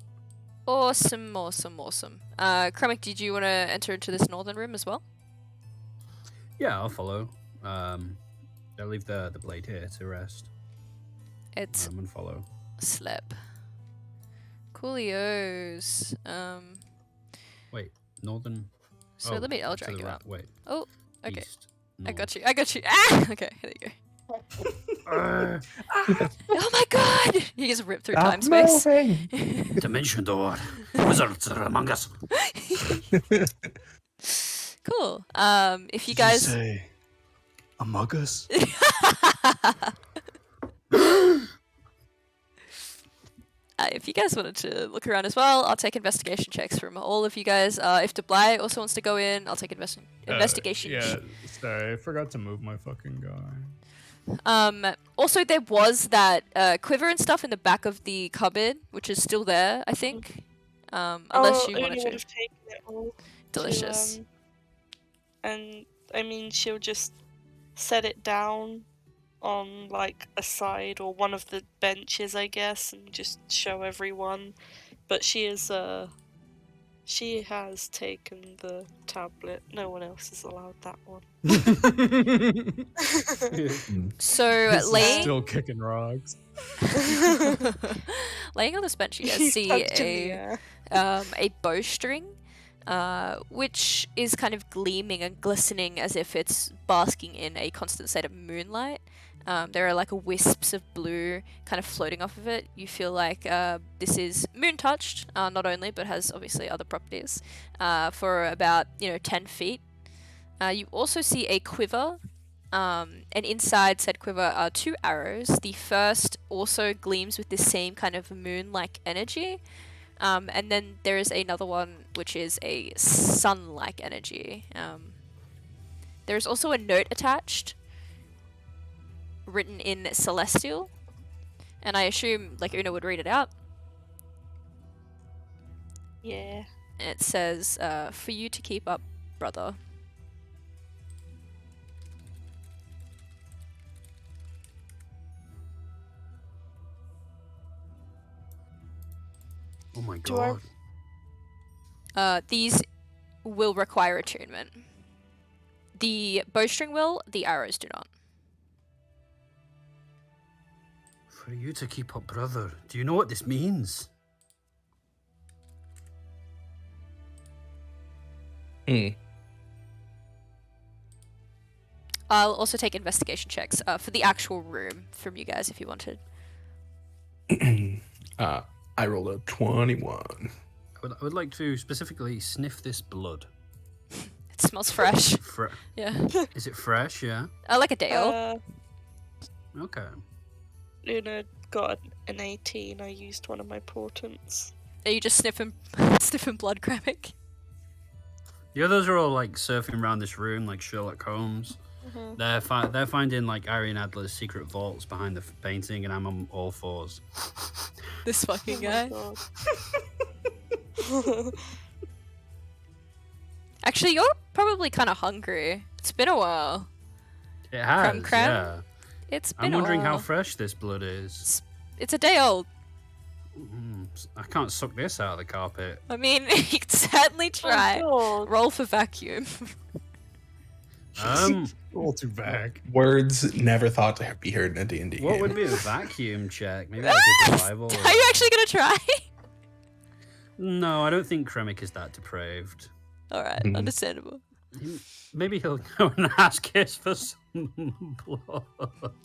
Awesome. Kremik, did you want to enter into this northern room as well? Yeah, I'll follow. I'll leave the blade here to rest. It's I'm gonna follow. slip. Coolios. Wait, northern. So let me. I'll drag you out. Wait. Oh, okay. East, I north. got you. Ah. Okay. There you go. Uh, Oh my god! You just rip through Stop time space. moving. Dimension door. Wizards are among us. Cool. If you Did you guys. say among us? If you guys wanted to look around as well, I'll take investigation checks from all of you guys. If Deblay also wants to go in, I'll take investigation. Yeah, sorry, I forgot to move my fucking guy. Also, there was that quiver and stuff in the back of the cupboard, which is still there, I think. Unless you Una wanted would to. have taken it all. Delicious. And I mean, she'll just set it down on like a side or one of the benches, I guess, and just show everyone. But she has taken the tablet. No one else is allowed that one. So This is laying still kicking rocks. laying on this bench, you guys He's see tucked in the air. a bowstring, which is kind of gleaming and glistening as if it's basking in a constant state of moonlight. There are like wisps of blue kind of floating off of it. You feel like this is moon touched, not only, but has obviously other properties, for about 10 feet. You also see a quiver, and inside said quiver are 2 arrows. The first also gleams with the same kind of moon-like energy, and then there is another one which is a sun-like energy. There is also a note attached, written in Celestial, and I assume like Una would read it out. Yeah. It says, "For you to keep up, brother." Oh my Do I- god. These will require attunement. The bowstring will, the arrows do not. For you to keep up, brother. Do you know what this means? I'll also take investigation checks for the actual room from you guys if you wanted. I rolled a 21. I would like to specifically sniff this blood. It smells fresh. Yeah. Is it fresh? Yeah. Like a day old. Okay. Luna got an 18. I used one of my portents. Are you just sniffing blood, Gramic? The others are all like surfing around this room like Sherlock Holmes. Mm-hmm. They're finding like Arian Adler's secret vaults behind the painting, and I'm on all fours. This fucking guy. Actually, you're probably kind of hungry. It's been a while. It has, Creme? yeah. It's been I'm a wondering how while. fresh this blood is. It's a day old. I can't suck this out of the carpet. I mean, you could certainly try. Oh, Roll for vacuum. Roll to back. Words never thought to be heard in a D&D What game. would be a vacuum check? Maybe like a survival. Are you actually gonna try? No, I don't think Kremik is that depraved. Alright, Mhm. understandable. Maybe he'll go and ask us for some blood.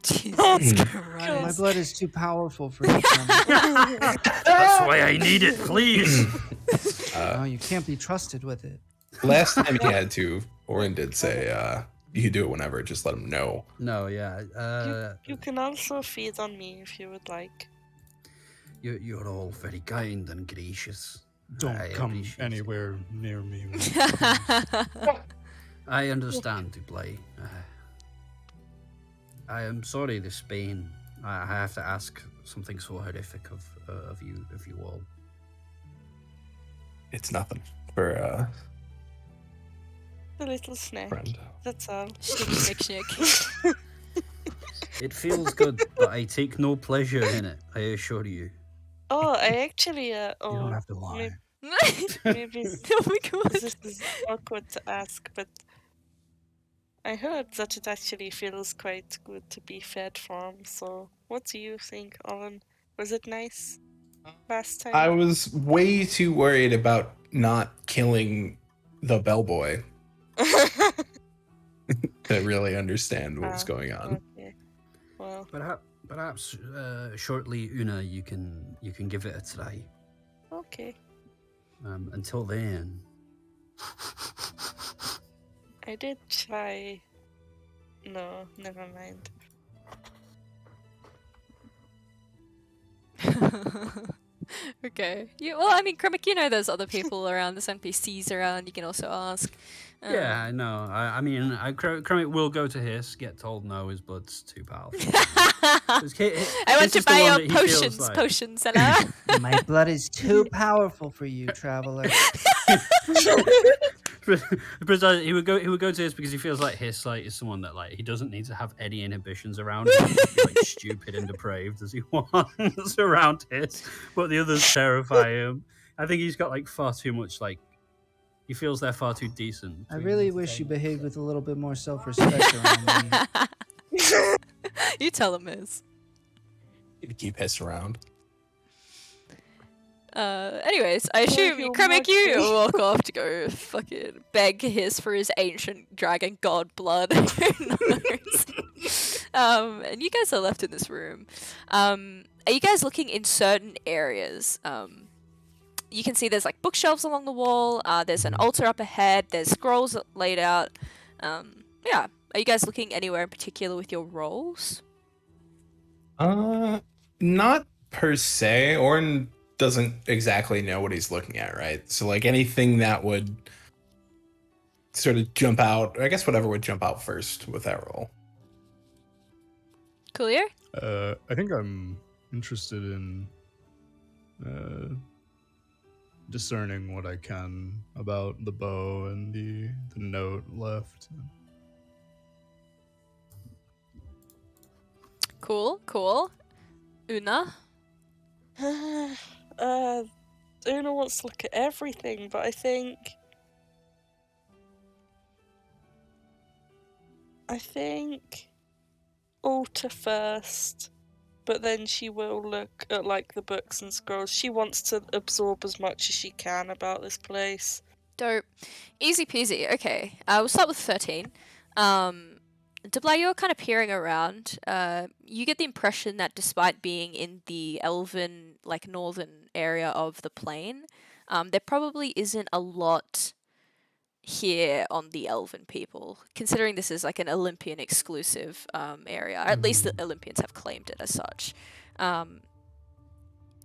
Jesus My Christ. blood is too powerful for this one. That's why I need it, please. No, you can't be trusted with it. Last time he had to, Orin did say, you can do it whenever, just let him know. No, yeah. you can also feed on me if you would like. You're all very kind and gracious. Don't I come appreciate it. anywhere near me. I understand, Dublay. I am sorry this pain. I have to ask something so horrific of you all. It's nothing for a A little snack. friend. That's all. Snick, snick. It feels good, but I take no pleasure in it, I assure you. Oh, I actually. You don't have to lie. Maybe Oh my god. this is awkward to ask, but I heard that it actually feels quite good to be fed from. So, what do you think, Owen? Was it nice last time? I was way too worried about not killing the bellboy to really understand what was going on. Okay. Well, now. Perhaps shortly, Una, you can give it a try. Okay. Until then, I did try. No, never mind. Okay. Well, I mean, Kremik, you know there's other people around, there's NPCs around, you can also ask. yeah, I know. I mean, Kermit will go to Hiss, get told no, his blood's too powerful. I want to buy your potions, potion seller. My blood is too powerful for you, traveler. Precisely, he would go to Hiss because he feels like Hiss is someone that he doesn't need to have any inhibitions around him. He can be stupid and depraved as he wants around Hiss, but the others terrify him. I think he's got far too much he feels they're far too decent. I really wish you behaved with a little bit more self-respect around me. You tell him, Hiss. To keep Hiss around. Anyways, I assume Kremik, you walk off to go fucking beg Hiss for his ancient dragon god blood. Who knows? And you guys are left in this room. Are you guys looking in certain areas? You can see there's bookshelves along the wall. There's an altar up ahead. There's scrolls laid out. Yeah. Are you guys looking anywhere in particular with your rolls? Not per se. Orin doesn't exactly know what he's looking at, right? So anything that would sort of jump out, I guess whatever would jump out first with that roll. Coolier? I think I'm interested in discerning what I can about the bow and the note left. Cool. Una? Una wants to look at everything, but I think altar first, but then she will look at the books and scrolls. She wants to absorb as much as she can about this place. Dope. Easy peasy. Okay. We'll start with 13. Debla, you're kind of peering around. You get the impression that despite being in the elven, northern area of the plain, there probably isn't a lot here on the elven people, considering this is an Olympian exclusive area. Or at least the Olympians have claimed it as such.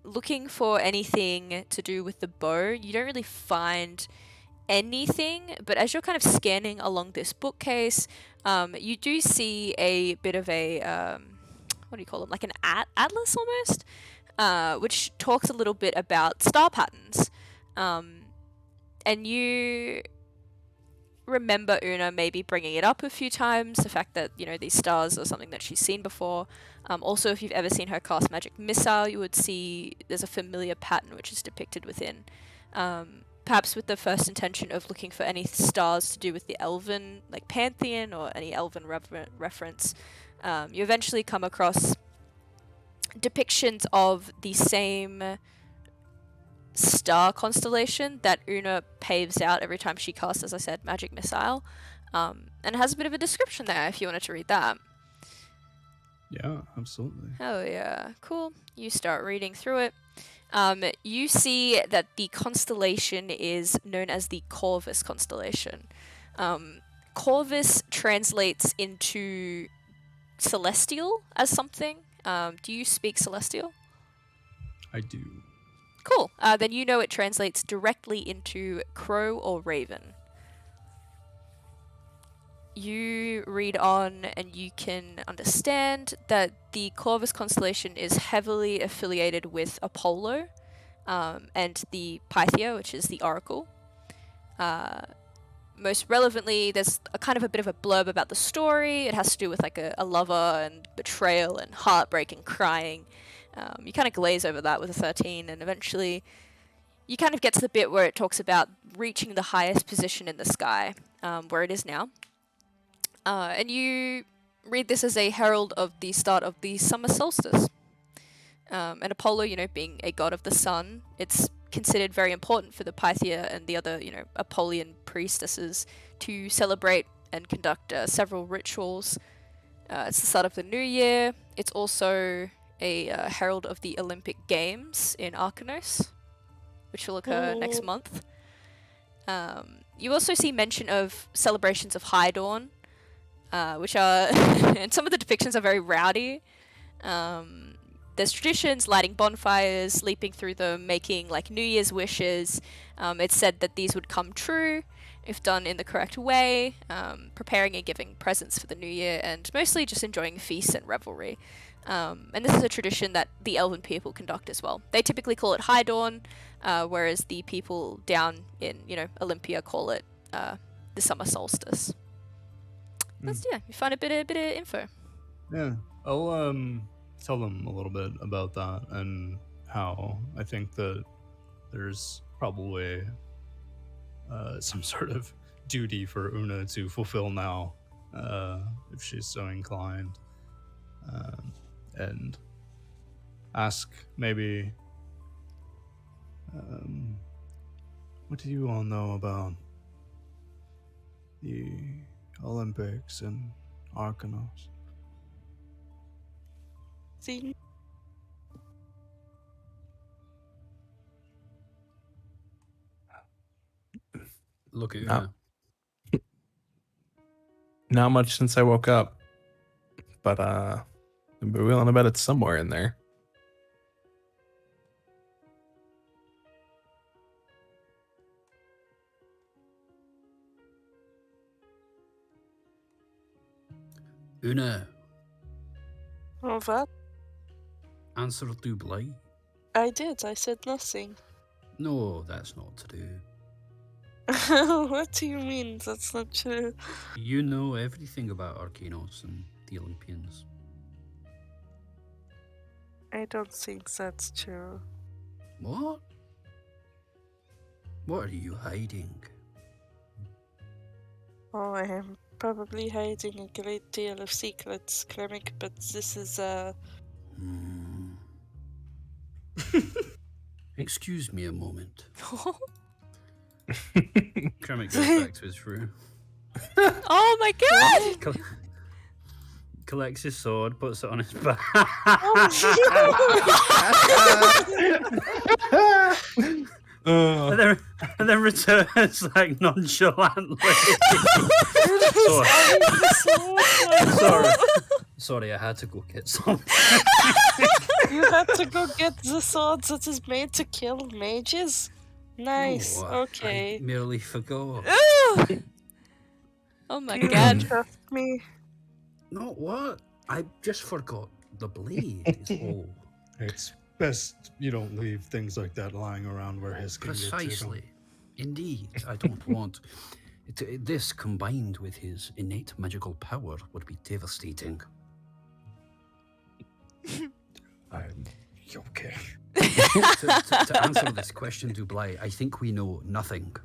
Looking for anything to do with the bow, you don't really find anything, but as you're kind of scanning along this bookcase, you do see a bit of a what do you call them, an atlas almost, which talks a little bit about star patterns, and you remember Una maybe bringing it up a few times, the fact that these stars are something that she's seen before. Also, if you've ever seen her cast magic missile, you would see there's a familiar pattern which is depicted within. Perhaps with the first intention of looking for any stars to do with the elven, pantheon, or any elven reference, you eventually come across depictions of the same star constellation that Una paves out every time she casts, as I said, magic missile, and it has a bit of a description there if you wanted to read that. Yeah, absolutely. Oh yeah, cool. You start reading through it. You see that the constellation is known as the Corvus constellation. Corvus translates into celestial as something. Do you speak celestial? I do. Cool. Then you know it translates directly into crow or raven. You read on and you can understand that the Corvus constellation is heavily affiliated with Apollo and the Pythia, which is the oracle. Most relevantly, there's a kind of a bit of a blurb about the story. It has to do with a lover and betrayal and heartbreak and crying. You kind of glaze over that with a 13, and eventually you kind of get to the bit where it talks about reaching the highest position in the sky, where it is now. And you read this as a herald of the start of the summer solstice. And Apollo, being a god of the sun, it's considered very important for the Pythia and the other, Apollyon priestesses to celebrate and conduct several rituals It's the start of the new year. It's also a herald of the Olympic Games in Arkanos, which will occur next month. You also see mention of celebrations of High Dawn, which are, and some of the depictions are very rowdy. There's traditions, lighting bonfires, leaping through them, making like New Year's wishes. It's said that these would come true if done in the correct way, preparing and giving presents for the new year, and mostly just enjoying feasts and revelry. And this is a tradition that the elven people conduct as well. They typically call it High Dawn, whereas the people down in, Olympia call it the summer solstice. That's, you find a bit of info. Yeah, I'll tell them a little bit about that and how I think that there's probably some sort of duty for Una to fulfill now, if she's so inclined, and ask maybe, what do you all know about the Olympics and Arkanos? See, Look at No. Una. Not much since I woke up, but I'd be willing to bet it's somewhere in there. Una, oh, what? answer Dublai. I did. I said nothing. No, that's not true. What do you mean? That's not true. You know everything about Arcanos and the Olympians. I don't think that's true. What? What are you hiding? Oh, I am probably hiding a great deal of secrets, Kremik, but this is Hmm. Excuse me a moment. Kremik goes back to his room. Oh my god! Collects his sword, puts it on his back. and then returns like nonchalantly. Sorry, I had to go get some. You had to go get the sword that is made to kill mages? Nice, No, okay. I merely forgot. Ooh! Oh my Do you god. trust me? No, what? I just forgot the blade is all. It's best you don't leave things like that lying around where his can get to them. Precisely. Indeed, I don't want... This, combined with his innate magical power, would be devastating. Okay. To answer this question, Dublai, I think we know nothing.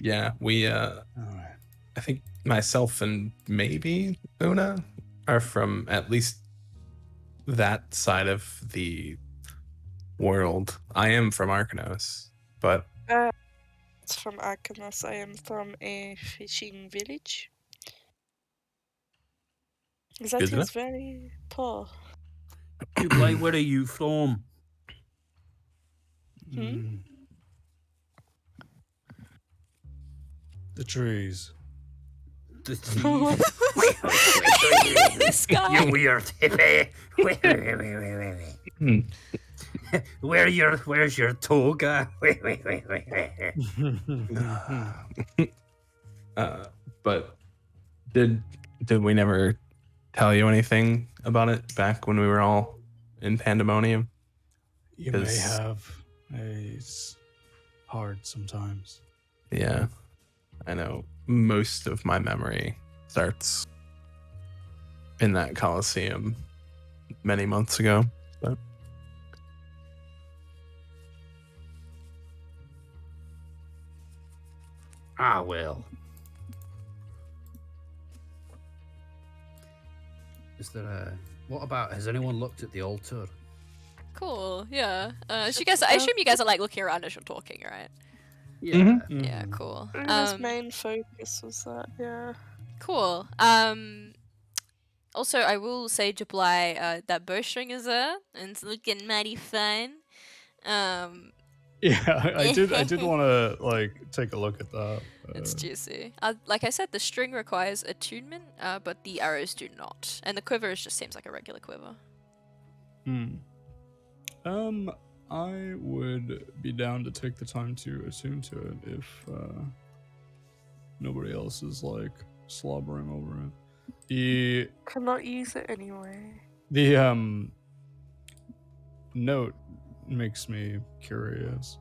Yeah, we All right. I think myself and maybe Una are from at least that side of the world. I am from Arkanos, but It's from Arkanos. I am from a fishing village. That Good to know. is very poor. Dublai, where are you from? Hmm? The trees. The This guy. You weird hippie. Where's your toga? But did we never tell you anything about it back when we were all in pandemonium? You may 'Cause- have. It's hard sometimes. Yeah, I know most of my memory starts in that Coliseum many months ago. But Ah, well. Is there a... What about... Has anyone looked at the altar? Cool, yeah. So you guys, I assume you guys are like looking around as you're talking, right? Yeah. Mhm. Yeah, cool. His main focus was that, yeah. Cool. Also, I will say to Bly, that bowstring is there, and it's looking mighty fine. Yeah, I did want to like take a look at that. It's juicy. Like I said, the string requires attunement, but the arrows do not. And the quiver just seems like a regular quiver. Hmm. I would be down to take the time to attune to it if nobody else is like slobbering over it. Cannot use it anyway. The note makes me curious.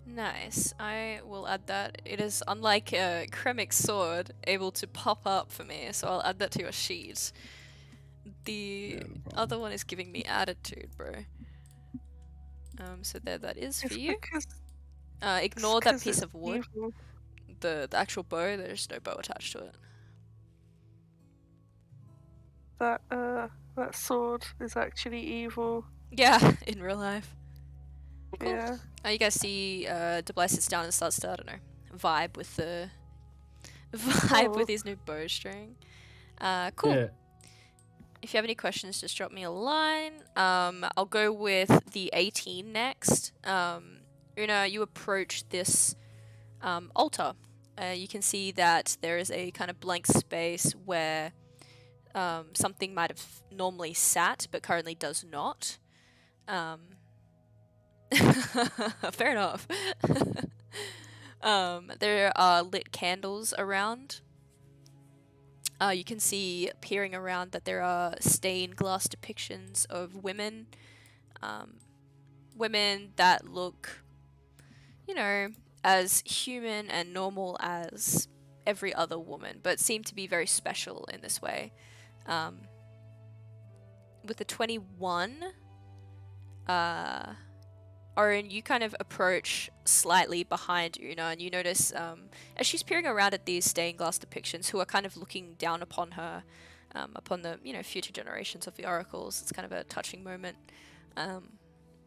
Nice. I will add that. It is, unlike a Kremik's sword, able to pop up for me, so I'll add that to your sheet. The Yeah, no problem. other one is giving me attitude, bro. So there that is for It's you. because Ignore that 'cause piece it's of wood. evil. The actual bow, there's no bow attached to it. That sword is actually evil. Yeah, in real life. Cool. Yeah. You guys see Debly sits down and starts to, I don't know, vibe with the with his new bowstring. Cool. Yeah. If you have any questions, just drop me a line. I'll go with the 18 next. Una, you approach this altar. You can see that there is a kind of blank space where something might have normally sat, but currently does not. Fair enough. There are lit candles around. You can see peering around that there are stained glass depictions of women. Women that look, you know, as human and normal as every other woman, but seem to be very special in this way. With the 21, Oren, you kind of approach slightly behind Una, and you notice as she's peering around at these stained glass depictions, who are kind of looking down upon her, upon the future generations of the oracles. It's kind of a touching moment.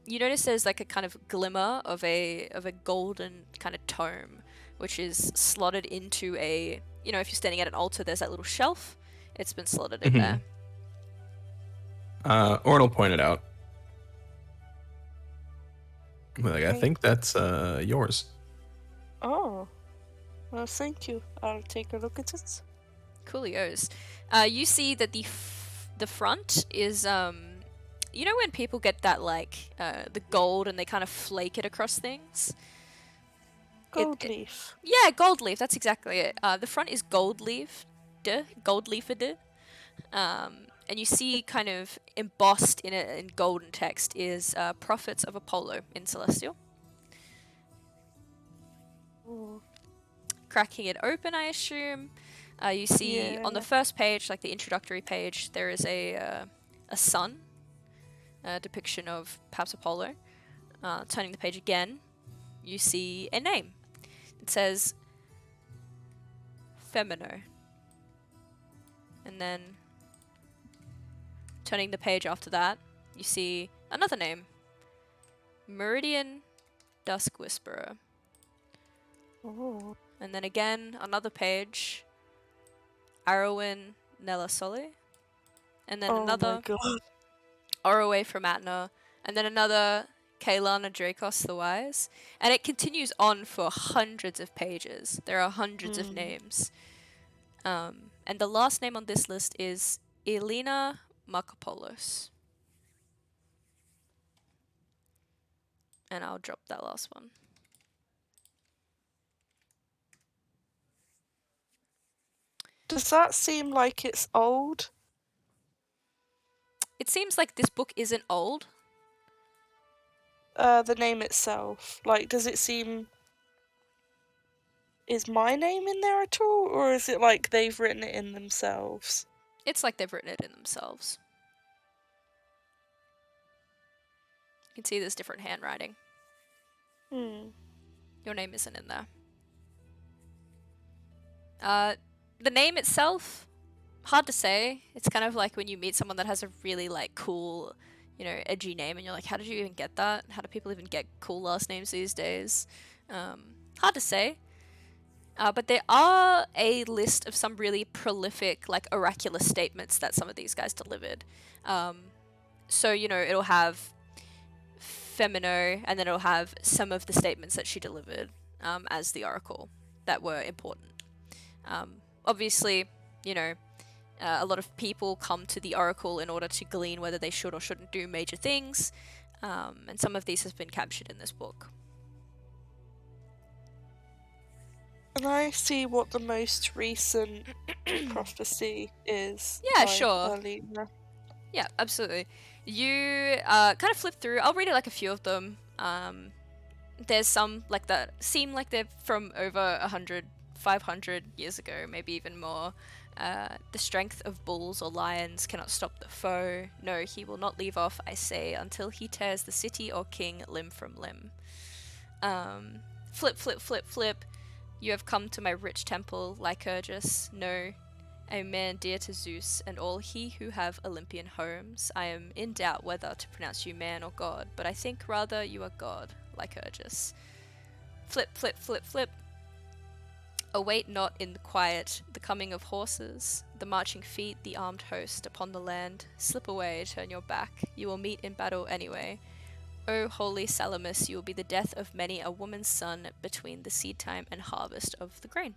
You notice there's like a kind of glimmer of a golden kind of tome, which is slotted into a if you're standing at an altar, there's that little shelf. It's been slotted in there. Orn will point it out. Like, I think that's yours. Oh. Well, thank you. I'll take a look at it. Coolios. You see that the front is when people get that like the gold and they kind of flake it across things. Gold leaf. Yeah, gold leaf. That's exactly it. The front is gold leaf, gold leafed. And you see kind of embossed in it in golden text is Prophets of Apollo in Celestial. Ooh. Cracking it open, I assume. You see on the first page, like the introductory page, there is a sun, a depiction of perhaps Apollo. Turning the page again, you see a name. It says Femino. And then turning the page after that, you see another name. Meridian Dusk Whisperer. Oh. And then again, another page. Arwen Nella Soli. And then another Oroway from Atna. And then another Kaelana Dracos the Wise. And it continues on for hundreds of pages. There are hundreds of names. And the last name on this list is Elena Markopoulos. And I'll drop that last one. Does that seem like it's old? It seems like this book isn't old. The name itself. Like, does it seem... Is my name in there at all? Or is it like they've written it in themselves? It's like they've written it in themselves. You can see there's different handwriting. Your name isn't in there. The name itself, hard to say. It's kind of like when you meet someone that has a really like cool, edgy name, and you're like, how did you even get that? How do people even get cool last names these days? Hard to say. But there are a list of some really prolific, like, oracular statements that some of these guys delivered. So, it'll have Femino, and then it'll have some of the statements that she delivered as the oracle that were important. Obviously, a lot of people come to the oracle in order to glean whether they should or shouldn't do major things, and some of these have been captured in this book. Can I see what the most recent prophecy is? Yeah, by sure. Alina? Yeah, absolutely. You kind of flip through. I'll read it like a few of them. There's some like that seem like they're from over 100, 500 years ago, maybe even more. The strength of bulls or lions cannot stop the foe. No, he will not leave off, I say, until he tears the city or king limb from limb. Flip, flip, flip, flip. You have come to my rich temple, Lycurgus. No, a man dear to Zeus and all he who have Olympian homes. I am in doubt whether to pronounce you man or god, but I think rather you are god, Lycurgus. Flip, flip, flip, flip. Await not in the quiet the coming of horses, the marching feet, the armed host upon the land. Slip away, turn your back. You will meet in battle anyway. O holy Salamis, you will be the death of many a woman's son between the seed time and harvest of the grain.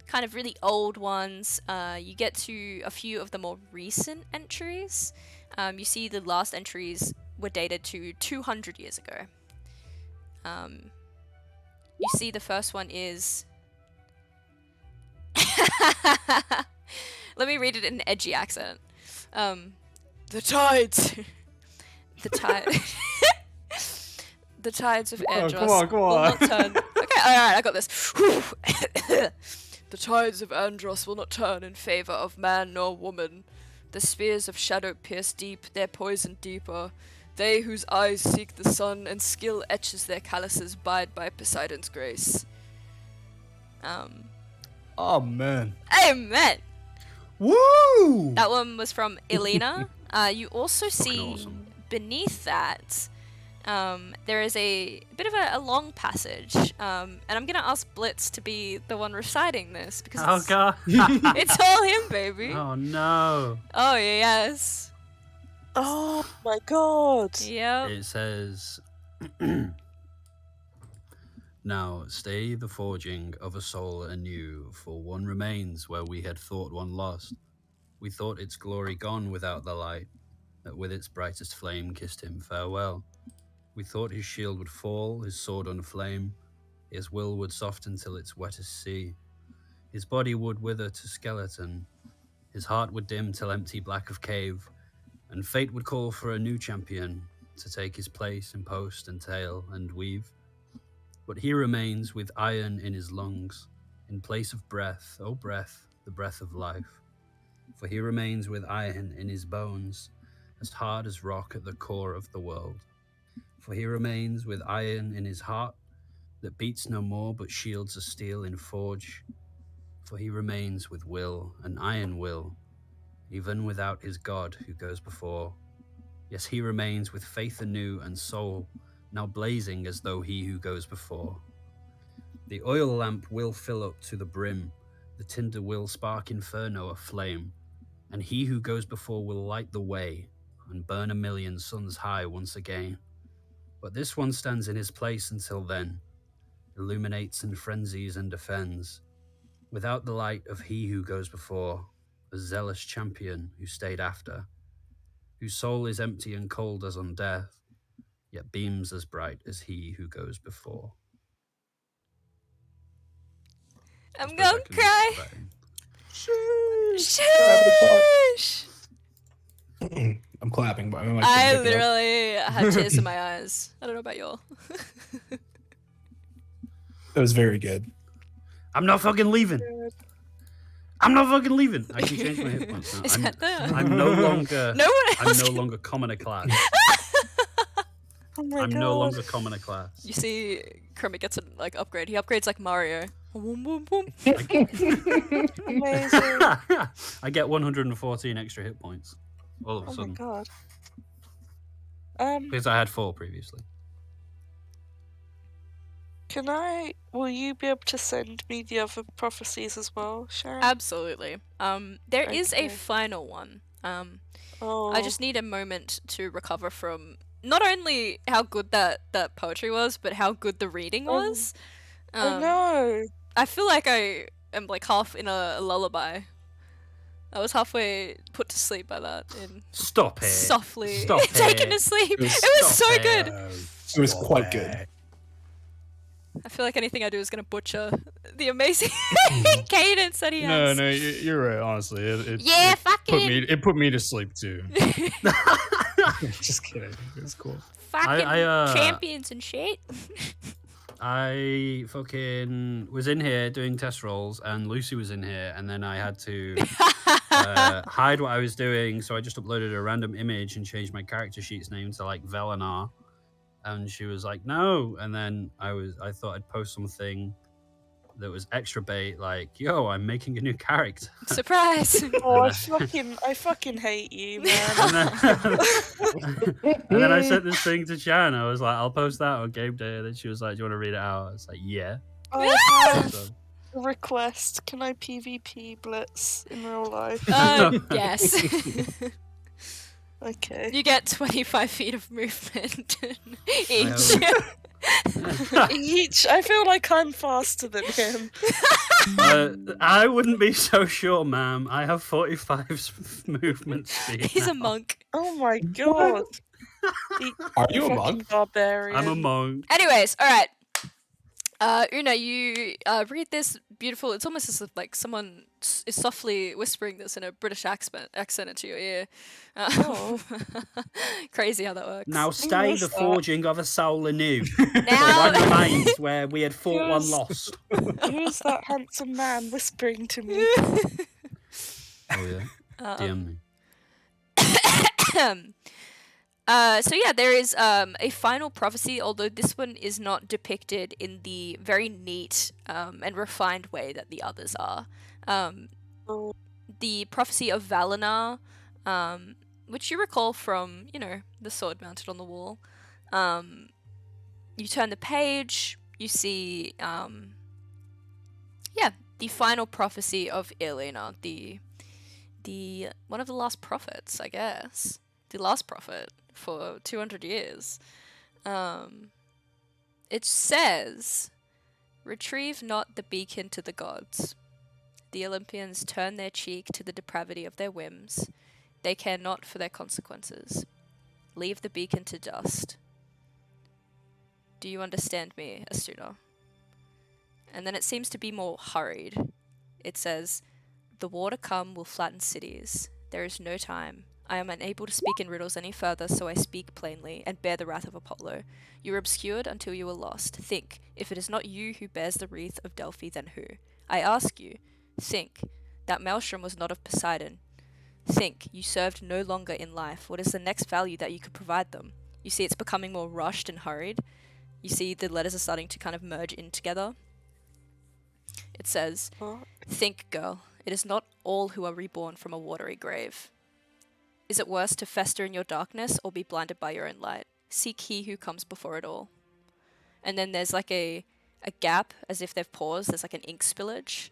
Kind of really old ones. You get to a few of the more recent entries. You see the last entries were dated to 200 years ago. You see the first one is... Let me read it in an edgy accent. The tides... The tides of Andros come on. will not turn... Okay, alright, I got this. The tides of Andros will not turn in favor of man nor woman. The spears of shadow pierce deep, their poison deeper. They whose eyes seek the sun and skill etches their calluses bide by Poseidon's grace. Oh man. Amen! Woo! That one was from Elena. You also see awesome. beneath that, there is a bit of a long passage, and I'm gonna ask Blitz to be the one reciting this because Oh it's, god. it's all him, baby. Oh no. Oh yes, Oh my god! yep. It says, now stay the forging of a soul anew, for one remains where we had thought one lost. We thought its glory gone without the light, that with its brightest flame kissed him farewell. We thought his shield would fall, his sword unflame, his will would soften till its wettest sea. His body would wither to skeleton, his heart would dim till empty black of cave, and fate would call for a new champion to take his place in post and tail and weave. But he remains with iron in his lungs, in place of breath, O breath, the breath of life. For he remains with iron in his bones, as hard as rock at the core of the world. For he remains with iron in his heart, that beats no more but shields of steel in forge. For he remains with will, an iron will, even without his God who goes before. Yes, he remains with faith anew and soul, now blazing as though he who goes before. The oil lamp will fill up to the brim, the tinder will spark inferno aflame, and he who goes before will light the way and burn a million suns high once again. But this one stands in his place until then, illuminates and frenzies and defends, without the light of he who goes before, a zealous champion who stayed after, whose soul is empty and cold as on death, yet beams as bright as he who goes before. I'm Suppose I gonna can cry. put that in. Sheesh. I'm clapping, but I'm like, I pick it up. literally had tears in my eyes. I don't know about y'all. That was very good. I'm not fucking leaving. I'm not fucking leaving. I can change my hit points now. Is that the... I'm no longer. No one I'm else no can- longer commoner class. Oh my I'm god! no longer commoner class. You see, Kermit gets an upgrade. He upgrades like Mario. Boom, boom, boom. Amazing! I get 114 extra hit points all of a Oh my sudden god. because I had 4 previously. Will you be able to send me the other prophecies as well, Sharon? Absolutely. There is a Okay. final one. Oh. I just need a moment to recover from not only how good that poetry was, but how good the reading Oh. was. Oh no. I feel like I am like half in a lullaby. I was halfway put to sleep by that and Stop it. softly Stop taken to it. sleep. It was Stop so it. good. It was quite good. I feel like anything I do is gonna butcher the amazing cadence that he No, has. no, you're right. Honestly, Yeah, it put me to sleep too. Just kidding. It's cool. Fucking I champions and shit. I fucking was in here doing test rolls, and Lucy was in here, and then I had to hide what I was doing, so I just uploaded a random image and changed my character sheet's name to like Velenar, and she was like, "No," and then I thought I'd post something that was extra bait, like, "Yo, I'm making a new character." Surprise. Oh, And I fucking hate you, man. and then I sent this thing to Chan. I was like, "I'll post that on game day." And then she was like, "Do you want to read it out?" I was like, "Yeah." I have So, a request. Can I PvP blitz in real life? Yes. Okay. You get 25 feet of movement each. Each. I feel like I'm faster than him. I wouldn't be so sure, ma'am. I have 45 movement speed. He's now. a monk. Oh my god. Are you a Fucking monk? Barbarian. I'm a monk. Anyways, all right. Una, you read this beautiful. It's almost as if like someone is softly whispering this in a British accent into your ear. Oh. Crazy how that works. Now stay is the that? forging of a soul anew. Now- One remains where we had fought one Who's- lost. Who's that handsome man whispering to me? Oh yeah. DM me. So yeah, there is a final prophecy, although this one is not depicted in the very neat and refined way that the others are. Oh. The prophecy of Valinar, which you recall from, the sword mounted on the wall. You turn the page, you see, the final prophecy of Elena, the one of the last prophets, I guess. The last prophet for 200 years. It says, "Retrieve not the beacon to the gods. The Olympians turn their cheek to the depravity of their whims. They care not for their consequences. Leave the beacon to dust." Do you understand me, Astuna? And then it seems to be more hurried. It says, "The war to come will flatten cities. There is no time. I am unable to speak in riddles any further, so I speak plainly, and bear the wrath of Apollo. You are obscured until you are lost. Think, if it is not you who bears the wreath of Delphi, then who? I ask you, think, that maelstrom was not of Poseidon. Think, you served no longer in life. What is the next value that you could provide them? You see it's becoming more rushed and hurried. You see the letters are starting to kind of merge in together. It says, What? "Think, girl, it is not all who are reborn from a watery grave. Is it worse to fester in your darkness or be blinded by your own light? Seek he who comes before it all." And then there's like a gap, as if they've paused. There's like an ink spillage.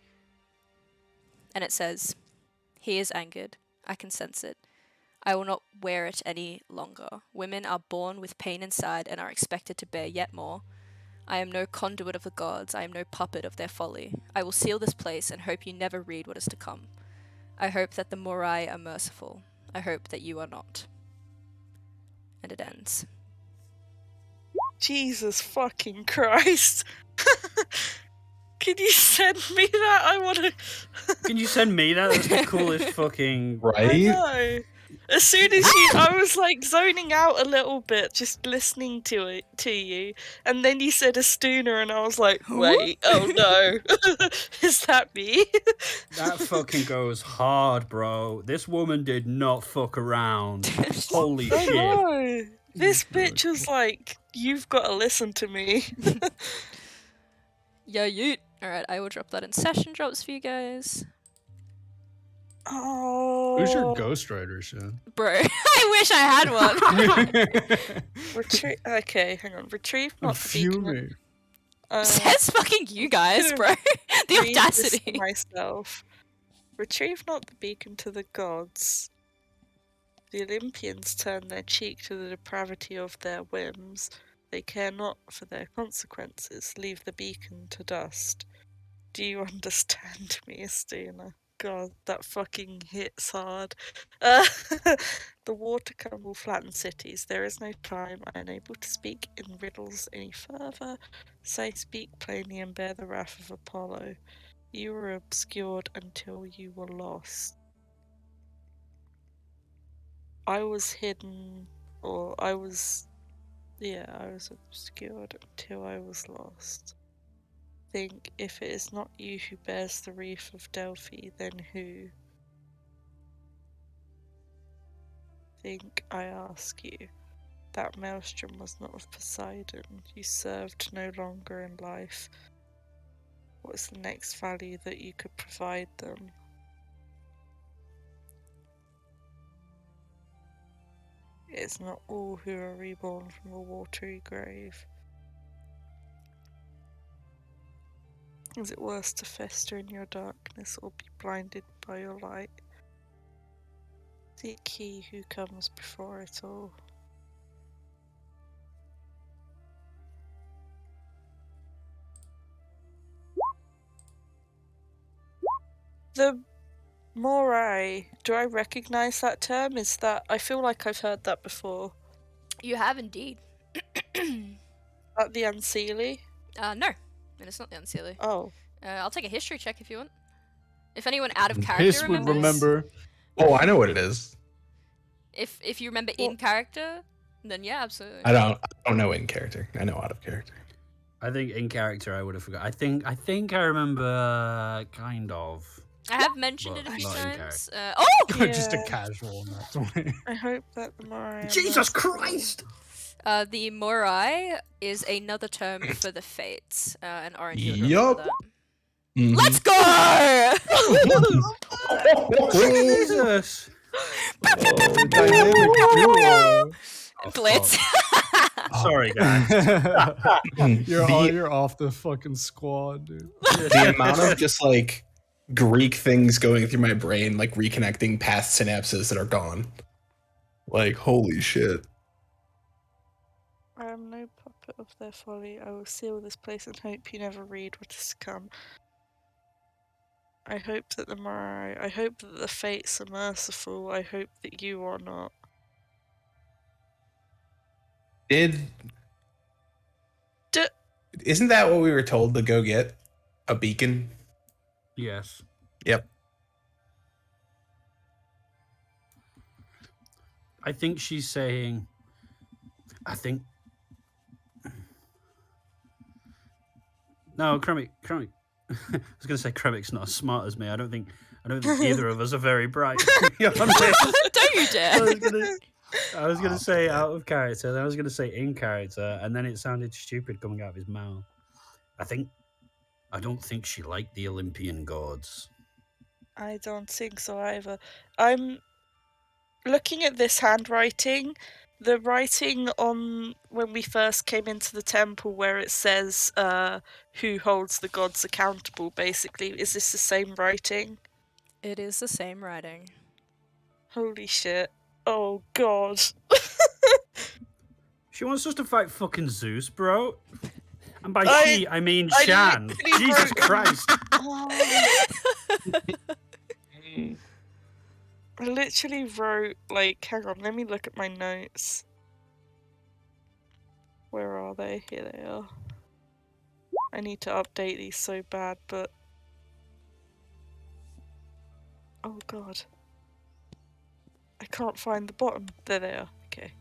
And it says, "He is angered. I can sense it. I will not wear it any longer. Women are born with pain inside and are expected to bear yet more. I am no conduit of the gods. I am no puppet of their folly. I will seal this place and hope you never read what is to come. I hope that the Morai are merciful. I hope that you are not." And it ends. Jesus fucking Christ. Can you send me that? I wanna. Can you send me that? That's the coolest fucking. I Right? know. As soon as I was like zoning out a little bit, just listening to you, and then you said Astuna, and I was like, wait, oh no, is that me? That fucking goes hard, bro. This woman did not fuck around. Holy I shit. know. This bitch was like, you've got to listen to me. Yeah, you. Alright, I will drop that in session drops for you guys. Oh. Who's your ghostwriter, Shan? Bro, I wish I had one. Okay, hang on. Retrieve I'm not the beacon. fuming. Says fucking you guys, gonna bro. The read this to audacity. myself. Retrieve not the beacon to the gods. The Olympians turn their cheek to the depravity of their whims. They care not for their consequences. Leave the beacon to dust. Do you understand me, Estina? God, that fucking hits hard. The water can will flatten cities. There is no time. I am unable to speak in riddles any further. Say, speak plainly and bear the wrath of Apollo. You were obscured until you were lost. I was hidden, or I was obscured until I was lost. Think, if it is not you who bears the wreath of Delphi, then who? Think, I ask you. That maelstrom was not of Poseidon. You served no longer in life. What is the next value that you could provide them? It is not all who are reborn from a watery grave. Is it worse to fester in your darkness or be blinded by your light? Seek he who comes before it all. The Morai, do I recognise that term? Is that, I feel like I've heard that before. You have indeed. At the Unseelie? No, and it's not the Unseelie. Oh. I'll take a history check if you want. If anyone out of character Piss would remembers. remember. Oh, I know what it is. If you remember in character, then yeah, absolutely. I don't know in character. I know out of character. I think in character I would have forgot. I think I remember kind of. I have mentioned it a Well, few not in times. Just a Yeah. casual, that's why. I hope that the Morai. are Jesus merciful. Christ! The Morai is another term for the Fates, and Orange you would Yup. remember that. Mhm. Let's go! Jesus! The dynamic duo. Blitz. Sorry, guys. You're off the fucking squad, dude. The amount of just like Greek things going through my brain, like reconnecting past synapses that are gone. Like, holy shit. I am no puppet of their folly. I will seal this place and hope you never read what is to come. I hope that the Morai. I hope that the fates are merciful. I hope that you are not. Isn't D- that what we were told to go get? A beacon? Yes. Yep. I think she's saying. No, Kremik. I was going to say Kremik's not as smart as me. I don't think either of us are very bright. To be honest. Don't you dare. I was gonna say out of character, then I was gonna say in character, and then it sounded stupid coming out of his mouth. I don't think she liked the Olympian gods. I don't think so either. I'm looking at this handwriting. The writing on when we first came into the temple where it says who holds the gods accountable, basically. Is this the same writing? It is the same writing. Holy shit. Oh god. She wants us to fight fucking Zeus, bro. And by I- she, I mean I Shan. literally Jesus wrote- Christ. I literally wrote, like, hang on, let me look at my notes. Where are they? Here they are. I need to update these so bad, but... Oh god. I can't find the bottom. There they are. Okay.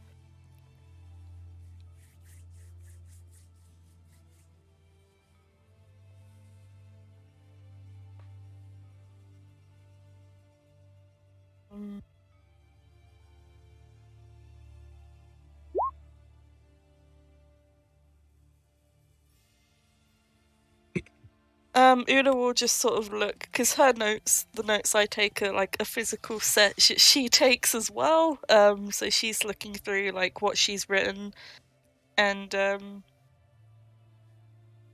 Una will just sort of look, because her notes, the notes I take are like a physical set she takes as well. So she's looking through like what she's written, and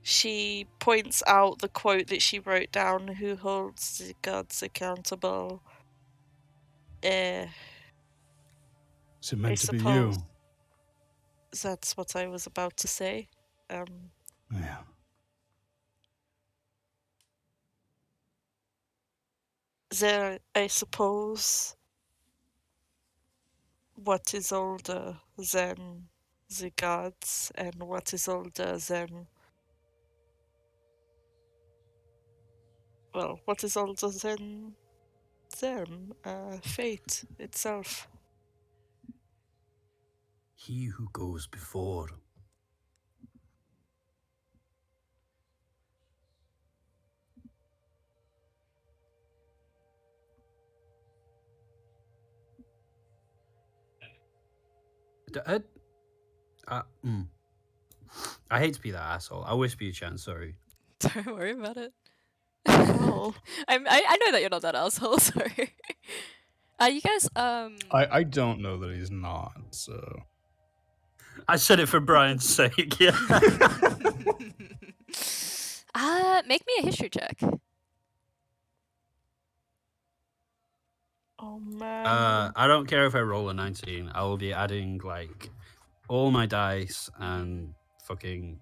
She points out the quote that she wrote down, who holds the gods accountable. Is it meant to be suppose. you? That's what I was about to say. Yeah. There, I suppose, what is older than the gods, and what is older than, well, what is older than them? Fate itself. He who goes before. I hate to be that asshole. I'll whisper you a chance, sorry. Don't worry about it. Oh. I know that you're not that asshole. Sorry. You guys. I don't know that he's not, so. I said it for Brian's sake, yeah. Make me a history check. Oh man. I don't care if I roll a 19. I will be adding, like, all my dice and fucking...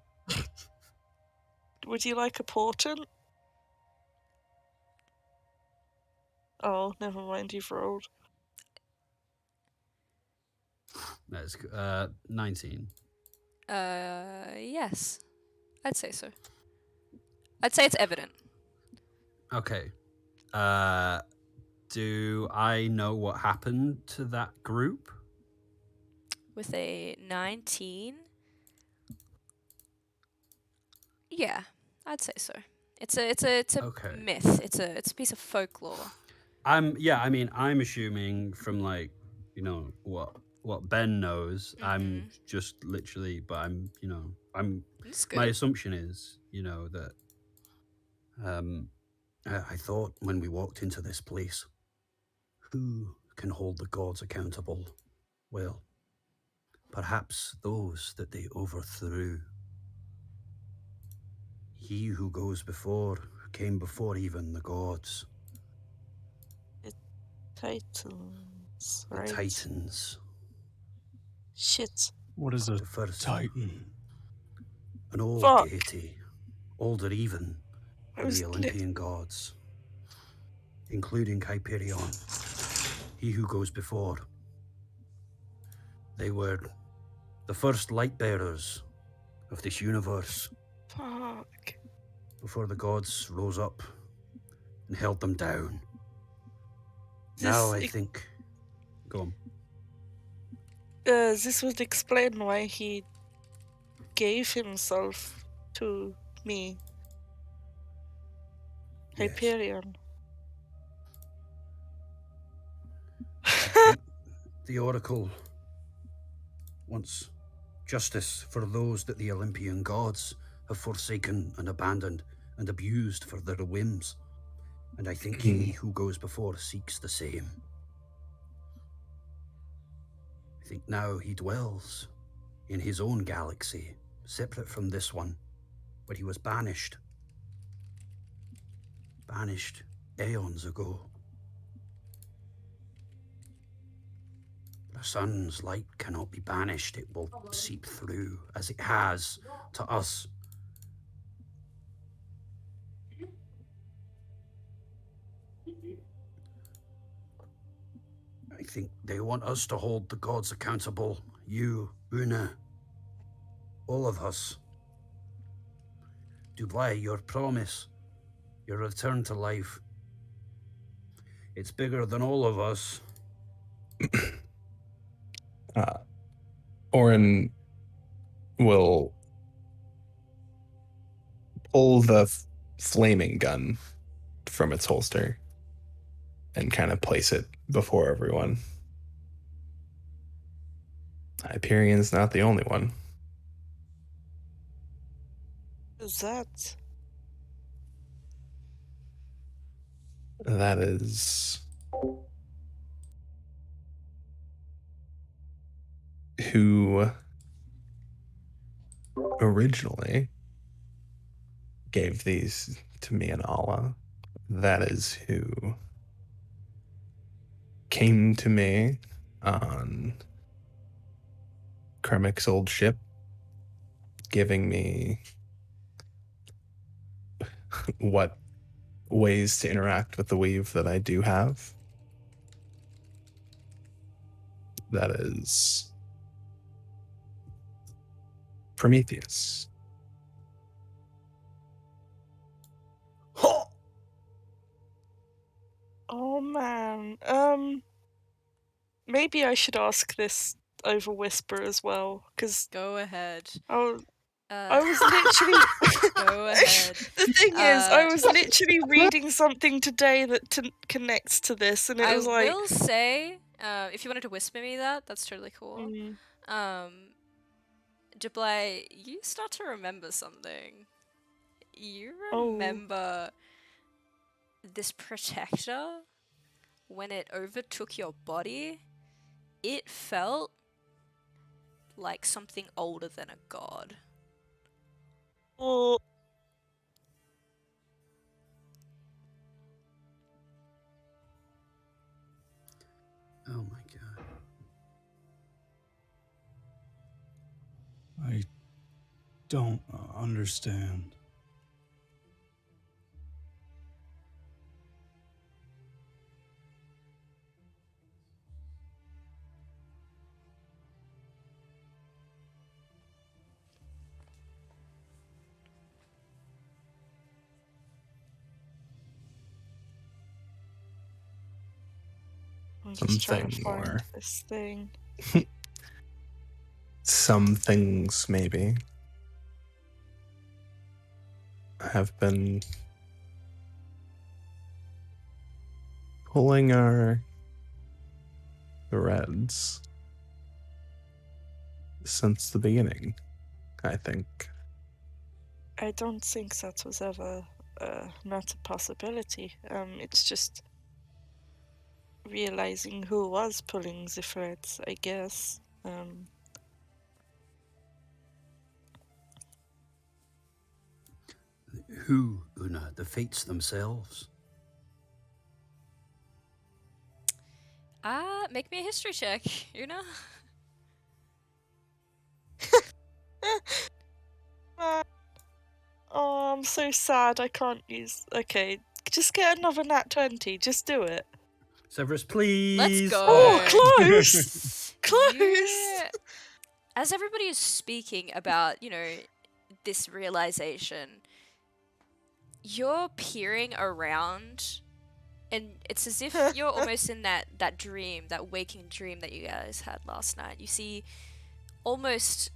Would you like a portent? Oh, never mind, you've rolled. That's 19. Yes, I'd say so. I'd say it's evident. Okay. Do I know what happened to that group? With a 19. Yeah, I'd say so. It's a Okay. myth. It's a piece of folklore. I'm assuming from, like, you know, what Ben knows. I'm just literally, but I'm, you know, That's good. my assumption is, you know, that I thought when we walked into this place, who can hold the gods accountable? Well, perhaps those that they overthrew. He who goes before came before even the gods. Titans, The right? Titans. Shit. What is a The first titan? An old Fuck. deity, older even I than was the Olympian gods, including Hyperion, he who goes before. They were the first light bearers of this universe Fuck. before the gods rose up and held them down. This Now I think... Go on. this would explain why he gave himself to me. Yes. Hyperion. I think the Oracle wants justice for those that the Olympian gods have forsaken and abandoned and abused for their whims. And I think he who goes before seeks the same. I think now he dwells in his own galaxy, separate from this one, but he was banished. Banished aeons ago. The sun's light cannot be banished. It will seep through, as it has, to us. I think they want us to hold the gods accountable. You, Una, all of us. Dublai, your promise, your return to life. It's bigger than all of us. Orin will pull the flaming gun from its holster and kind of place it before everyone. Hyperion's not the only one. Is that? That is who originally gave these to me and Allah. That is who came to me on Kremik's old ship, giving me what ways to interact with the weave that I do have. That is Prometheus. Oh man. Maybe I should ask this over whisper as well, because Go ahead. I Uh, was literally. Go ahead. The thing is, I Uh, was literally reading something today that connects to this, and it I was like. will say, if you wanted to whisper me that's totally cool. Mm, Jablai, you start to remember something. You Oh. remember this protector, when it overtook your body, it felt like something older than a god. Oh. Oh my god. I don't understand. I'm just trying to Something find more. this thing. Some things, maybe, have been pulling our threads since the beginning, I think. I don't think that was ever not a possibility. It's just realizing who was pulling the threads, I guess. Who, Una? The fates themselves? Make me a history check, Una. Oh, I'm so sad I can't use. Okay, just get another nat 20. Just do it. Severus, please. Let's go. Oh, close! Close! You- As everybody is speaking about, this realization, you're peering around, and it's as if you're almost in that dream, that waking dream that you guys had last night. You see almost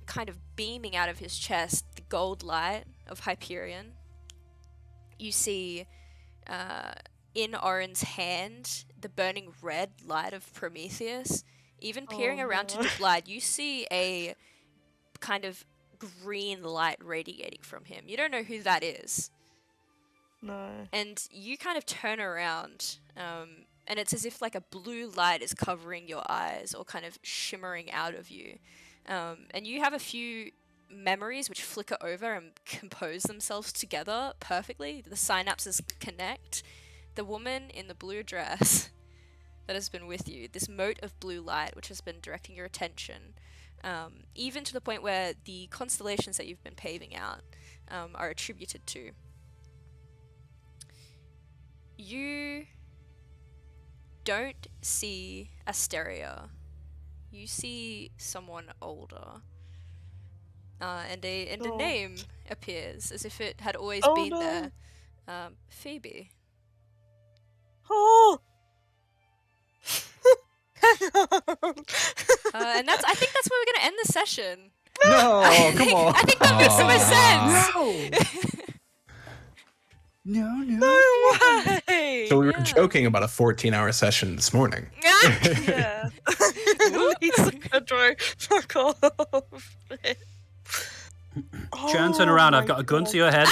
kind of beaming out of his chest the gold light of Hyperion. You see in Orin's hand the burning red light of Prometheus. Even peering around to Dublad, you see a kind of green light radiating from him. You don't know who that is. No. And you kind of turn around, and it's as if like a blue light is covering your eyes or kind of shimmering out of you. And you have a few memories which flicker over and compose themselves together perfectly. The synapses connect. The woman in the blue dress that has been with you, this mote of blue light which has been directing your attention, even to the point where the constellations that you've been paving out are attributed to. You don't see Asteria. You see someone older. And a name appears, as if it had always been there. Phoebe. Oh! And I think that's where we're gonna end the session. No, come on. I think that makes the most sense. No. No way! So we were Yeah. joking about a 14-hour session this morning. Yeah. Lisa Pedro, fuck off. Jan, turn around. I've got a gun to your head. The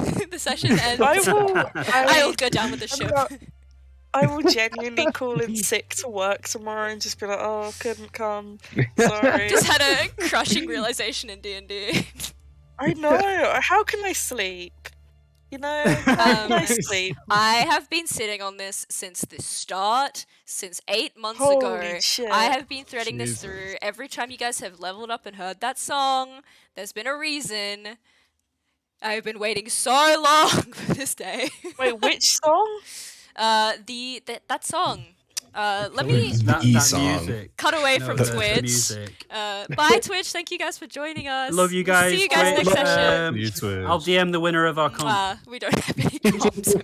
second The session ends. I'll go down with the ship. I will genuinely call in sick to work tomorrow and just be like, oh, couldn't come. Sorry. Just had a crushing realization in D&D. I know. How can I sleep? You know, how can I sleep? I have been sitting on this since the start, since 8 months Holy ago. shit. I have been threading this Jesus. through. Every time you guys have leveled up and heard that song, there's been a reason. I've been waiting so long for this day. Wait, which song? That song. Let Killer me Instinct. That, The that song. music. cut away No, from the Twitch. music. Bye Twitch. Thank you guys for joining us. Love you guys. See you guys Twitch. next session. See you, Twitch. I'll DM the winner of our comp. We don't have any comps.